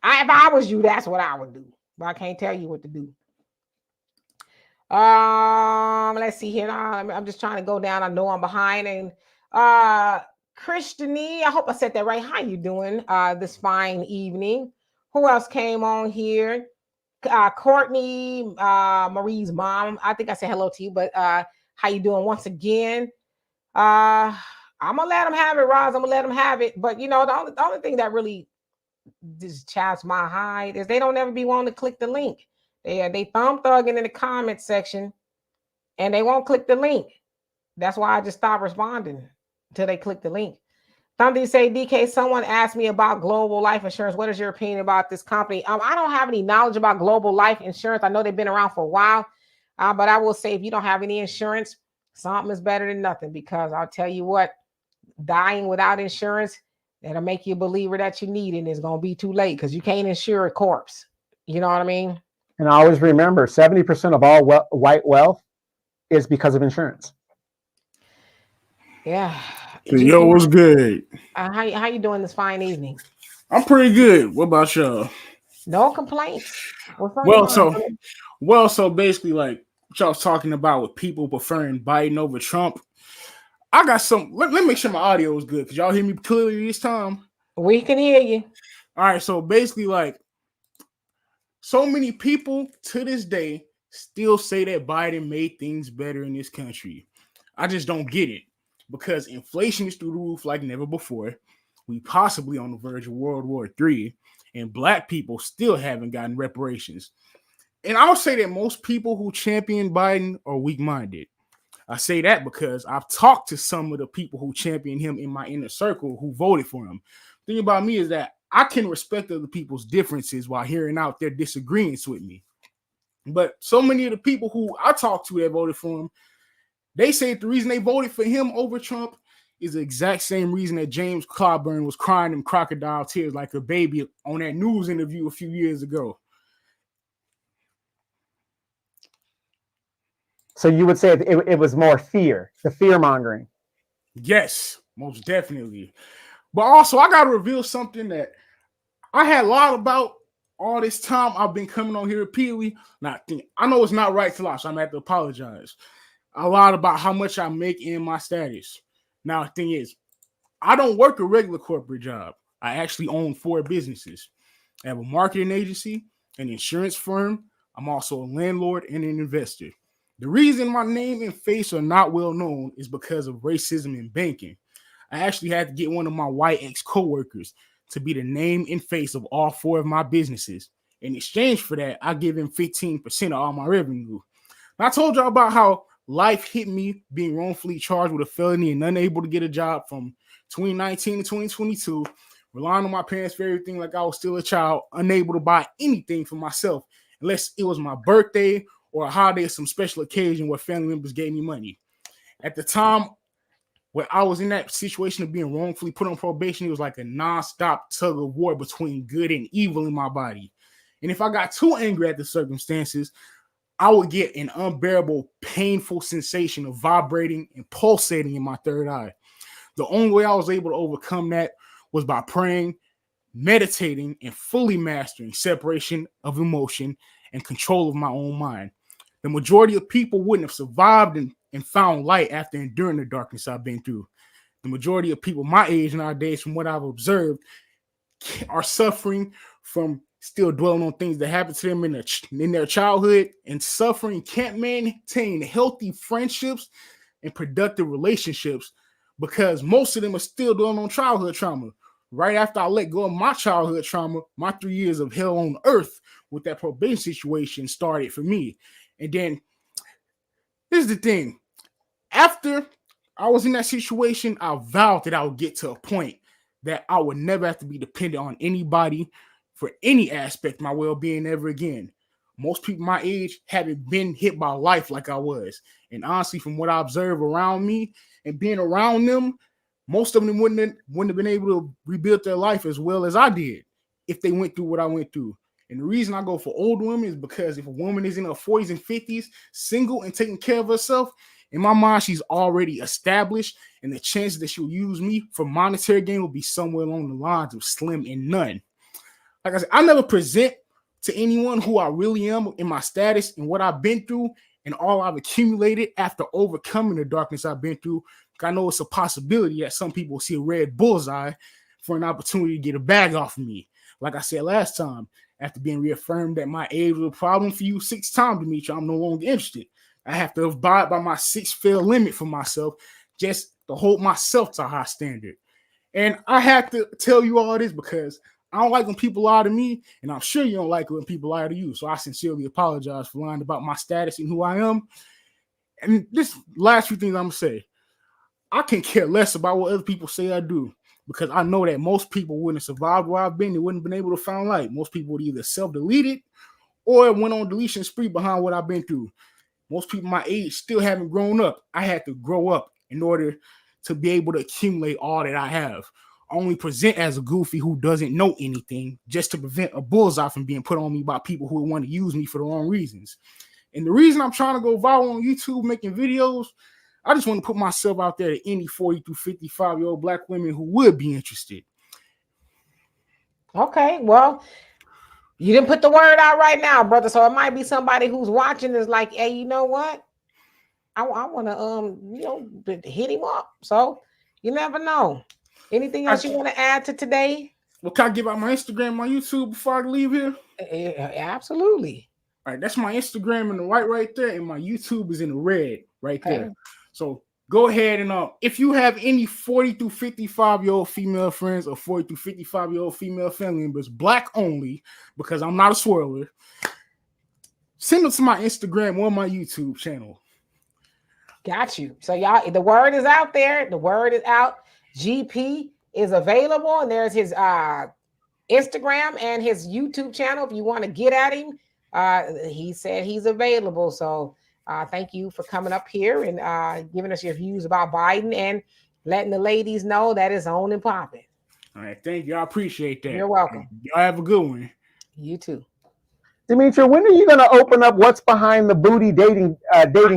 If I was you, that's what I would do, but I can't tell you what to do. Let's see here. I'm just trying to go down. I know I'm behind, and Christiany, I hope I said that right. How you doing this fine evening? Who else came on here? Courtney, Marie's mom. I think I said hello to you, but how you doing once again? I'm gonna let them have it, Roz. I'm gonna let them have it. But the only thing that really just chaps my hide is they don't ever be wanting to click the link. They thumb thugging in the comment section, and they won't click the link. That's why I just stopped responding until they click the link. Thunder say, DK, someone asked me about global life insurance. What is your opinion about this company? I don't have any knowledge about global life insurance. I know they've been around for a while, but I will say if you don't have any insurance, something is better than nothing, because I'll tell you what, dying without insurance, that'll make you a believer that you need it, and it's going to be too late because you can't insure a corpse. You know what I mean? And I always remember 70% of all white wealth is because of insurance. Yeah. Yo, what's good? How you doing this fine evening? I'm pretty good. What about y'all? No complaints. So basically, like what y'all was talking about with people preferring Biden over Trump. I got some. Let me make sure my audio is good. Cause y'all hear me clearly this time? We can hear you. All right. So basically, like, so many people to this day still say that Biden made things better in this country. I just don't get it. Because inflation is through the roof like never before. We possibly on the verge of World War III, and black people still haven't gotten reparations. And I'll say that most people who champion Biden are weak-minded. I say that because I've talked to some of the people who champion him in my inner circle who voted for him. The thing about me is that I can respect other people's differences while hearing out their disagreements with me. But so many of the people who I talk to that voted for him, they say the reason they voted for him over Trump is the exact same reason that James Clyburn was crying in crocodile tears like a baby on that news interview a few years ago. So you would say it was more fear, the fear mongering. Yes, most definitely. But also, I got to reveal something that I had lied about all this time. I've been coming on here repeatedly. I know it's not right to lie, so I'm going to have to apologize. I lied about how much I make in my status. Now, the thing is, I don't work a regular corporate job. I actually own 4 businesses. I have a marketing agency, an insurance firm. I'm also a landlord and an investor. The reason my name and face are not well known is because of racism in banking. I actually had to get one of my white ex-coworkers to be the name and face of all 4 of my businesses. In exchange for that, I give him 15% of all my revenue. And I told y'all about how life hit me being wrongfully charged with a felony and unable to get a job from 2019 to 2022, relying on my parents for everything like I was still a child, unable to buy anything for myself unless it was my birthday or a holiday or some special occasion where family members gave me money. At the time when I was in that situation of being wrongfully put on probation, it was like a nonstop tug of war between good and evil in my body. And if I got too angry at the circumstances, I would get an unbearable, painful sensation of vibrating and pulsating in my third eye. The only way I was able to overcome that was by praying, meditating, and fully mastering separation of emotion and control of my own mind. The majority of people wouldn't have survived and found light after enduring the darkness I've been through. The majority of people my age nowadays, from what I've observed, are suffering from still dwelling on things that happened to them in their childhood, and suffering can't maintain healthy friendships and productive relationships because most of them are still dwelling on childhood trauma. Right after I let go of my childhood trauma, my 3 years of hell on earth with that probation situation started for me. And then here's the thing. After I was in that situation, I vowed that I would get to a point that I would never have to be dependent on anybody for any aspect of my well-being ever again. Most people my age haven't been hit by life like I was. And honestly, from what I observe around me and being around them, most of them wouldn't have been able to rebuild their life as well as I did if they went through what I went through. And the reason I go for older women is because if a woman is in her 40s and 50s, single and taking care of herself, in my mind, she's already established, and the chances that she'll use me for monetary gain will be somewhere along the lines of slim and none. Like I said, I never present to anyone who I really am in my status and what I've been through and all I've accumulated after overcoming the darkness I've been through. I know it's a possibility that some people see a red bullseye for an opportunity to get a bag off of me. Like I said last time, after being reaffirmed that my age was a problem for you 6 times, Demetri, I'm no longer interested. I have to abide by my 6 fail limit for myself just to hold myself to a high standard. And I have to tell you all this because I don't like when people lie to me, and I'm sure you don't like when people lie to you. So I sincerely apologize for lying about my status and who I am. And this last few things I'm going to say. I can care less about what other people say I do because I know that most people wouldn't have survived where I've been. They wouldn't have been able to find light. Most people would either self-delete it or went on deletion spree behind what I've been through. Most people my age still haven't grown up. I had to grow up in order to be able to accumulate all that I have. I only present as a goofy who doesn't know anything just to prevent a bullseye from being put on me by people who want to use me for the wrong reasons. And the reason I'm trying to go viral on YouTube making videos, I just want to put myself out there to any 40 to 55-year-old black women who would be interested. Okay, well, you didn't put the word out right now, brother. So it might be somebody who's watching is like, hey, you know what? I want to, hit him up. So you never know. Anything else you want to add to today? Well, can I give out my Instagram, my YouTube before I leave here? Absolutely. All right, that's my Instagram in the white right there, and my YouTube is in the red right there. So go ahead and if you have any 40 to 55-year-old female friends or 40 to 55-year-old female family members, black only, because I'm not a swirler, send them to my Instagram or my YouTube channel. Got you. So y'all, the word is out there. The word is out. GP is available, and there's his Instagram and his YouTube channel. If you want to get at him, he said he's available. So thank you for coming up here and giving us your views about Biden and letting the ladies know that it's on and popping. All right, thank you. I appreciate that. You're welcome. Y'all have a good one. You too. Demetria, when are you going to open up What's Behind the Booty dating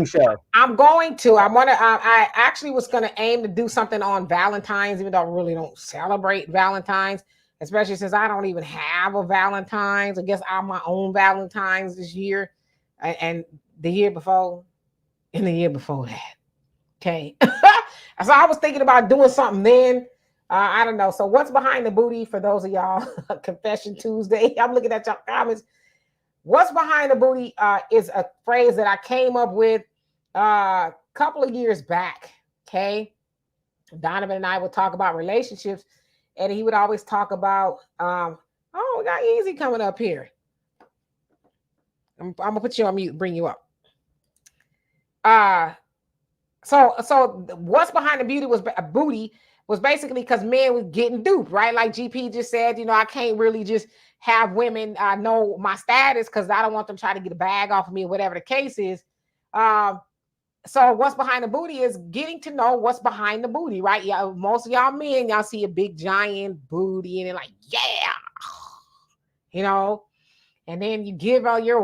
show? I'm going to. I actually was going to aim to do something on Valentine's, even though I really don't celebrate Valentine's, especially since I don't even have a Valentine's. I guess I'm my own Valentine's this year and the year before and the year before that. Okay. So I was thinking about doing something then. I don't know. So what's behind the booty for those of y'all? Confession Tuesday. I'm looking at y'all comments. What's behind the booty is a phrase that I came up with a couple of years back. Okay. Donovan and I would talk about relationships, and he would always talk about, oh, we got Easy coming up here. I'm gonna put you on mute, bring you up. So what's behind the booty was basically because men was getting duped, right? Like GP just said, I can't really just have women know my status because I don't want them trying to get a bag off of me or whatever the case is. So what's behind the booty is getting to know what's behind the booty, right? Yeah, most of y'all men, y'all see a big giant booty and they're like, yeah, and then you give her your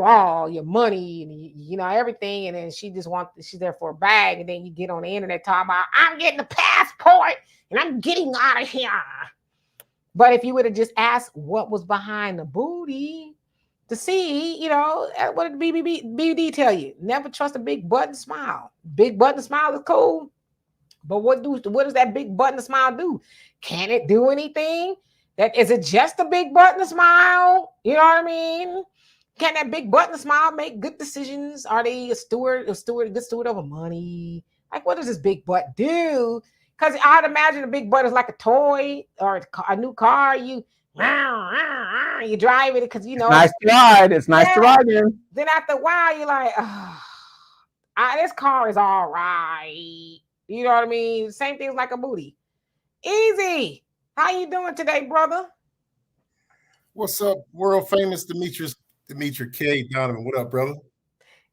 money and everything, and then she's there for a bag, and then you get on the internet talking about I'm getting the passport and I'm getting out of here. But if you would have just asked what was behind the booty to see, what did BBD tell you? Never trust a big button smile. Big button smile is cool, but what does that big button smile do? Can it do anything? Is it just a big button smile? You know what I mean? Can that big button smile make good decisions? Are they a good steward over money? Like, what does this big butt do? Because I'd imagine a big butt is like a toy or a new car. You drive it because nice to ride. It's nice to ride in. Then after a while, you're like, this car is all right. You know what I mean? Same thing like a booty. Easy. How you doing today, brother? What's up, world famous Demetria K. Donovan? What up, brother?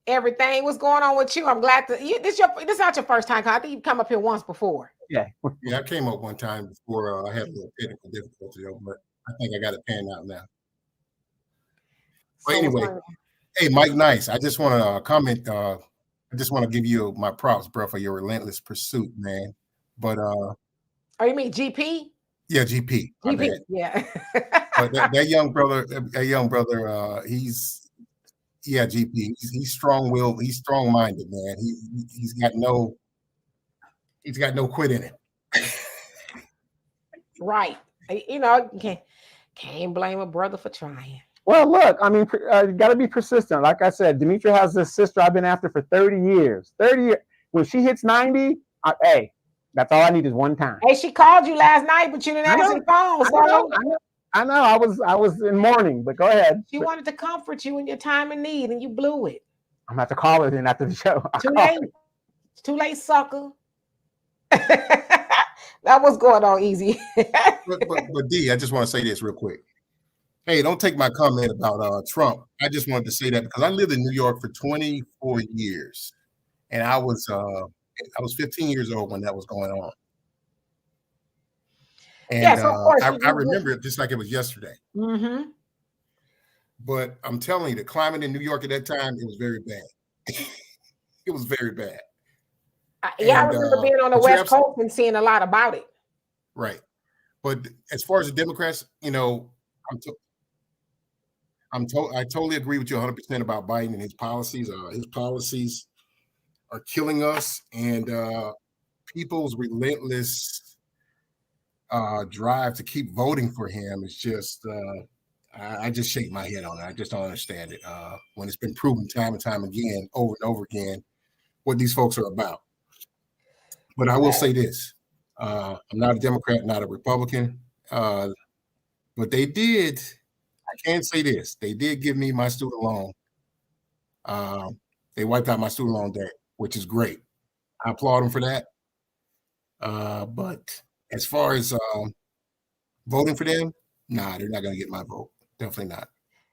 Everything. What's going on with you? I'm glad this is not your first time. I think you've come up here once before. Yeah, I came up one time before. I had a little technical difficulty, but I think I got it panned out now. But anyway, hey, Mike Nice, I just want to comment. I just want to give you my props, bro, for your relentless pursuit, man. But oh, you mean GP? Yeah, GP. Yeah. But that young brother, he's GP. He's strong-willed. He's strong-minded, man. He's got no quit in him. Right. Can't blame a brother for trying. Well, look, I mean, you got to be persistent. Like I said, Demetria has this sister I've been after for 30 years. 30 years. When she hits 90, hey, that's all I need is one time. Hey, she called you last night, but you didn't answer the phone. I know. I was in mourning, but go ahead. She wanted to comfort you in your time of need, and you blew it. I'm about to call her then after the show. Too late. It's too late, sucker. That was going on easy. but D, I just want to say this real quick. Hey, don't take my comment about Trump. I just wanted to say that because I lived in New York for 24 years, and I was 15 years old when that was going on. And yes, of course, I remember it just like it was yesterday. Mm-hmm. But I'm telling you, the climate in New York at that time, it was very bad. It was very bad. I remember being on the West Coast and seeing a lot about it. Right. But as far as the Democrats, I totally agree with you 100% about Biden and his policies. His policies are killing us, and people's relentless drive to keep voting for him is just I just shake my head on it. I just don't understand it when it's been proven time and time again, over and over again, what these folks are about. But I will say this. I'm not a Democrat, not a Republican, but they did, I can say this, they did give me my student loan. They wiped out my student loan debt, which is great. I applaud them for that. But as far as voting for them, nah, they're not going to get my vote. Definitely not.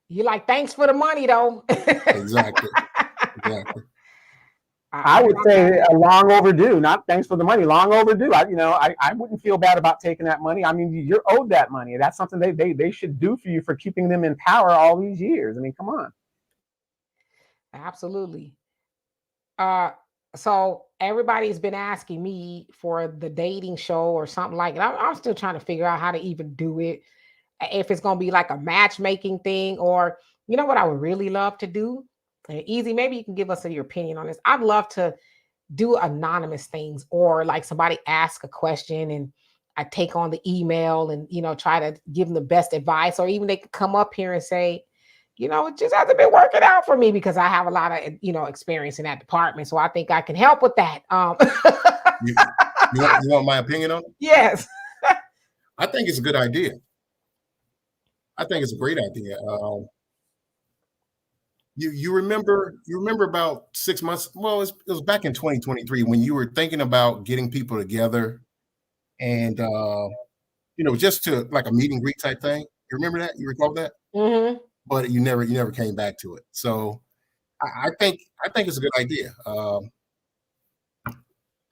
You like, thanks for the money, though. Exactly. Exactly. I would say long overdue. Not thanks for the money. Long overdue. I wouldn't feel bad about taking that money. I mean, you're owed that money. That's something they should do for you for keeping them in power all these years. I mean, come on. Absolutely. So everybody's been asking me for the dating show or something like it. I'm still trying to figure out how to even do it. If it's going to be like a matchmaking thing, or you know what I would really love to do? Easy, maybe you can give us your opinion on this. I'd love to do anonymous things, or like somebody ask a question and I take on the email and, try to give them the best advice, or even they could come up here and say, it just hasn't been working out for me because I have a lot of, experience in that department. So I think I can help with that. You want my opinion on it? Yes. I think it's a good idea. I think it's a great idea. You remember about 6 months? Well, it was back in 2023 when you were thinking about getting people together, and just to like a meet and greet type thing. You remember that? You recall that? Mm-hmm. But you never came back to it. So I think it's a good idea.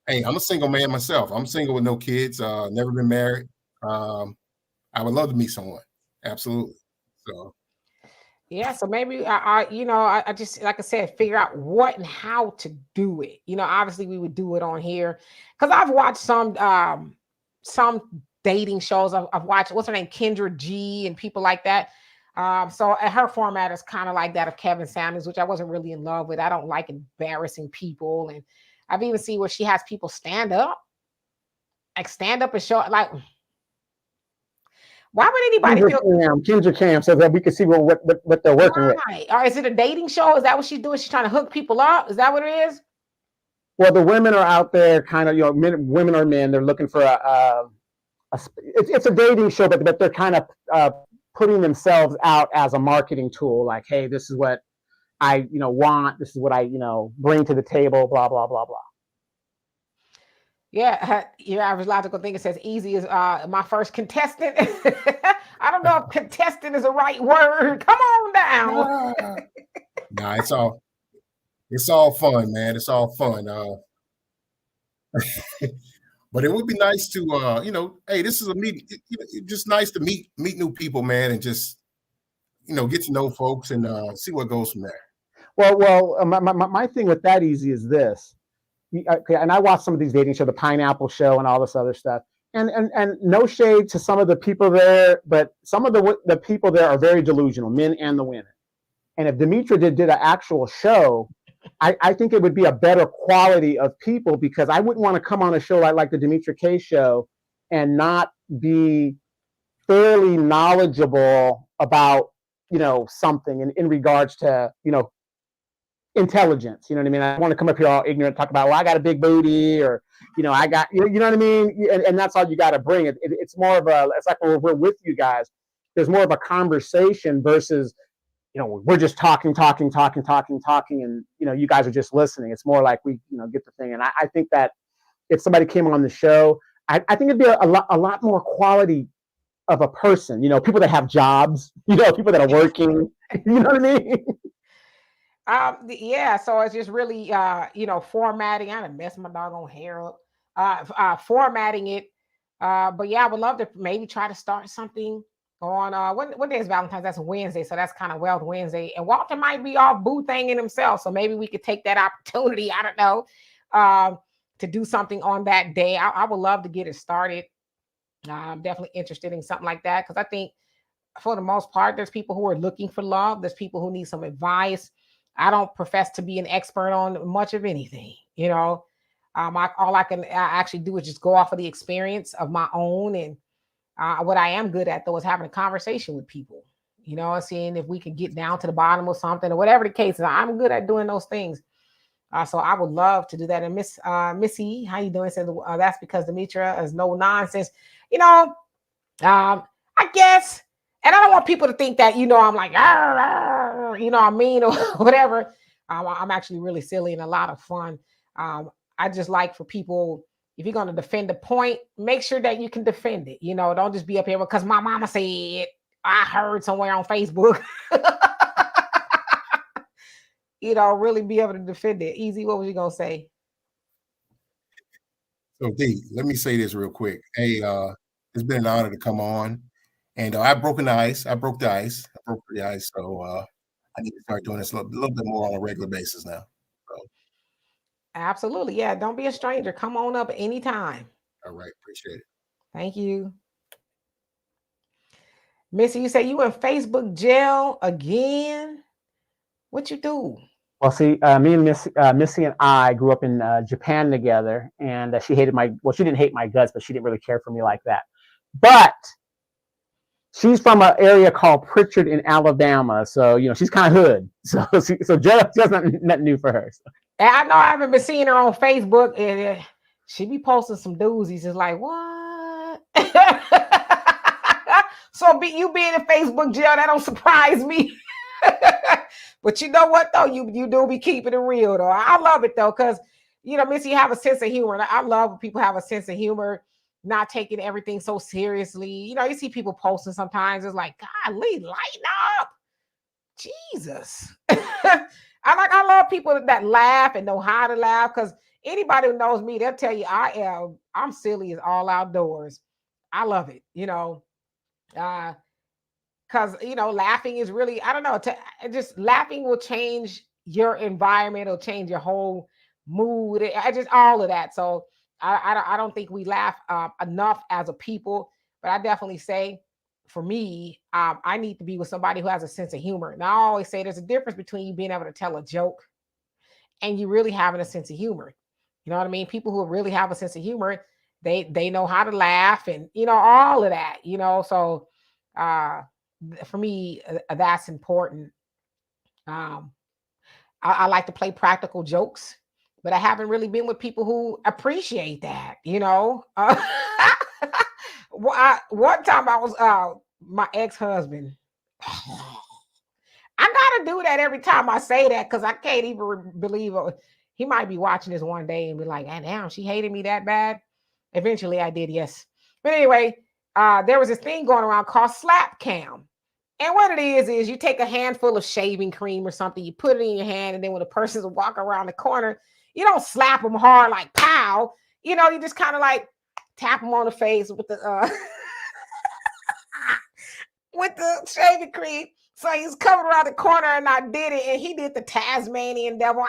Hey, I'm a single man myself. I'm single with no kids. Never been married. I would love to meet someone. Absolutely. So. Yeah, so maybe I just, like I said, figure out what and how to do it. Obviously we would do it on here because I've watched some dating shows. I've watched, what's her name, Kendra G and people like that. So her format is kind of like that of Kevin Samuels, which I wasn't really in love with. I don't like embarrassing people, and I've even seen where she has people stand up and show like. Why would anybody Kendra Cam so that we can see what they're working with? Or is it a dating show? Is that what she's doing? She's trying to hook people up? Is that what it is? Well, the women are out there kind of, women or men, they're looking for it's a dating show, but they're kind of putting themselves out as a marketing tool. Like, hey, this is what I, want. This is what I, bring to the table, blah, blah, blah, blah. Yeah, your average logical thinker says easy is my first contestant. I don't know if contestant is the right word. Come on down. Nah, it's all fun, man. It's all fun. But it would be nice to, hey, this is a meeting. It's just nice to meet new people, man, and just, get to know folks and see what goes from there. Well, my thing with that easy is this. Okay, and I watch some of these dating shows, the Pineapple Show and all this other stuff. And no shade to some of the people there, but some of the people there are very delusional, men and the women. And if Demetra did an actual show, I think it would be a better quality of people, because I wouldn't want to come on a show like the Demetra K show and not be fairly knowledgeable about, something in regards to, intelligence. You know what I mean? I want to come up here all ignorant, talk about, well, I got a big booty, or, I got, you know what I mean? And that's all you got to bring. It's more of it's like when we're with you guys, there's more of a conversation versus, we're just talking, and, you guys are just listening. It's more like we, get the thing. And I think that if somebody came on the show, I think it'd be a lot more quality of a person, people that have jobs, people that are working, you know what I mean? Yeah, so it's just really formatting. I done messed my doggone hair up. Formatting it. But yeah, I would love to maybe try to start something on what day is Valentine's? That's a Wednesday, so that's kind of Wealth Wednesday. And Walter might be off boo thanging himself, so maybe we could take that opportunity, I don't know, to do something on that day. I would love to get it started. I'm definitely interested in something like that, because I think for the most part, there's people who are looking for love. There's people who need some advice. I don't profess to be an expert on much of anything, all I can actually do is just go off of the experience of my own. And what I am good at, though, is having a conversation with people, seeing if we can get down to the bottom of something or whatever the case is. I'm good at doing those things. So I would love to do that. And Missy, how you doing? Said that's because Demetra is no nonsense. I guess. And I don't want people to think that, I'm like, I mean, or whatever. I'm actually really silly and a lot of fun. I just like for people, if you're going to defend a point, make sure that you can defend it. You know, don't just be up here because my mama said, I heard somewhere on Facebook. You know, really be able to defend it. Easy, what was you going to say? So D, let me say this real quick. Hey, it's been an honor to come on. And I broke the ice. So I need to start doing this a little bit more on a regular basis now. So, Absolutely. Yeah. Don't be a stranger. Come on up anytime. all right. Appreciate it. Thank you. Missy, you say you in Facebook jail again? What you do? Well, see, me and Missy and I grew up in Japan together, and she hated she didn't hate my guts, but she didn't really care for me like that. But she's from an area called Pritchard in Alabama, so you know she's kind of hood. So jail's nothing new for her. So. And I know I haven't been seeing her on Facebook, and she be posting some doozies. It's like, what? So you being in Facebook jail, that don't surprise me. But you know what though, you do be keeping it real though. I love it though, because you know, Missy, you have a sense of humor. I love when people have a sense of humor, not taking everything so seriously. You know, you see people posting sometimes, it's like, golly, lighten up. Jesus. I love people that laugh and know how to laugh, because anybody who knows me, they'll tell you I'm silly as all outdoors. I love it, you know. Because you know, laughing is really, I don't know, just laughing will change your environment, it'll change your whole mood, just all of that. So I don't think we laugh enough as a people, but I definitely say for me, I need to be with somebody who has a sense of humor. Now I always say there's a difference between you being able to tell a joke and you really having a sense of humor. You know what I mean? People who really have a sense of humor, they know how to laugh, and you know, all of that, you know. So for me, that's important. I like to play practical jokes, but I haven't really been with people who appreciate that, you know. One time I was my ex-husband. I gotta do that every time I say that, because I can't even believe it. He might be watching this one day and be like, "Ah, damn, she hated me that bad." Eventually I did, yes. But anyway, there was this thing going around called slap cam. And what it is you take a handful of shaving cream or something, you put it in your hand, and then when the person's walking around the corner, you don't slap them hard like pow. You know, you just kind of like tap them on the face with the with the shaving cream. So he's coming around the corner, and I did it, and he did the Tasmanian devil.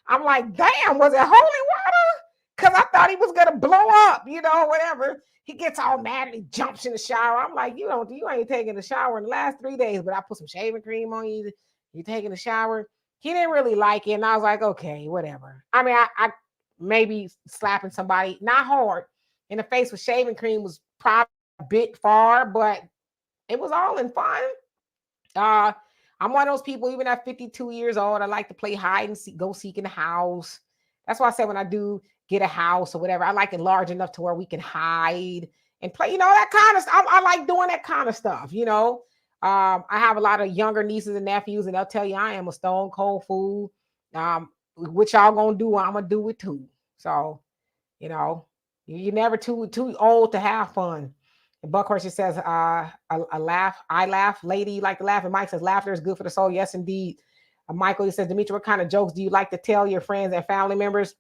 I'm like, damn, was it holy water? Because I thought he was gonna blow up, you know, whatever. He gets all mad and he jumps in the shower. I'm like, you ain't taking a shower in the last 3 days, but I put some shaving cream on you. You taking a shower. He didn't really like it. And I was like, okay, whatever. I mean, I maybe slapping somebody, not hard, in the face with shaving cream was probably a bit far, but it was all in fun. I'm one of those people, even at 52 years old, I like to play hide and seek, go seek in the house. That's why I said when I do get a house or whatever, I like it large enough to where we can hide and play, you know, that kind of stuff. I like doing that kind of stuff, you know. I have a lot of younger nieces and nephews, and they'll tell you I am a stone cold fool. What y'all gonna do, I'm gonna do it too. So, you know, you're never too old to have fun. And Buckhorst says, I laugh, lady, you like to laugh. And Mike says, laughter is good for the soul. Yes, indeed. Michael, he says, Demetri, what kind of jokes do you like to tell your friends and family members?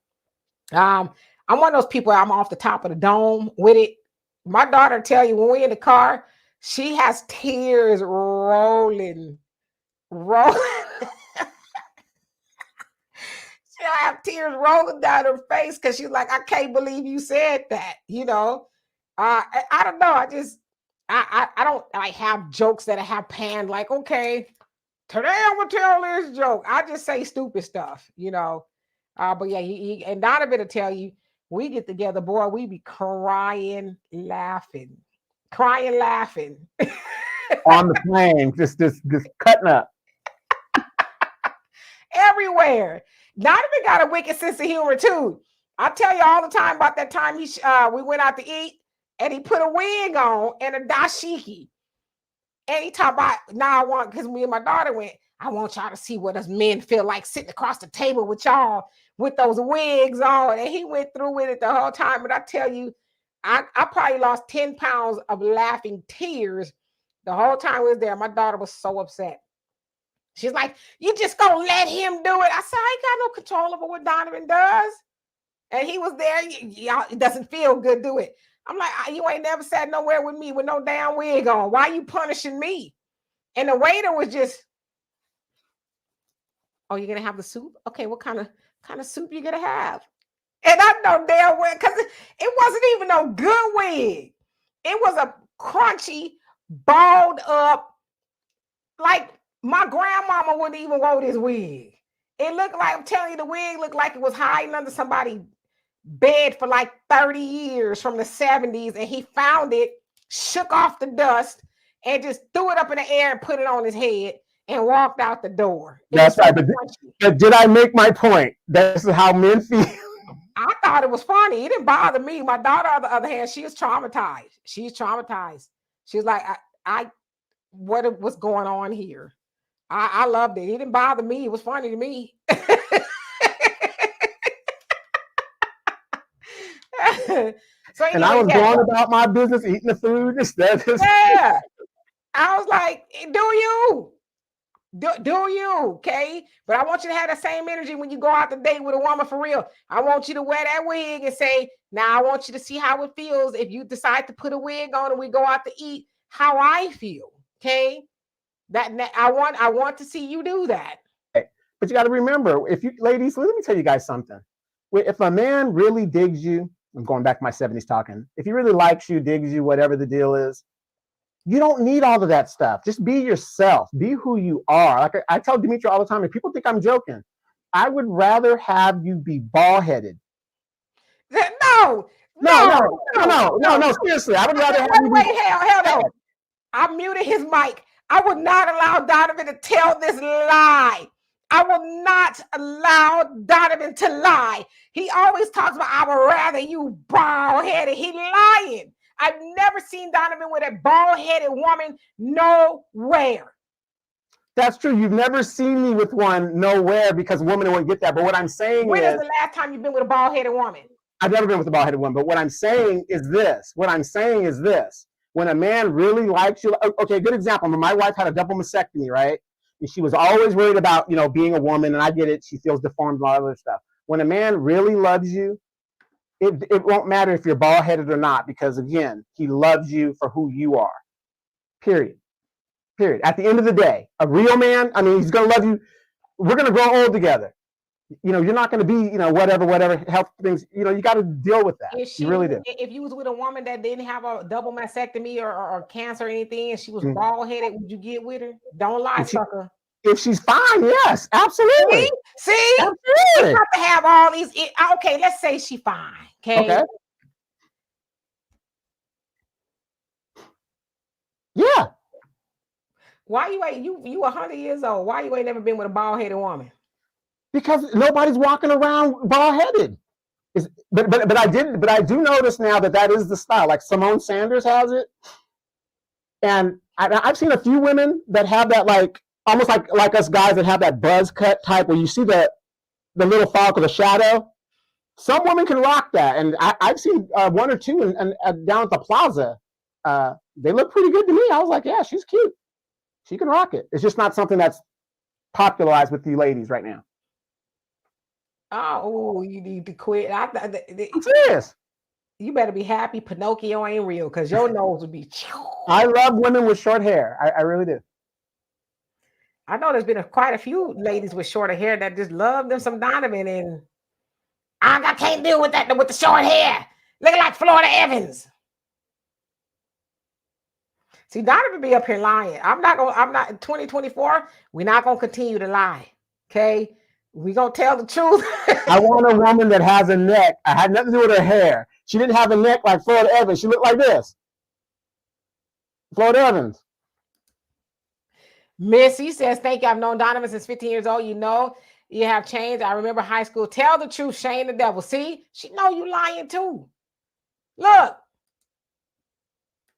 I'm one of those people, I'm off the top of the dome with it. My daughter tell you when we're in the car, she has tears rolling. She'll have tears rolling down her face because she's like, I can't believe you said that, you know. I don't know. I don't like have jokes that I have panned like, okay, today I'm gonna tell this joke. I just say stupid stuff, you know. But yeah, and Donovan will tell you, we get together, boy, we be crying, laughing. On the plane, just cutting up. Everywhere. Donovan got a wicked sense of humor too. I tell you all the time about that time we went out to eat and he put a wig on and a dashiki. And he talked about, now I want, because me and my daughter went, I want y'all to see what us men feel like sitting across the table with y'all with those wigs on, and he went through with it the whole time. But I tell you, I probably lost 10 pounds of laughing tears the whole time we was there. My daughter was so upset. She's like, you just gonna let him do it? I said, I ain't got no control over what Donovan does. And he was there. Y'all, it doesn't feel good, do it? I'm like, you ain't never sat nowhere with me with no damn wig on. Why are you punishing me? And the waiter was just, oh, you're gonna have the soup? Okay, what kind of soup you gonna have? And I know damn well, because it wasn't even no good wig. It was a crunchy, balled up, like my grandmama wouldn't even wear this wig. It looked like, I'm telling you, the wig looked like it was hiding under somebody's bed for like 30 years from the 70s. And he found it, shook off the dust, and just threw it up in the air and put it on his head and walked out the door. That's right. But did I make my point? This is how men feel. I thought it was funny. It didn't bother me. My daughter, on the other hand, she is traumatized. She's traumatized. She's like, what was going on here? I loved it. It didn't bother me. It was funny to me. So anyway, and I was going about my business, eating the food instead. Yeah. I was like, do you? Do you, okay? But I want you to have the same energy when you go out to date with a woman for real. I want you to wear that wig and say, now I want you to see how it feels if you decide to put a wig on and we go out to eat, how I feel, okay? That I want to see you do that. But you got to remember, if you ladies, let me tell you guys something. If a man really digs you, I'm going back to my 70s talking. If he really likes you, digs you, whatever the deal is, you don't need all of that stuff. Just be yourself. Be who you are. Like I tell Dimitri all the time, and people think I'm joking. I would rather have you be bald-headed. No. Seriously, I would rather have you. Wait, hell no. I muted his mic. I would not allow Donovan to tell this lie. I will not allow Donovan to lie. He always talks about, I would rather you bald-headed. He lying. I've never seen Donovan with a bald-headed woman nowhere. That's true. You've never seen me with one nowhere because women won't get that. But what I'm saying when is the last time you've been with a bald-headed woman? I've never been with a bald-headed woman. But what I'm saying is this. When a man really likes you, okay, good example. My wife had a double mastectomy, right? And she was always worried about, being a woman. And I get it. She feels deformed and all that other stuff. When a man really loves you, it won't matter if you're bald-headed or not, because again, he loves you for who you are. Period. At the end of the day, a real man, he's going to love you. We're going to grow old together. You're not going to be, whatever health things, you got to deal with that. You really do. If you was with a woman that didn't have a double mastectomy or cancer or anything, and she was bald-headed, would you get with her? Don't lie, sucker. If she's fine, yes, absolutely. See? Absolutely. You have to have all these. Okay, let's say she's fine. Okay. Yeah. Why you 100 years old? Why you ain't never been with a bald-headed woman? Because nobody's walking around bald-headed. But I do notice now that is the style. Like Simone Sanders has it, and I've seen a few women that have that, like almost like us guys that have that buzz cut type where you see the little follicle, the shadow. Some women can rock that, and I've seen one or two and down at the plaza. They look pretty good to me. I was like, yeah, she's cute. She can rock it. It's just not something that's popularized with you ladies right now. Oh, you need to quit. I'm serious. You better be happy Pinocchio ain't real, because your nose would be. I love women with short hair. I really do. I know there's been quite a few ladies with shorter hair that just love them some Donovan, and I can't deal with that with the short hair, looking like Florida Evans. See, Donovan be up here lying. I'm not in 2024. We're not gonna continue to lie. Okay, we gonna tell the truth. I want a woman that has a neck. I had nothing to do with her hair. She didn't have a neck like Florida Evans. She looked like this. Florida Evans. Missy says, thank you. I've known Donovan since 15 years old. You have changed. I remember high school. Tell the truth, shame the devil. See, she know you lying too. Look.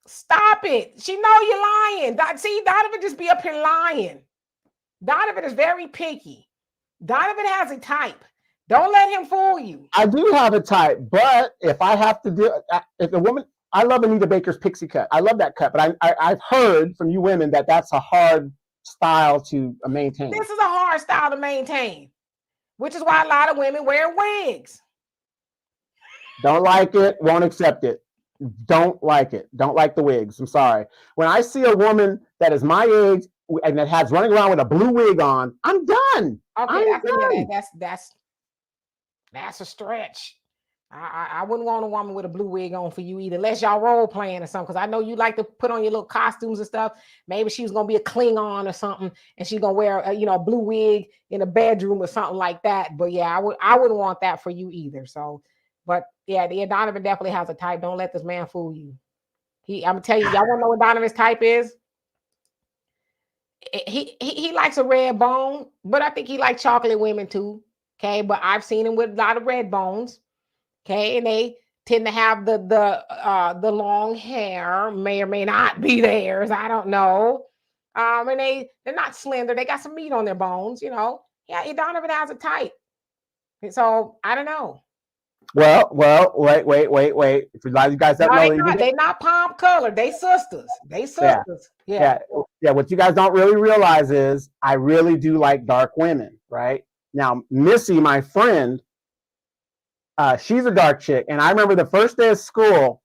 Stop it. She know you're lying. See, Donovan just be up here lying. Donovan is very picky. Donovan has a type. Don't let him fool you. I do have a type, but if I have to do, if a woman, I love Anita Baker's pixie cut. I love that cut, but I've heard from you women that that's a hard style to maintain. This is a hard style to maintain, which is why a lot of women wear wigs. Don't like it, won't accept it. Don't like it. Don't like the wigs. I'm sorry. When I see a woman that is my age and that has running around with a blue wig on, I'm done. Okay, that's a stretch. I wouldn't want a woman with a blue wig on for you either, unless y'all role playing or something. Because I know you like to put on your little costumes and stuff. Maybe she's gonna be a Klingon or something, and she's gonna wear a blue wig in a bedroom or something like that. But yeah, I wouldn't want that for you either. So, but yeah, Donovan definitely has a type. Don't let this man fool you. I'm gonna tell you, y'all wanna know what Donovan's type is? He likes a red bone, but I think he likes chocolate women too. Okay, but I've seen him with a lot of red bones. Okay, and they tend to have the long hair, may or may not be theirs. I don't know. And they're not slender. They got some meat on their bones. Yeah, Donovan has a type. So I don't know. Well, wait. For a lot of you guys that know, they're not palm colored. They sisters. Yeah. What you guys don't really realize is I really do like dark women, right? Now, Missy, my friend, she's a dark chick, and I remember the first day of school.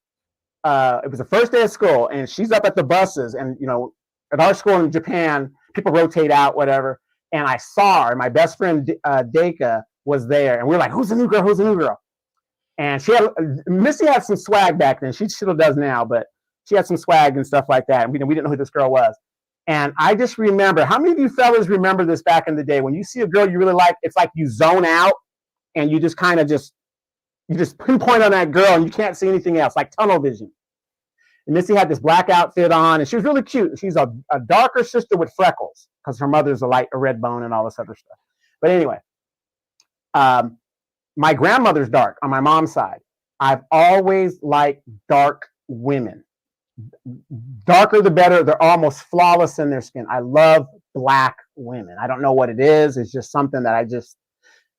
It was the first day of school, and she's up at the buses, and at our school in Japan, people rotate out, whatever. And I saw her, and my best friend Deka was there, and we were like, "Who's the new girl? Who's the new girl?" And Missy had some swag back then. She still does now, but she had some swag and stuff like that. And we didn't know who this girl was. And I just remember, how many of you fellas remember this back in the day? When you see a girl you really like, it's like you zone out and you just kind of you just pinpoint on that girl and you can't see anything else, like tunnel vision. And Missy had this black outfit on, and she was really cute. She's a darker sister with freckles because her mother's a red bone and all this other stuff. But anyway, my grandmother's dark on my mom's side. I've always liked dark women. Darker the better. They're almost flawless in their skin. I love black women. I don't know what it is. It's just something that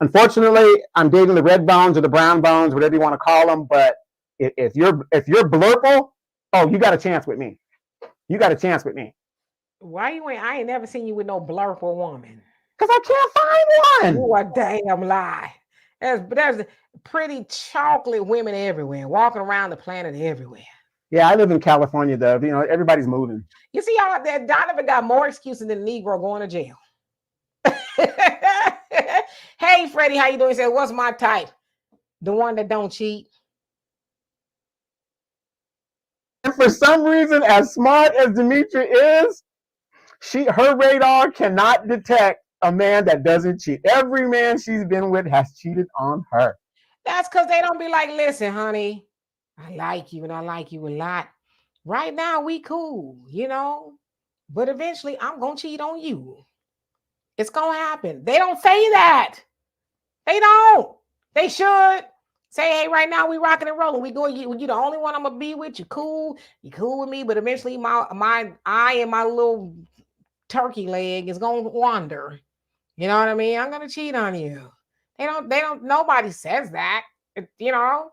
unfortunately, I'm dating the red bones or the brown bones, whatever you want to call them. But if you're blurple, oh, you got a chance with me. You got a chance with me. Why you ain't? I ain't never seen you with no blurple woman. Because I can't find one. You a damn lie. There's pretty chocolate women everywhere, walking around the planet everywhere. Yeah, I live in California, though. Everybody's moving. You see how that Donovan got more excuses than a Negro going to jail. Hey, Freddie, how you doing? He said, what's my type? The one that don't cheat. And for some reason, as smart as Demetria is, her radar cannot detect a man that doesn't cheat. Every man she's been with has cheated on her. That's because they don't be like, listen, honey, I like you and I like you a lot. Right now, we cool, but eventually I'm going to cheat on you. It's going to happen. They don't say that. They don't. They should say, hey, right now we rocking and rolling. You're the only one I'm going to be with. You cool with me, but eventually my eye and my little turkey leg is going to wander. You know what I mean? I'm going to cheat on you. They don't, nobody says that. They don't.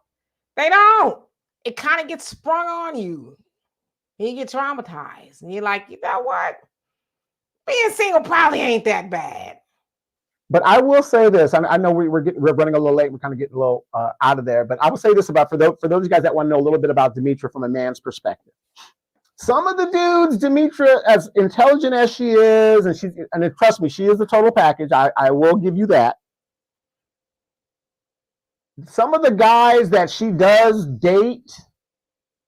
It kind of gets sprung on you. You get traumatized. And you're like, you know what? Being single probably ain't that bad. But I will say this. I know we're running a little late. We're kind of getting a little out of there. But I will say this about for those guys that want to know a little bit about Demetria from a man's perspective. Some of the dudes, Demetria, as intelligent as she is, and trust me, she is the total package. I will give you that. Some of the guys that she does date,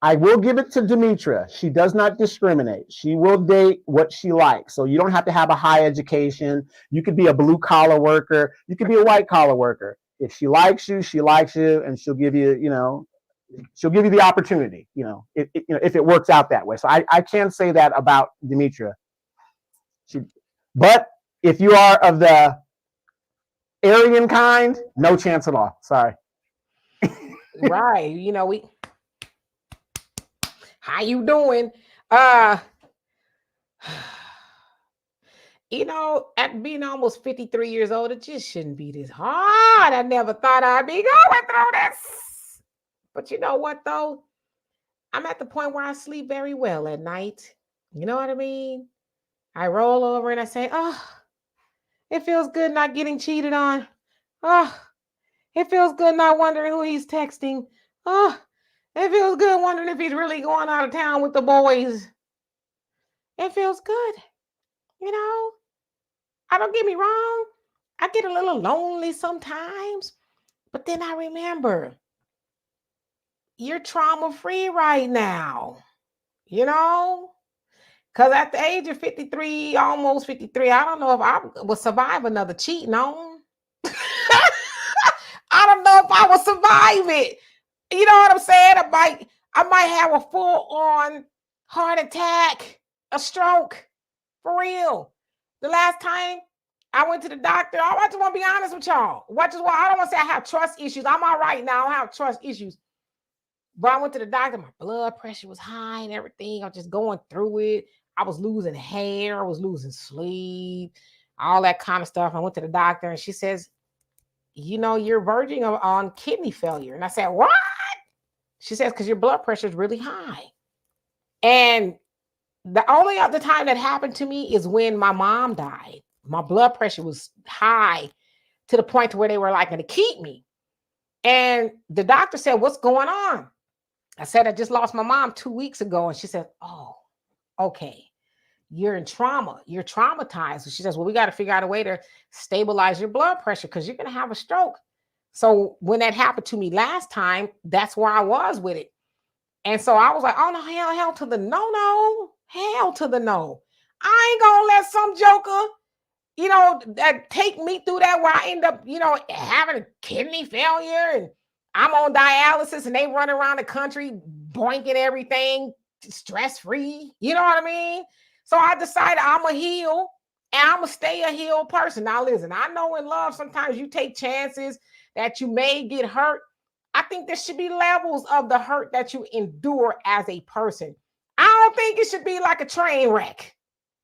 I will give it to Demetria. She does not discriminate. She will date what she likes. So you don't have to have a high education. You could be a blue collar worker. You could be a white collar worker. If she likes you, and she'll give you, she'll give you the opportunity, if it works out that way. So I can say that about Demetria. But if you are of the Aryan kind, no chance at all. Sorry. Right. How you doing? You know, at being almost 53 years old, it just shouldn't be this hard. I never thought I'd be going through this. But you know what, though? I'm at the point where I sleep very well at night. You know what I mean? I roll over and I say, oh, it feels good not getting cheated on. Oh, it feels good not wondering who he's texting. Oh, it feels good wondering if he's really going out of town with the boys. It feels good. You know, I don't get me wrong. I get a little lonely sometimes, but then I remember you're trauma free right now. You know, because at the age of 53, almost 53, I don't know if I will survive another cheating on. I don't know if I will survive it. You know what I'm saying? I might have a full-on heart attack, a stroke, for real. The last time I went to the doctor, I just want to be honest with y'all. I don't want to say I have trust issues. I'm all right now. I don't have trust issues. But I went to the doctor. My blood pressure was high and everything. I was just going through it. I was losing hair. I was losing sleep, all that kind of stuff. I went to the doctor and she says, you know, you're verging on kidney failure. And I said, what? She says, because your blood pressure is really high. And the only other time that happened to me is when my mom died. My blood pressure was high to the point to where they were like going to keep me. And the doctor said, what's going on? I said, I just lost my mom 2 weeks ago. And she said, oh, okay. You're in trauma. You're traumatized. So she says, well, we got to figure out a way to stabilize your blood pressure because you're going to have a stroke. So when that happened to me last time, that's where I was with it. And so I was like, oh, no, hell to the no. Hell to the no. I ain't going to let some joker, you know, that take me through that where I end up, you know, having a kidney failure and I'm on dialysis and they run around the country boinking everything stress-free. You know what I mean? So I decided I'm a heal and I'm going to stay a healed person. Now, listen, I know in love, sometimes you take chances that you may get hurt. I think there should be levels of the hurt that you endure as a person. I don't think it should be like a train wreck.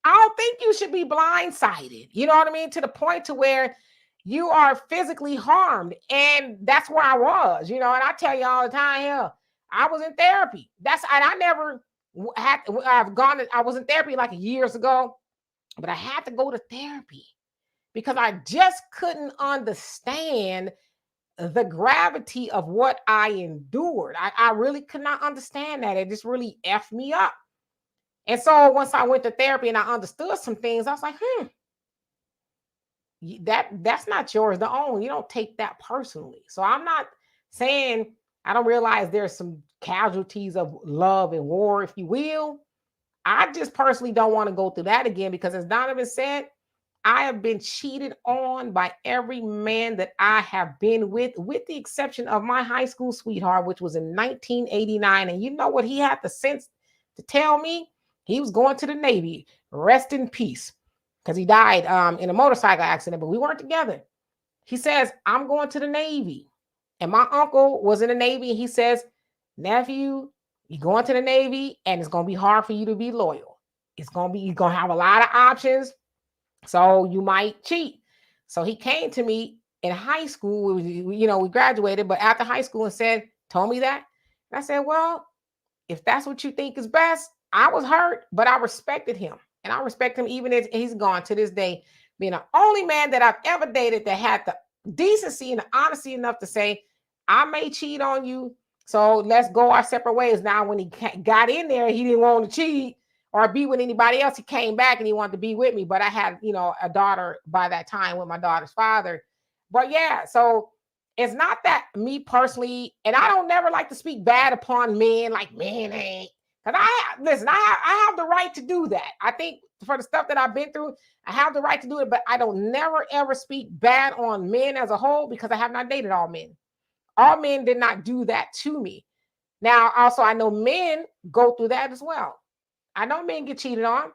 I don't think you should be blindsided. You know what I mean? To the point to where you are physically harmed. And that's where I was, you know, and I tell you all the time, hell, I was in therapy. I never had, I was in therapy like years ago, but I had to go to therapy because I just couldn't understand the gravity of what I endured. I really could not understand that. It just really effed me up. And so once I went to therapy and I understood some things, I was like, that's not yours to own. You don't take that personally. So I'm not saying I don't realize there's some casualties of love and war, if you will. I just personally don't want to go through that again because, as Donovan said, I have been cheated on by every man that I have been with the exception of my high school sweetheart, which was in 1989. And you know what he had the sense to tell me? He was going to the Navy. Rest in peace. Because he died in a motorcycle accident, but we weren't together. He says, I'm going to the Navy. And my uncle was in the Navy. And he says, nephew, you're going to the Navy and it's going to be hard for you to be loyal. You're going to have a lot of options. So you might cheat. So he came to me in high school. We graduated, but after high school and told me that. And I said, well, if that's what you think is best, I was hurt, but I respected him. And I respect him even as he's gone to this day, being the only man that I've ever dated that had the decency and the honesty enough to say, I may cheat on you, so let's go our separate ways. Now, when he got in there, he didn't want to cheat or be with anybody else. He came back and he wanted to be with me, but I had, a daughter by that time with my daughter's father. But yeah, so it's not that me personally, and I don't never like to speak bad upon men, like men ain't. Because I have the right to do that. I think for the stuff that I've been through, I have the right to do it, but I don't never, ever speak bad on men as a whole because I have not dated all men. All men did not do that to me. Now, also, I know men go through that as well. I know men get cheated on.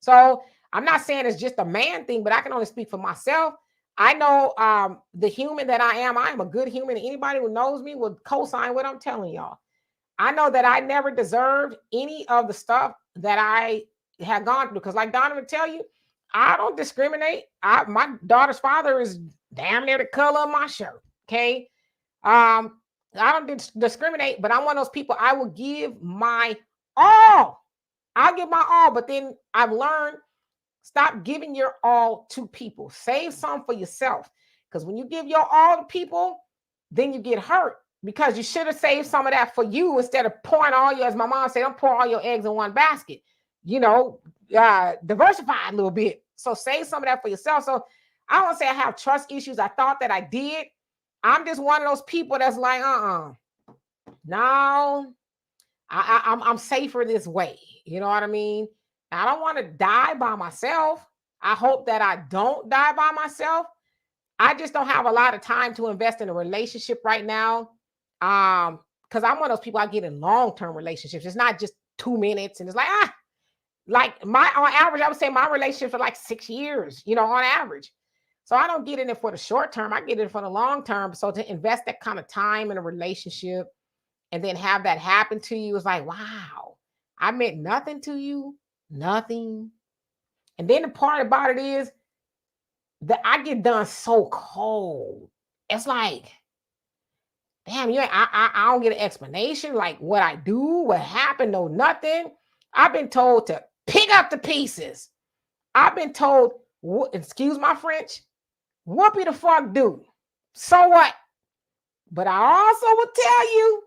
So I'm not saying it's just a man thing, but I can only speak for myself. I know the human that I am a good human. Anybody who knows me will co-sign what I'm telling y'all. I know that I never deserved any of the stuff that I had gone through. Because like Donovan tell you, I don't discriminate. My daughter's father is damn near the color of my shirt. Okay. I don't discriminate, but I'm one of those people. I will give my all. I'll give my all, but then I've learned, stop giving your all to people. Save some for yourself. Because when you give your all to people, then you get hurt, because you should have saved some of that for you instead of pouring all your, as my mom said, don't pour all your eggs in one basket. You know, diversify a little bit. So save some of that for yourself. So I don't say I have trust issues. I thought that I did. I'm just one of those people that's like, no, I'm safer this way. You know what I mean? I don't want to die by myself. I hope that I don't die by myself. I just don't have a lot of time to invest in a relationship right now. Because I'm one of those people, I get in long-term relationships. It's not just 2 minutes and it's like, like on average, I would say my relationships are like 6 years, you know, on average. So I don't get in it for the short term. I get in it for the long term. So to invest that kind of time in a relationship and then have that happen to you is like, wow, I meant nothing to you, nothing. And then the part about it is that I get done so cold. It's like, damn, I don't get an explanation, like what I do, what happened, no nothing. I've been told to pick up the pieces. I've been told, excuse my French, whoopie the fuck do. So what? But I also will tell you,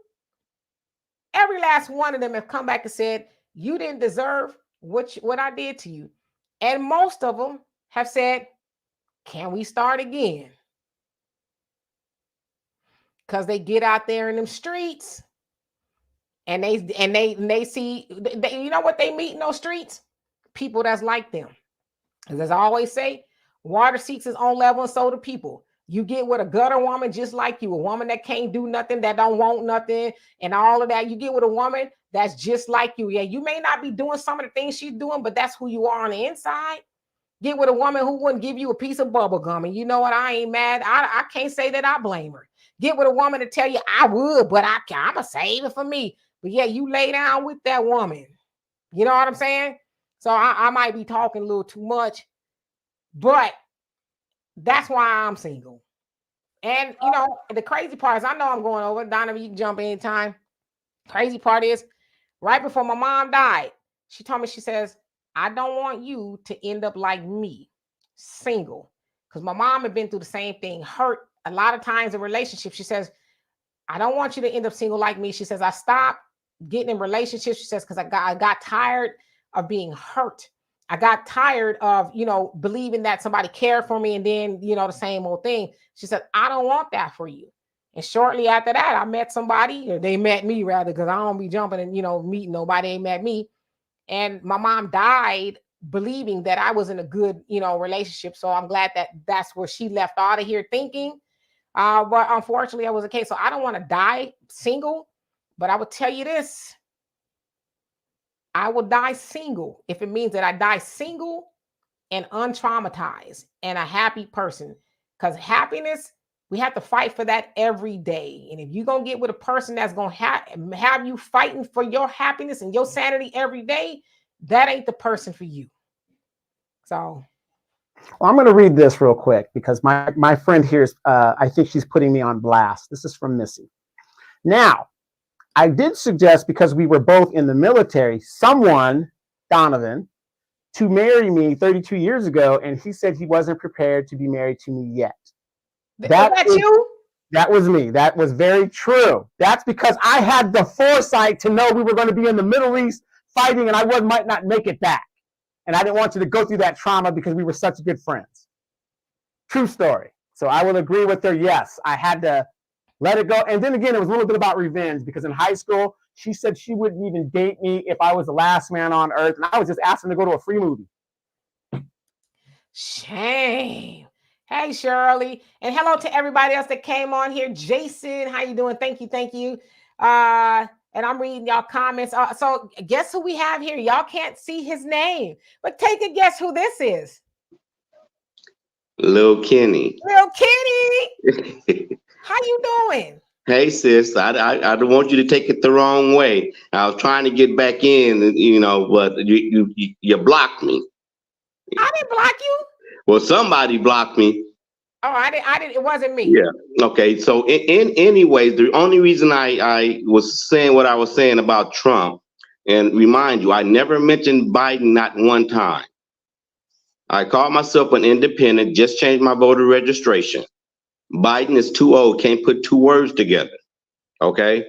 every last one of them have come back and said, you didn't deserve what I did to you. And most of them have said, can we start again? Because they get out there in them streets and they see, you know what they meet in those streets? People that's like them. As I always say, water seeks its own level, and so do people. You get with a gutter woman just like you, a woman that can't do nothing, that don't want nothing, and all of that. You get with a woman that's just like you. Yeah, you may not be doing some of the things she's doing, but that's who you are on the inside. Get with a woman who wouldn't give you a piece of bubble gum, and you know what? I ain't mad. I can't say that I blame her. Get with a woman to tell you I would, but I'm going to save it for me. But yeah, you lay down with that woman. You know what I'm saying? So I might be talking a little too much, but that's why I'm single. And, you know, the crazy part is, I know I'm going over. Donovan, you can jump anytime. Crazy part is, right before my mom died, she told me, she says, I don't want you to end up like me, single. Because my mom had been through the same thing, hurt a lot of times in relationships. She says, I don't want you to end up single like me. She says, I stopped getting in relationships. She says, because I got tired of being hurt. I got tired of, you know, believing that somebody cared for me and then, you know, the same old thing. She said, I don't want that for you. And shortly after that, I met somebody, or they met me rather, because I don't be jumping and, you know, meeting nobody. They met me. And my mom died believing that I was in a good, you know, relationship. So I'm glad that that's where she left out of here thinking. But unfortunately, that was the case. So I don't want to die single, but I would tell you this. I will die single if it means that I die single and untraumatized and a happy person. Because happiness, we have to fight for that every day. And if you're going to get with a person that's going to have you fighting for your happiness and your sanity every day, that ain't the person for you. So. Well, I'm going to read this real quick because my friend here is, I think she's putting me on blast. This is from Missy. Now, I did suggest, because we were both in the military, someone, Donovan, to marry me 32 years ago, and he said he wasn't prepared to be married to me yet. That you? That was me. That was very true. That's because I had the foresight to know we were going to be in the Middle East fighting, and I might not make it back. And I didn't want you to go through that trauma because we were such good friends. True story. So I will agree with her. Yes, I had to let it go. And then again, it was a little bit about revenge, because in high school, she said she wouldn't even date me if I was the last man on earth. And I was just asking to go to a free movie. Shame. Hey, Shirley. And hello to everybody else that came on here. Jason, how you doing? Thank you. Thank you. And I'm reading y'all comments. So guess who we have here? Y'all can't see his name, but take a guess who this is. Lil Kenny. Lil Kenny. How you doing? Hey, sis. I don't want you to take it the wrong way. I was trying to get back in, you know, but you blocked me. I didn't block you. Well, somebody blocked me. Oh, I didn't. It wasn't me. Yeah. Okay. So in anyways, the only reason I was saying what I was saying about Trump, and remind you, I never mentioned Biden not one time. I called myself an independent, just changed my voter registration. Biden is too old, can't put two words together. Okay.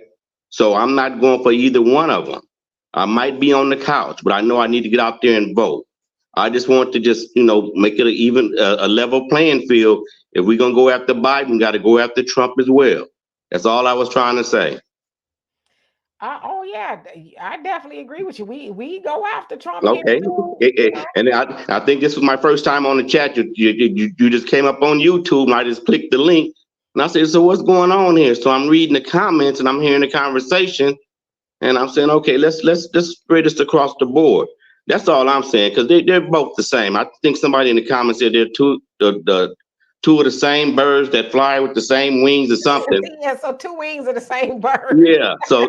So I'm not going for either one of them. I might be on the couch, but I know I need to get out there and vote. I just want to make it a level playing field. If we're gonna go after Biden, we got to go after Trump as well. That's all I was trying to say. Oh yeah, I definitely agree with you. We go after Trump here Okay, too. and I think this was my first time on the chat. You just came up on YouTube, and I just clicked the link, and I said, "So what's going on here?" So I'm reading the comments, and I'm hearing the conversation, and I'm saying, "Okay, let's spread this across the board." That's all I'm saying, because they're both the same. I think somebody in the comments said they're the two of the same birds that fly with the same wings or something. Yeah, so two wings of the same bird. Yeah. So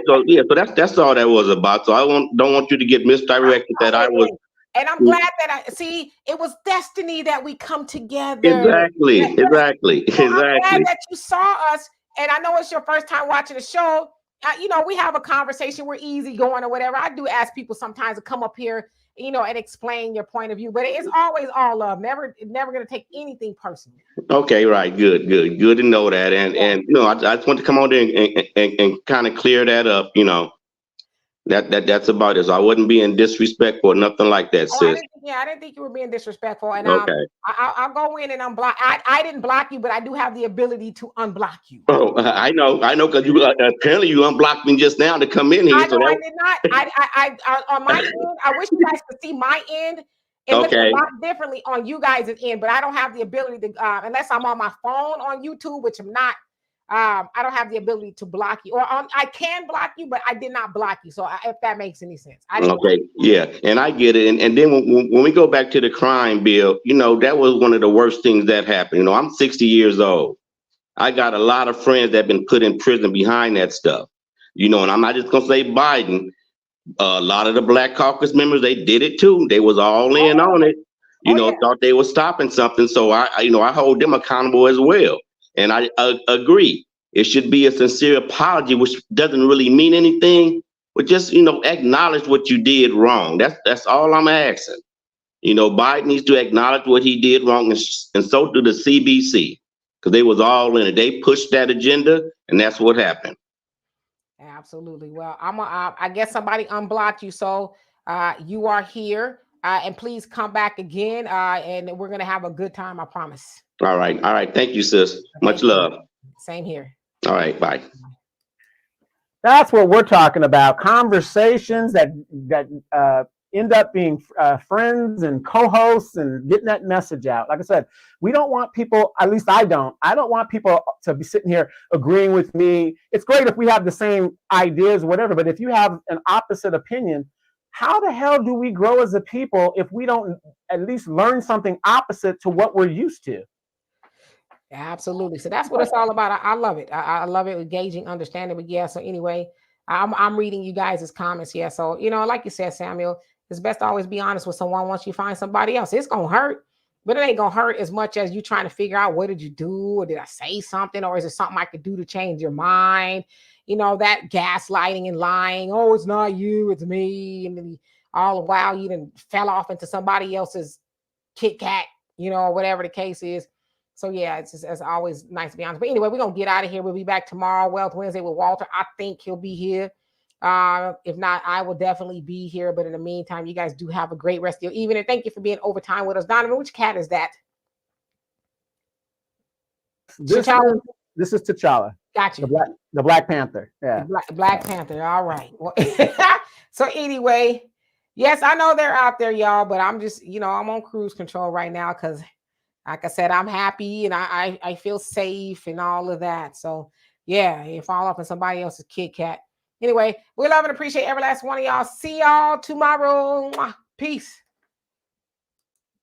that's all that was about. So don't want you to get misdirected that I was. And I'm glad that I see it was destiny that we come together. Exactly. I'm glad that you saw us, and I know it's your first time watching the show. We have a conversation. We're easy going or whatever. I do ask people sometimes to come up here, and explain your point of view, but it's always all love. Never going to take anything personal. Okay, right. Good to know that. And I just want to come on there and kind of clear that up. That's about it. So I wasn't being disrespectful or nothing like that, sis. I didn't think you were being disrespectful. And okay. I'll go in and unblock. I didn't block you, but I do have the ability to unblock you. Oh, I know, because you apparently you unblocked me just now to come in here. I did not. I on my end, I wish you guys could see my end. It looks a lot differently on you guys' end, but I don't have the ability to, unless I'm on my phone on YouTube, which I'm not. I don't have the ability to block you, or I can block you, but I did not block you. So if that makes any sense. Yeah, and I get it. And then when we go back to the crime bill, that was one of the worst things that happened. I'm 60 years old. I got a lot of friends that have been put in prison behind that stuff. And I'm not just gonna say Biden. A lot of the Black Caucus members, they did it too. They was all in on it. Thought they were stopping something. So I hold them accountable as well. And I agree. It should be a sincere apology, which doesn't really mean anything, but just, acknowledge what you did wrong. That's all I'm asking. Biden needs to acknowledge what he did wrong, and so do the CBC, because they was all in it. They pushed that agenda, and that's what happened. Absolutely. Well, I guess somebody unblocked you, so you are here, and please come back again, and we're gonna have a good time. I promise. All right. Thank you, sis. Much love. Same here. All right. Bye. That's what we're talking about. Conversations that end up being friends and co-hosts and getting that message out. Like I said, we don't want people, at least I don't want people to be sitting here agreeing with me. It's great if we have the same ideas, whatever, but if you have an opposite opinion, how the hell do we grow as a people if we don't at least learn something opposite to what we're used to? Absolutely. So that's what it's all about. I love it. I love it. Engaging, understanding. But yeah, so anyway, I'm reading you guys' comments. Yeah. So, like you said, Samuel, it's best to always be honest with someone once you find somebody else. It's going to hurt, but it ain't going to hurt as much as you trying to figure out, what did you do? Or did I say something? Or is it something I could do to change your mind? That gaslighting and lying. Oh, it's not you, it's me. And then all the while you done fell off into somebody else's Kit Kat, or whatever the case is. So yeah, it's always nice to be honest. But anyway, we're going to get out of here. We'll be back tomorrow, Wealth Wednesday with Walter. I think he'll be here. If not, I will definitely be here. But in the meantime, you guys do have a great rest of your evening. And thank you for being overtime with us. Donovan, which cat is that? This is T'Challa. Gotcha. The Black Panther. Yeah. Black Panther. All right. Well, so anyway, yes, I know they're out there, y'all, but I'm just, I'm on cruise control right now because, like I said, I'm happy and I feel safe and all of that. So yeah, you fall off in somebody else's Kit Kat. Anyway, we love and appreciate every last one of y'all. See y'all tomorrow. Peace.